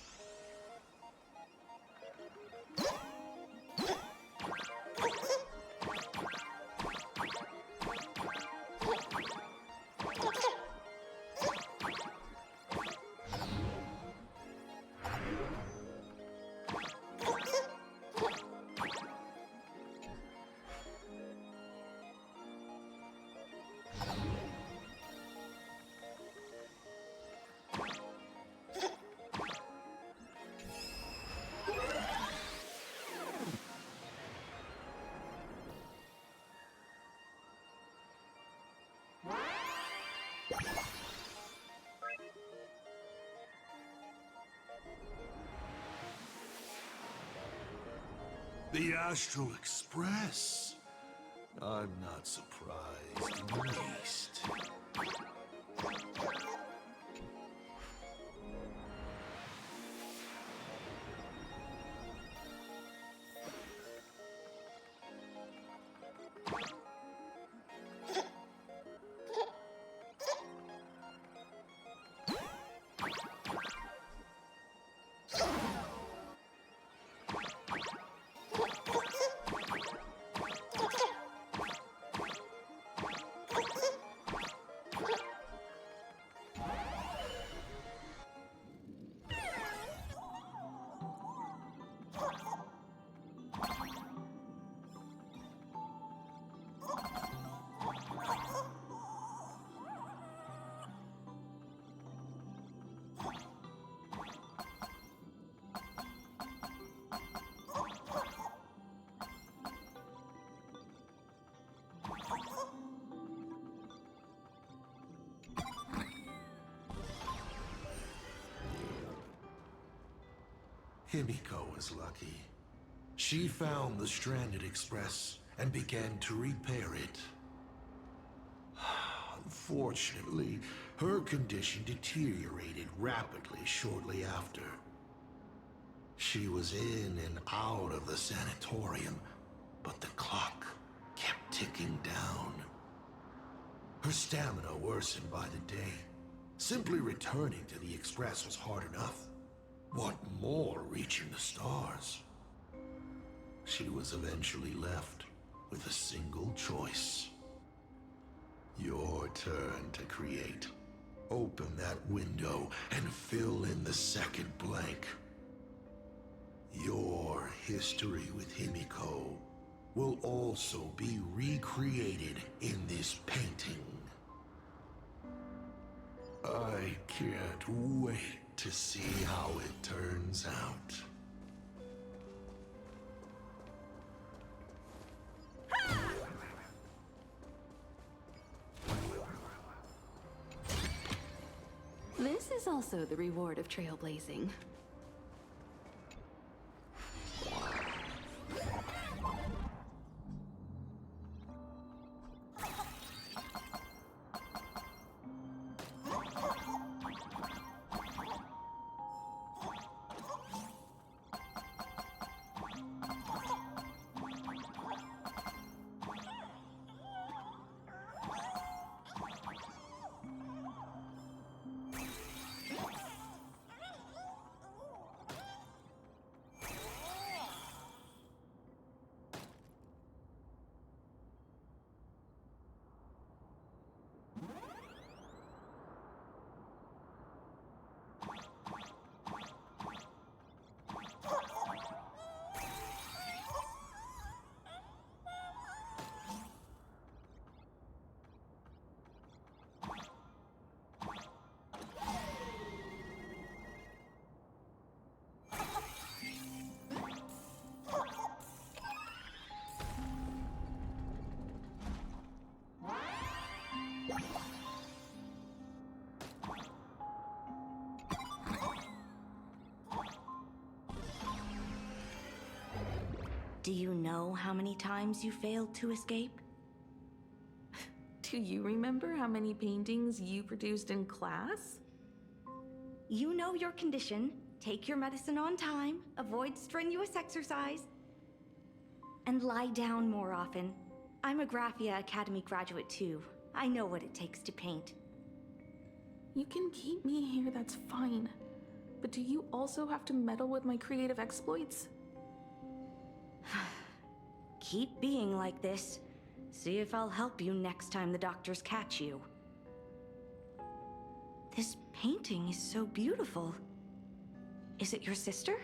The Astral Express. I'm not surprised in the least. Himiko was lucky. She found the stranded express and began to repair it. Unfortunately, her condition deteriorated rapidly shortly after. She was in and out of the sanatorium, but the clock kept ticking down. Her stamina worsened by the day. Simply returning to the express was hard enough. What more reaching the stars? She was eventually left with a single choice. Your turn to create. Open that window and fill in the second blank. Your history with Himiko will also be recreated in this painting. I can't wait to see how it turns out. This is also the reward of trailblazing. Do you know how many times you failed to escape? Do you remember how many paintings you produced in class? You know your condition. Take your medicine on time, avoid strenuous exercise, and lie down more often. I'm a Graphia Academy graduate too. I know what it takes to paint. You can keep me here, that's fine. But do you also have to meddle with my creative exploits? Keep being like this. See if I'll help you next time the doctors catch you. This painting is so beautiful. Is it your sister?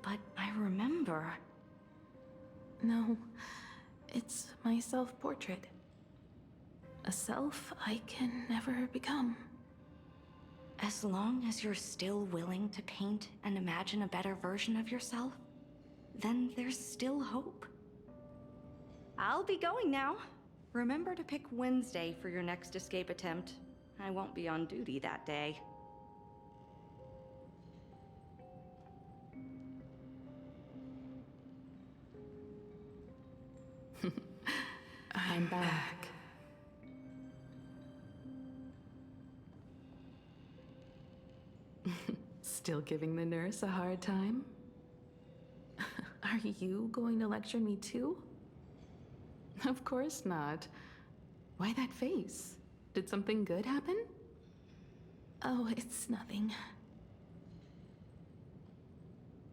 But I remember. No, it's my self-portrait. A self I can never become. As long as you're still willing to paint and imagine a better version of yourself, then there's still hope. I'll be going now. Remember to pick Wednesday for your next escape attempt. I won't be on duty that day. I'm back. Still giving the nurse a hard time? Are you going to lecture me too? Of course not. Why that face? Did something good happen? Oh, it's nothing.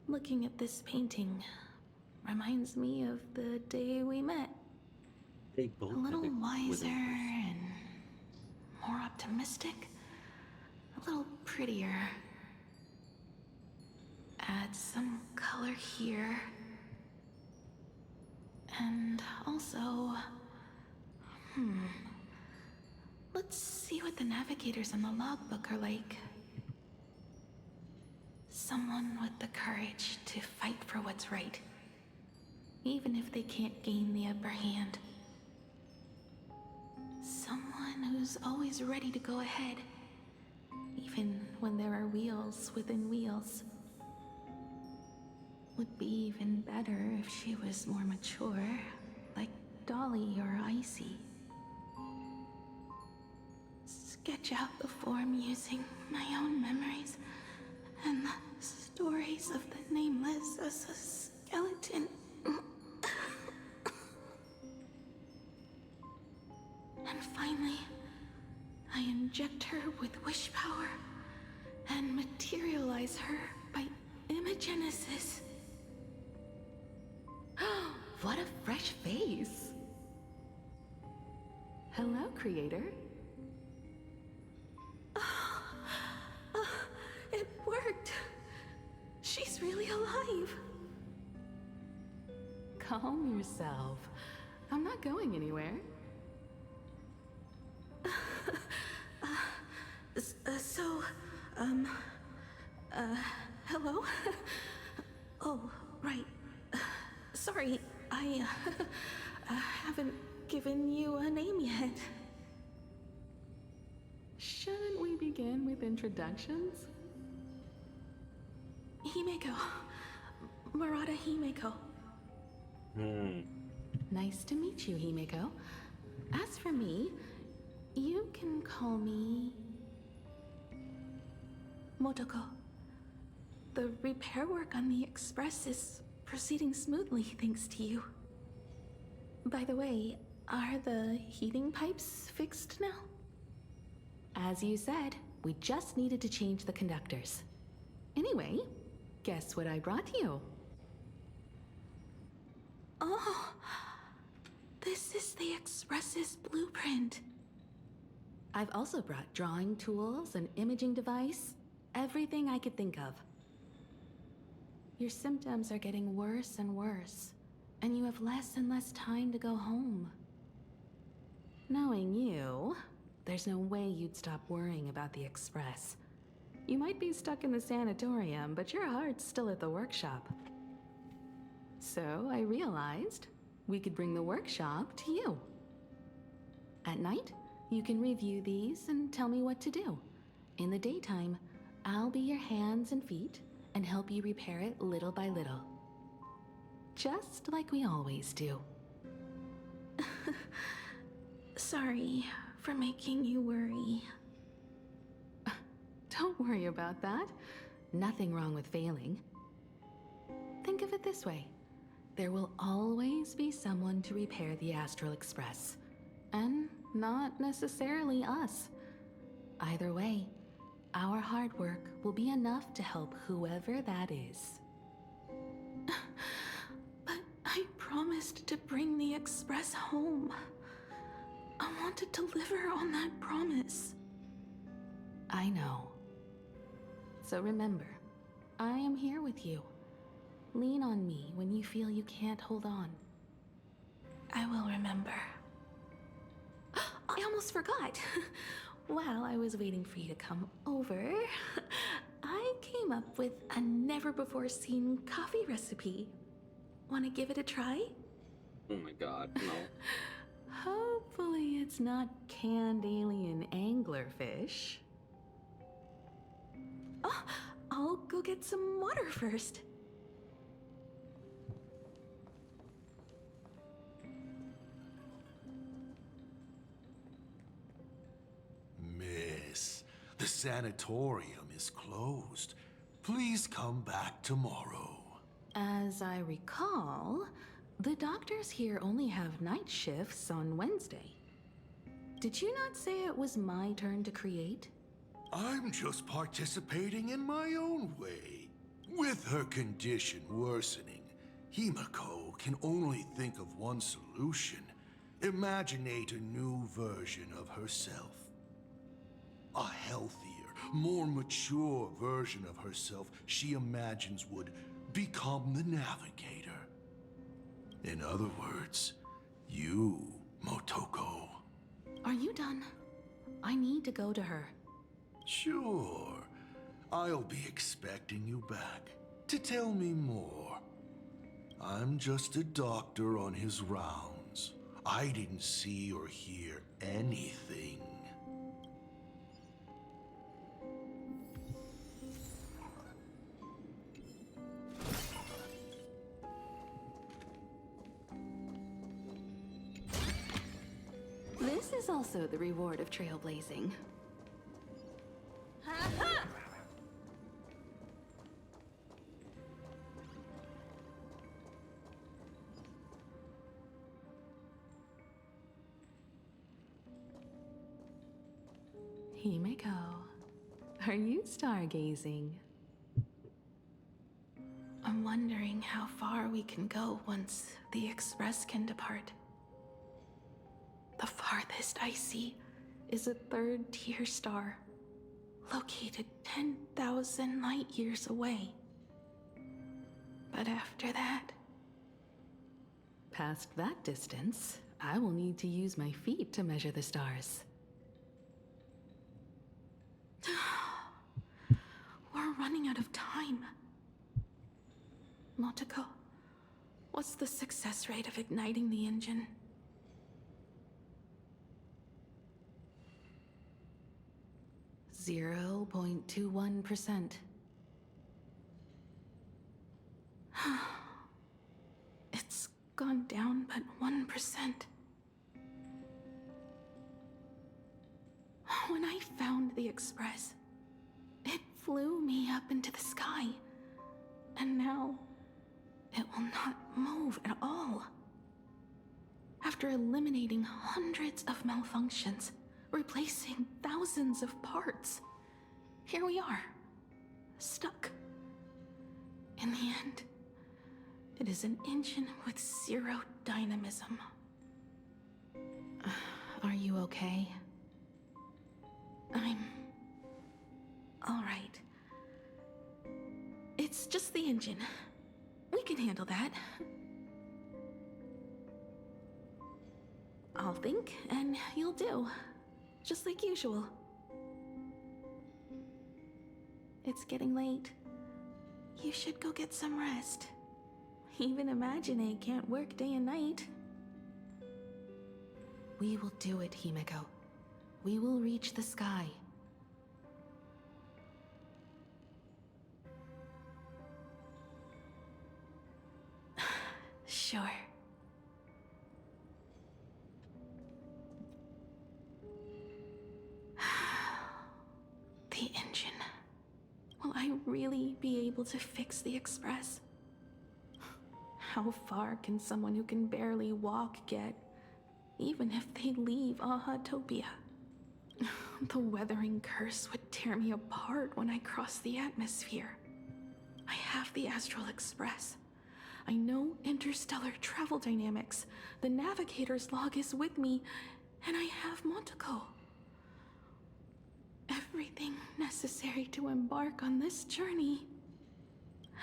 Looking at this painting reminds me of the day we met. They both A little have it wiser within and more optimistic. A little prettier. Add some color here. And also... Let's see what the navigators on the logbook are like. Someone with the courage to fight for what's right, even if they can't gain the upper hand. Someone who's always ready to go ahead, even when there are wheels within wheels. Would be even better if she was more mature, like Dolly or Icy. Sketch out the form using my own memories and the stories of the Nameless as a skeleton. And finally, I inject her with wish power and materialize her by imagenesis. What a fresh face! Hello, creator. It worked! She's really alive! Calm yourself. I'm not going anywhere. Hello? Oh, right. Sorry, I haven't given you a name yet. Shouldn't we begin with introductions? Himeko. Murata Himeko. Nice to meet you, Himeko. As for me, you can call me... Motoko. The repair work on the Express is proceeding smoothly thanks to you. By the way, are the heating pipes fixed now? As you said, we just needed to change the conductors. Anyway, guess what I brought you? Oh, this is the Express's blueprint. I've also brought drawing tools, an imaging device, everything I could think of. Your symptoms are getting worse and worse, and you have less and less time to go home. Knowing you, there's no way you'd stop worrying about the Express. You might be stuck in the sanatorium, but your heart's still at the workshop. So I realized we could bring the workshop to you. At night, you can review these and tell me what to do. In the daytime, I'll be your hands and feet and help you repair it little by little. Just like we always do. Sorry for making you worry. Don't worry about that. Nothing wrong with failing. Think of it this way. There will always be someone to repair the Astral Express. And not necessarily us. Either way, our hard work will be enough to help whoever that is. But I promised to bring the Express home. I want to deliver on that promise. I know. So remember, I am here with you. Lean on me when you feel you can't hold on. I will remember. I almost forgot. While I was waiting for you to come over, I came up with a never-before-seen coffee recipe. Want to give it a try? Oh my god, no. Hopefully it's not canned alien anglerfish. Oh, I'll go get some water first. sanatorium is closed. Please come back tomorrow. As I recall, the doctors here only have night shifts on Wednesday. Did you not say it was my turn to create? I'm just participating in my own way. With her condition worsening, Himiko can only think of one solution. Imaginate a new version of herself. A healthier, more mature version of herself she imagines would become the Navigator. In other words, you, Motoko. Are you done? I need to go to her. Sure. I'll be expecting you back to tell me more. I'm just a doctor on his rounds. I didn't see or hear anything. This is also the reward of trailblazing. Himiko, are you stargazing? I'm wondering how far we can go once the Express can depart. The farthest I see is a third-tier star, located 10,000 light years away. But after that... Past that distance, I will need to use my feet to measure the stars. We're running out of time. Motoko, what's the success rate of igniting the engine? 0.21%. It's gone down but 1%. When I found the Express, it flew me up into the sky. And now, it will not move at all. After eliminating hundreds of malfunctions, replacing thousands of parts, here we are, stuck. In the end, it is an engine with zero dynamism. Are you okay? I'm... all right. It's just the engine. We can handle that. I'll think, and you'll do. Just like usual. It's getting late. You should go get some rest. Even Imagine can't work day and night. We will do it, Himiko. We will reach the sky. Sure. The engine. Will I really be able to fix the Express? How far can someone who can barely walk get, even if they leave Aha-topia? The weathering curse would tear me apart when I cross the atmosphere. I have the Astral Express. I know interstellar travel dynamics. The navigator's log is with me, and I have Motoko. Everything necessary to embark on this journey,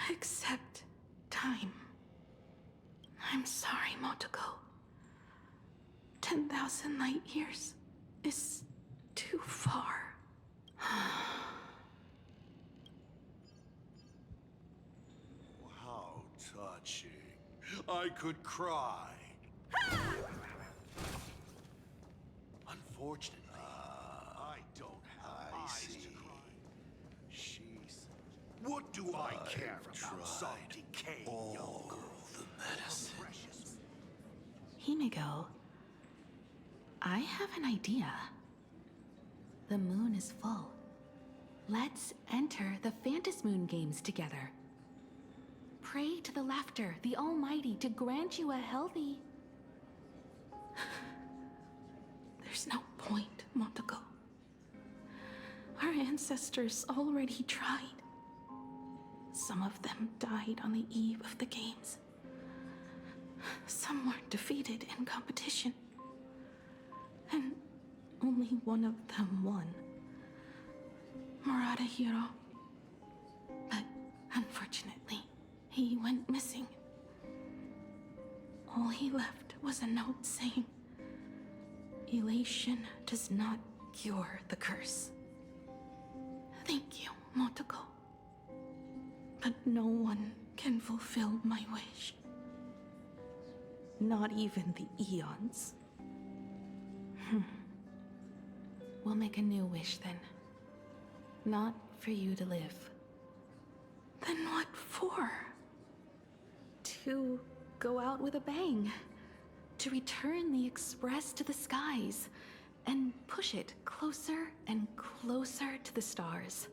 except time. I'm sorry, Motoko. 10,000 light years is too far. How touching. I could cry. Unfortunately, I don't have eyes to cry. She's... What do I care about some decaying young girl? The medicine. Himiko, I have an idea. The moon is full. Let's enter the Phantasmoon games together. Pray to the Laughter, the Almighty, to grant you a healthy... There's no point, Montego. Our ancestors already tried. Some of them died on the eve of the games. Some were defeated in competition. And only one of them won. Murata Hiro. But unfortunately, he went missing. All he left was a note saying, "Elation does not cure the curse." Thank you, Motoko. But no one can fulfill my wish. Not even the Eons. We'll make a new wish then. Not for you to live. Then what for? To go out with a bang. To return the Express to the skies. And push it closer and closer to the stars.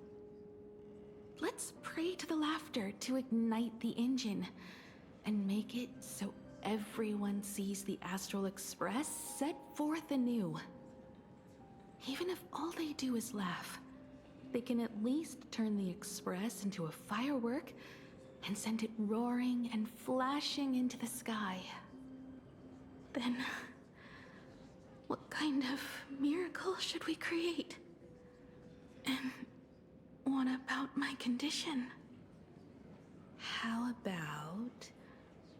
Let's pray to the Laughter to ignite the engine. And make it so everyone sees the Astral Express set forth anew. Even if all they do is laugh, they can at least turn the Express into a firework and send it roaring and flashing into the sky. Then, what kind of miracle should we create? And what about my condition? How about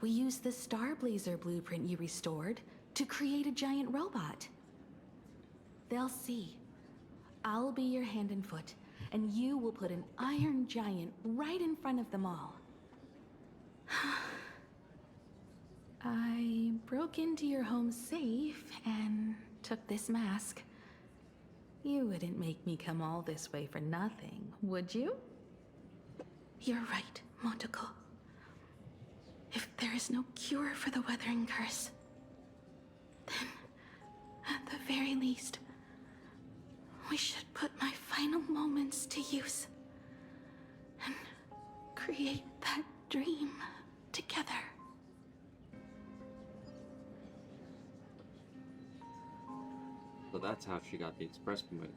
we use the Starblazer blueprint you restored to create a giant robot? They'll see. I'll be your hand and foot, and you will put an iron giant right in front of them all. I broke into your home safe and took this mask. You wouldn't make me come all this way for nothing, would you? You're right, Motoko. If there is no cure for the Weathering Curse, then, at the very least, we should put my final moments to use and create that dream together. So that's how she got the express permit.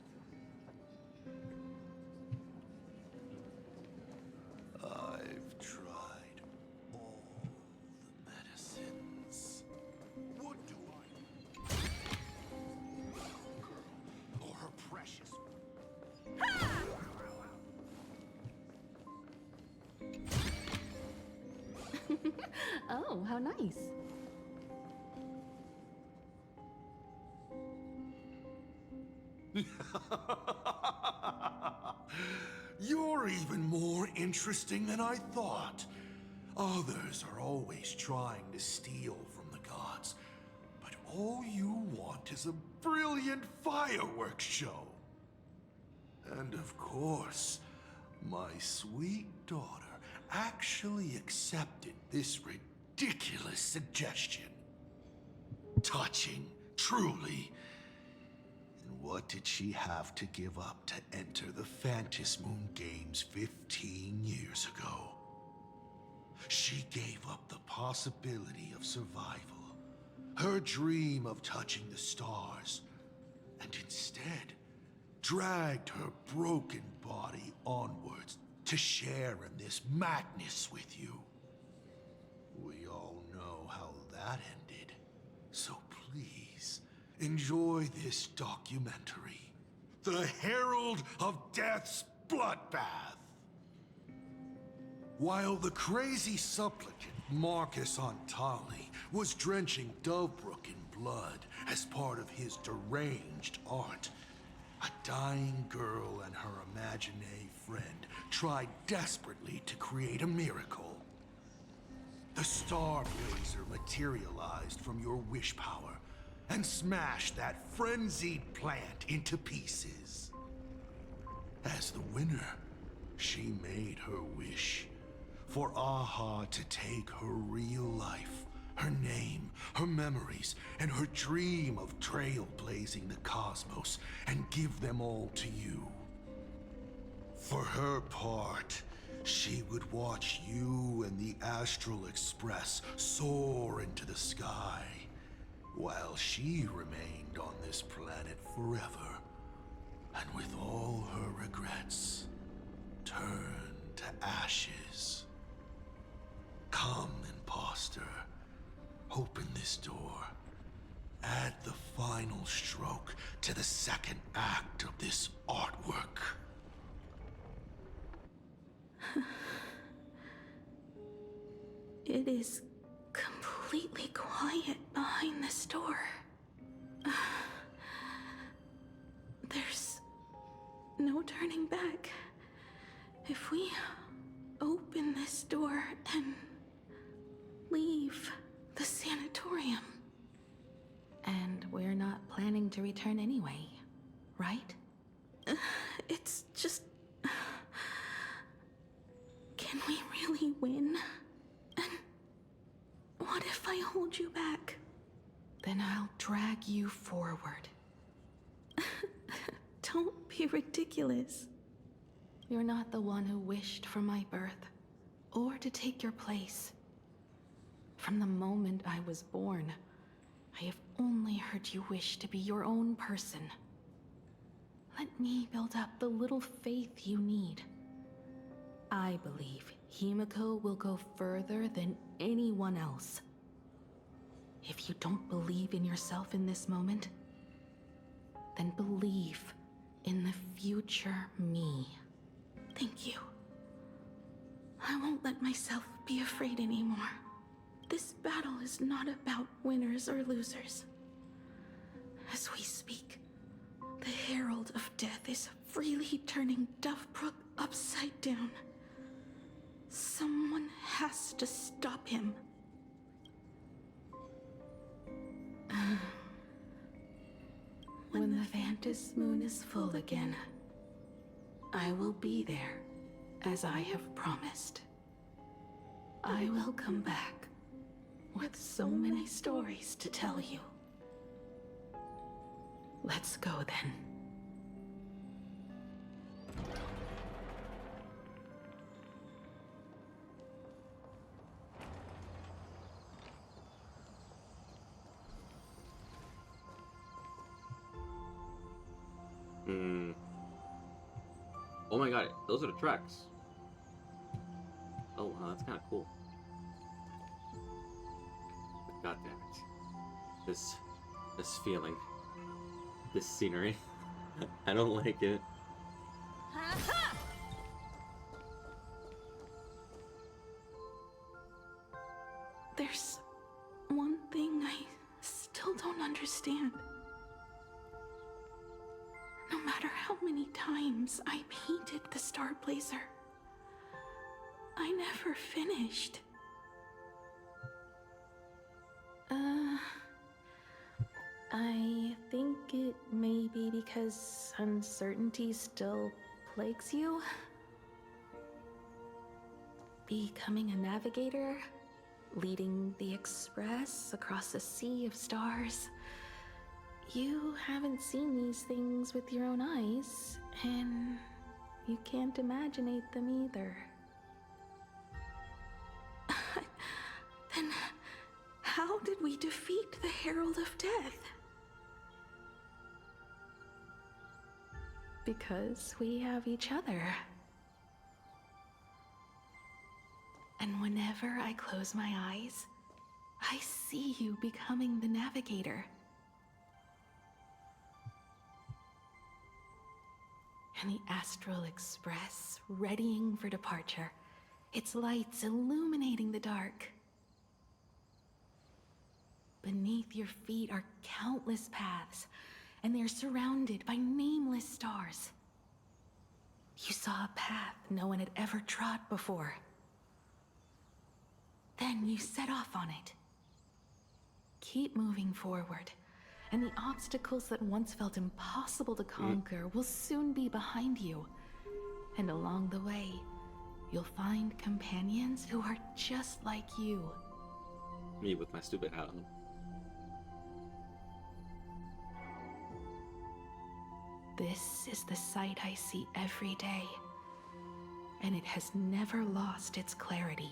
I've tried all the medicines. What do I... Girl, or her precious... Oh, how nice. You're even more interesting than I thought. Others are always trying to steal from the gods, but all you want is a brilliant fireworks show. And of course, my sweet daughter actually accepted this ridiculous suggestion. Touching, truly. And what did she have to give up to enter the Phantasmoon Games 15 years ago? She gave up the possibility of survival, her dream of touching the stars, and instead dragged her broken body onwards to share in this madness with you. We all know how that ended, so please enjoy this documentary, The Herald of Death's Bloodbath. While the crazy supplicant Marcus Antali was drenching Dovebrook in blood as part of his deranged art, a dying girl and her imaginary friend tried desperately to create a miracle. The Starblazer materialized from your wish power and smashed that frenzied plant into pieces. As the winner, she made her wish for Aha to take her real life, her name, her memories, and her dream of trailblazing the cosmos and give them all to you. For her part, she would watch you and the Astral Express soar into the sky, while she remained on this planet forever, and with all her regrets, turned to ashes. Come, imposter. Open this door. Add the final stroke to the second act of this artwork. It is completely quiet behind this door. There's no turning back. If we open this door and leave the sanatorium. And we're not planning to return anyway, right? It's just... Can we really win? And what if I hold you back? Then I'll drag you forward. Don't be ridiculous. You're not the one who wished for my birth, or to take your place. From the moment I was born, I have only heard you wish to be your own person. Let me build up the little faith you need. I believe Himiko will go further than anyone else. If you don't believe in yourself in this moment, then believe in the future me. Thank you. I won't let myself be afraid anymore. This battle is not about winners or losers. As we speak, the Herald of Death is freely turning Duffbrook upside down. Someone has to stop him. When the Vantis moon is full again, I will be there, as I have promised. I will come back with so many stories to tell you. Let's go then. Oh my god, those are the tracks. Oh wow, that's kind of cool. God damn it. This feeling. This scenery. I don't like it. There's one thing I still don't understand. No matter how many times I painted the Star Blazer, I never finished. I think it may be because uncertainty still plagues you. Becoming a navigator, leading the Express across a sea of stars. You haven't seen these things with your own eyes, and you can't imaginate them either. Then how did we defeat the Herald of Death? Because we have each other. And whenever I close my eyes, I see you becoming the navigator. And the Astral Express readying for departure, its lights illuminating the dark. Beneath your feet are countless paths, and they're surrounded by nameless stars. You saw a path no one had ever trod before. Then you set off on it. Keep moving forward, and the obstacles that once felt impossible to conquer will soon be behind you. And along the way, you'll find companions who are just like you. Me with my stupid hat on. This is the sight I see every day, and it has never lost its clarity.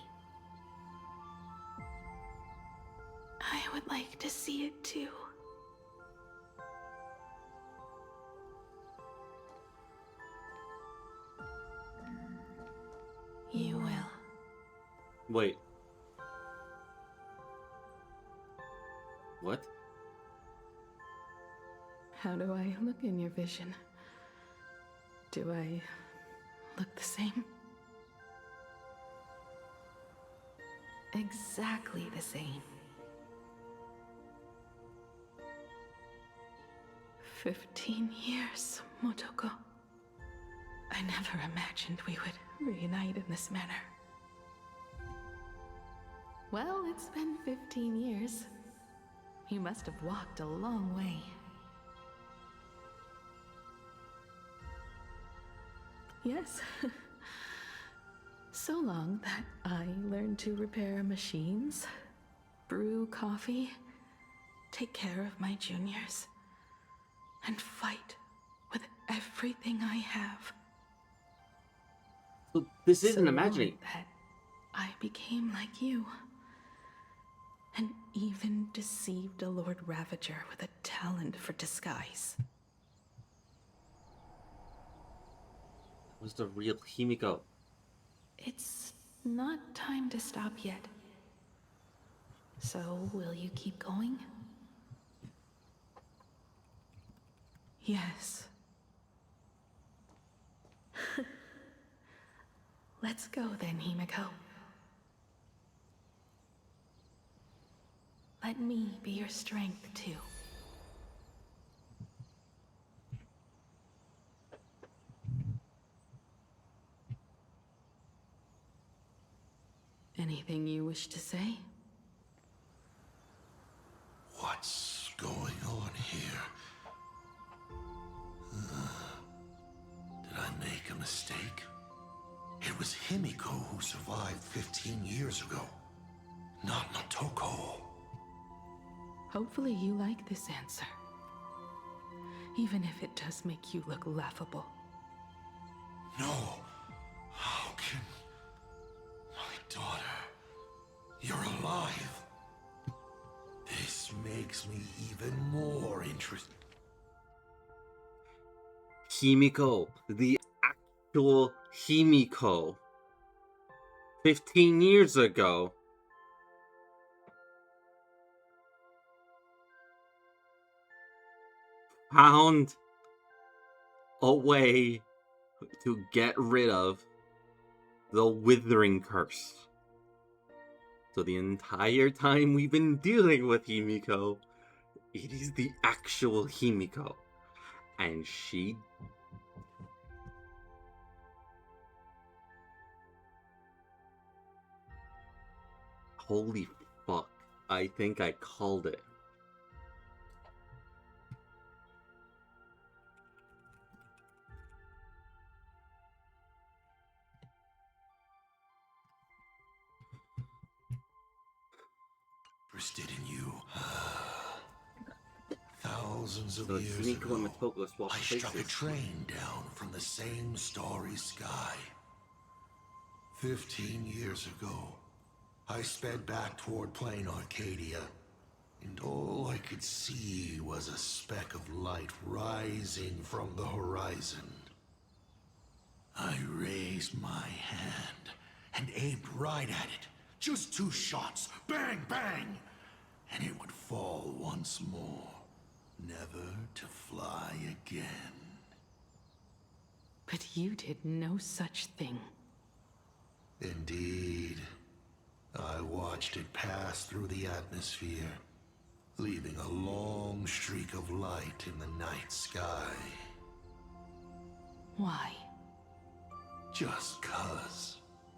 I would like to see it too. You will. Wait. What? How do I look in your vision? Do I look the same? Exactly the same. 15 years, Motoko. I never imagined we would reunite in this manner. Well, it's been 15 years. You must have walked a long way. Yes. So long that I learned to repair machines, brew coffee, take care of my juniors, and fight with everything I have. So this isn't So imagining. long that I became like you, and even deceived a Lord Ravager with a talent for disguise. Was the real Himiko? It's not time to stop yet. So, will you keep going? Yes. Let's go then, Himiko. Let me be your strength, too. Anything you wish to say? What's going on here? Did I make a mistake? It was Himiko who survived 15 years ago, not Motoko. Hopefully you like this answer. Even if it does make you look laughable. No. How can... My daughter... You're alive. This makes me even more interested. Himiko, the actual Himiko. 15 years ago. Found a way to get rid of the withering curse. So the entire time we've been dealing with Himiko, it is the actual Himiko. And she... Holy fuck. I think I called it. Interested in you. Thousands of So years Himiko and ago, Motoko swapped I struck a places. train down from the same starry sky. 15 years ago, I sped back toward plain Arcadia, and all I could see was a speck of light rising from the horizon. I raised my hand and aimed right at it. Just 2 shots, bang, bang, and it would fall once more, never to fly again. But you did no such thing. Indeed. I watched it pass through the atmosphere, leaving a long streak of light in the night sky. Why? Just 'cause.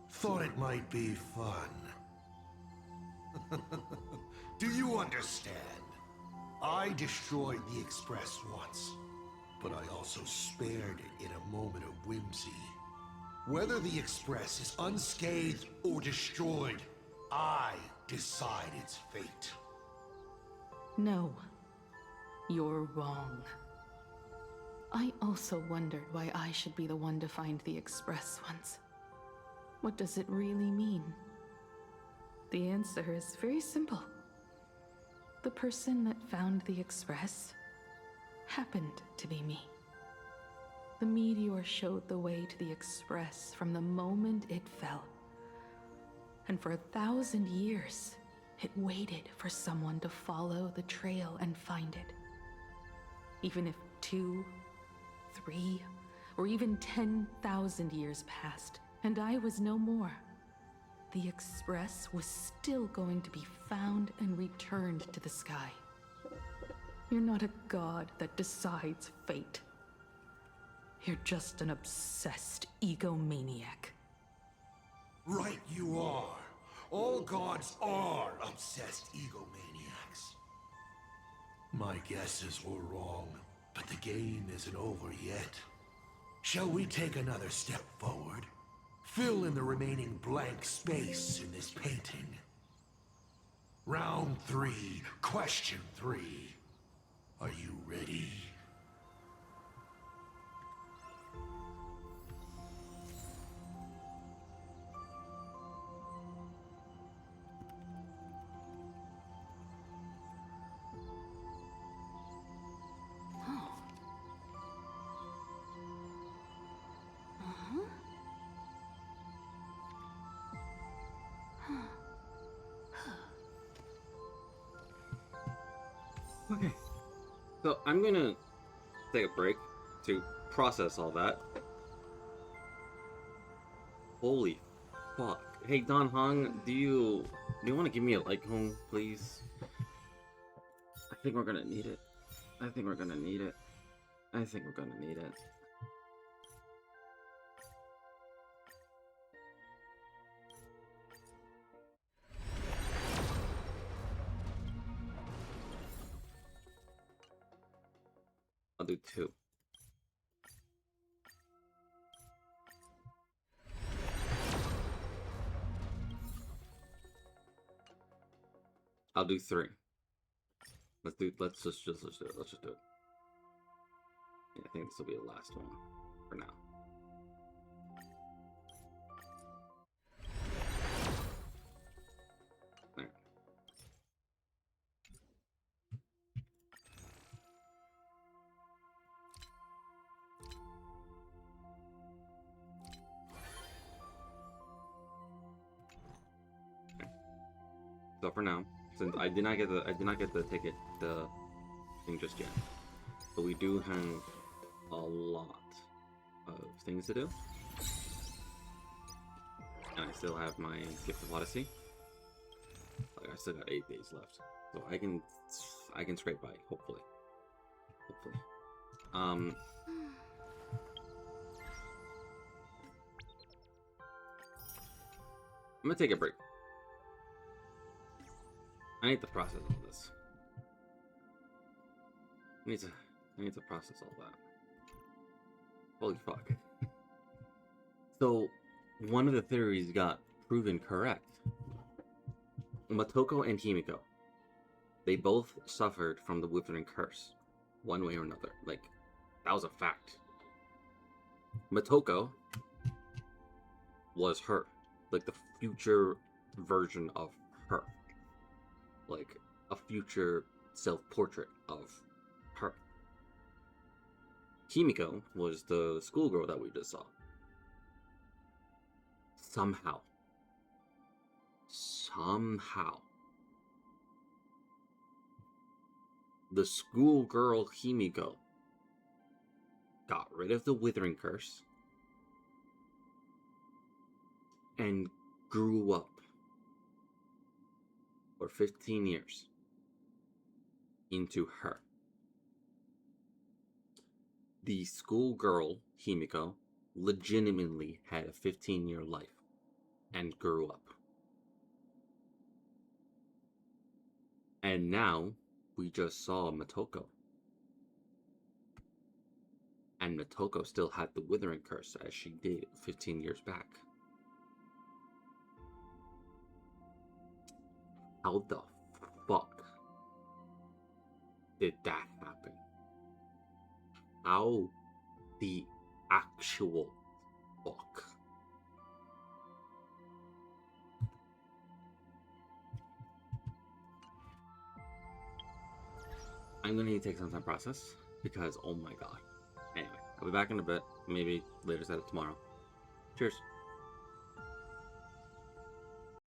Thought it might be fun. Do you understand? I destroyed the Express once, but I also spared it in a moment of whimsy. Whether the Express is unscathed or destroyed, I decide its fate. No. You're wrong. I also wondered why I should be the one to find the Express once. What does it really mean? The answer is very simple. The person that found the Express happened to be me. The meteor showed the way to the Express from the moment it fell. And for 1,000 years, it waited for someone to follow the trail and find it. Even if 2, 3, or even 10,000 years passed, and I was no more, the Express was still going to be found and returned to the sky. You're not a god that decides fate. You're just an obsessed egomaniac. Right you are. All gods are obsessed egomaniacs. My guesses were wrong, but the game isn't over yet. Shall we take another step forward? Fill in the remaining blank space in this painting. Round 3, question 3. Are you ready? Okay. So I'm gonna take a break to process all that. Holy fuck. Hey Don Hong, do you want to give me a like home, please? I think we're gonna need it. I think we're gonna need it. I think we're gonna need it. I'll do 2. I'll do 3. Let's just do it. Let's just do it. Yeah, I think this will be the last one for now. There. So for now, since I did not get the ticket, the thing just yet, but we do have a lot of things to do, and I still have my Gift of Odyssey. Like I still got 8 days left, so I can scrape by, hopefully. I'm gonna take a break. I need to process all this. I need to process all that. Holy fuck. So, one of the theories got proven correct. Motoko and Himiko, they both suffered from the Withering Curse, one way or another. Like, that was a fact. Motoko was her, like the future version of her. Like a future self-portrait of her. Himiko was the schoolgirl that we just saw. Somehow, the schoolgirl Himiko got rid of the Withering Curse and grew up for 15 years into her. The schoolgirl Himiko legitimately had a 15-year life and grew up. And now we just saw Motoko. And Motoko still had the Withering Curse as she did 15 years back. How the fuck did that happen? How the actual fuck I'm gonna need to take some time to process because oh my god. Anyway, I'll be back in a bit. Maybe later, set up tomorrow. Cheers.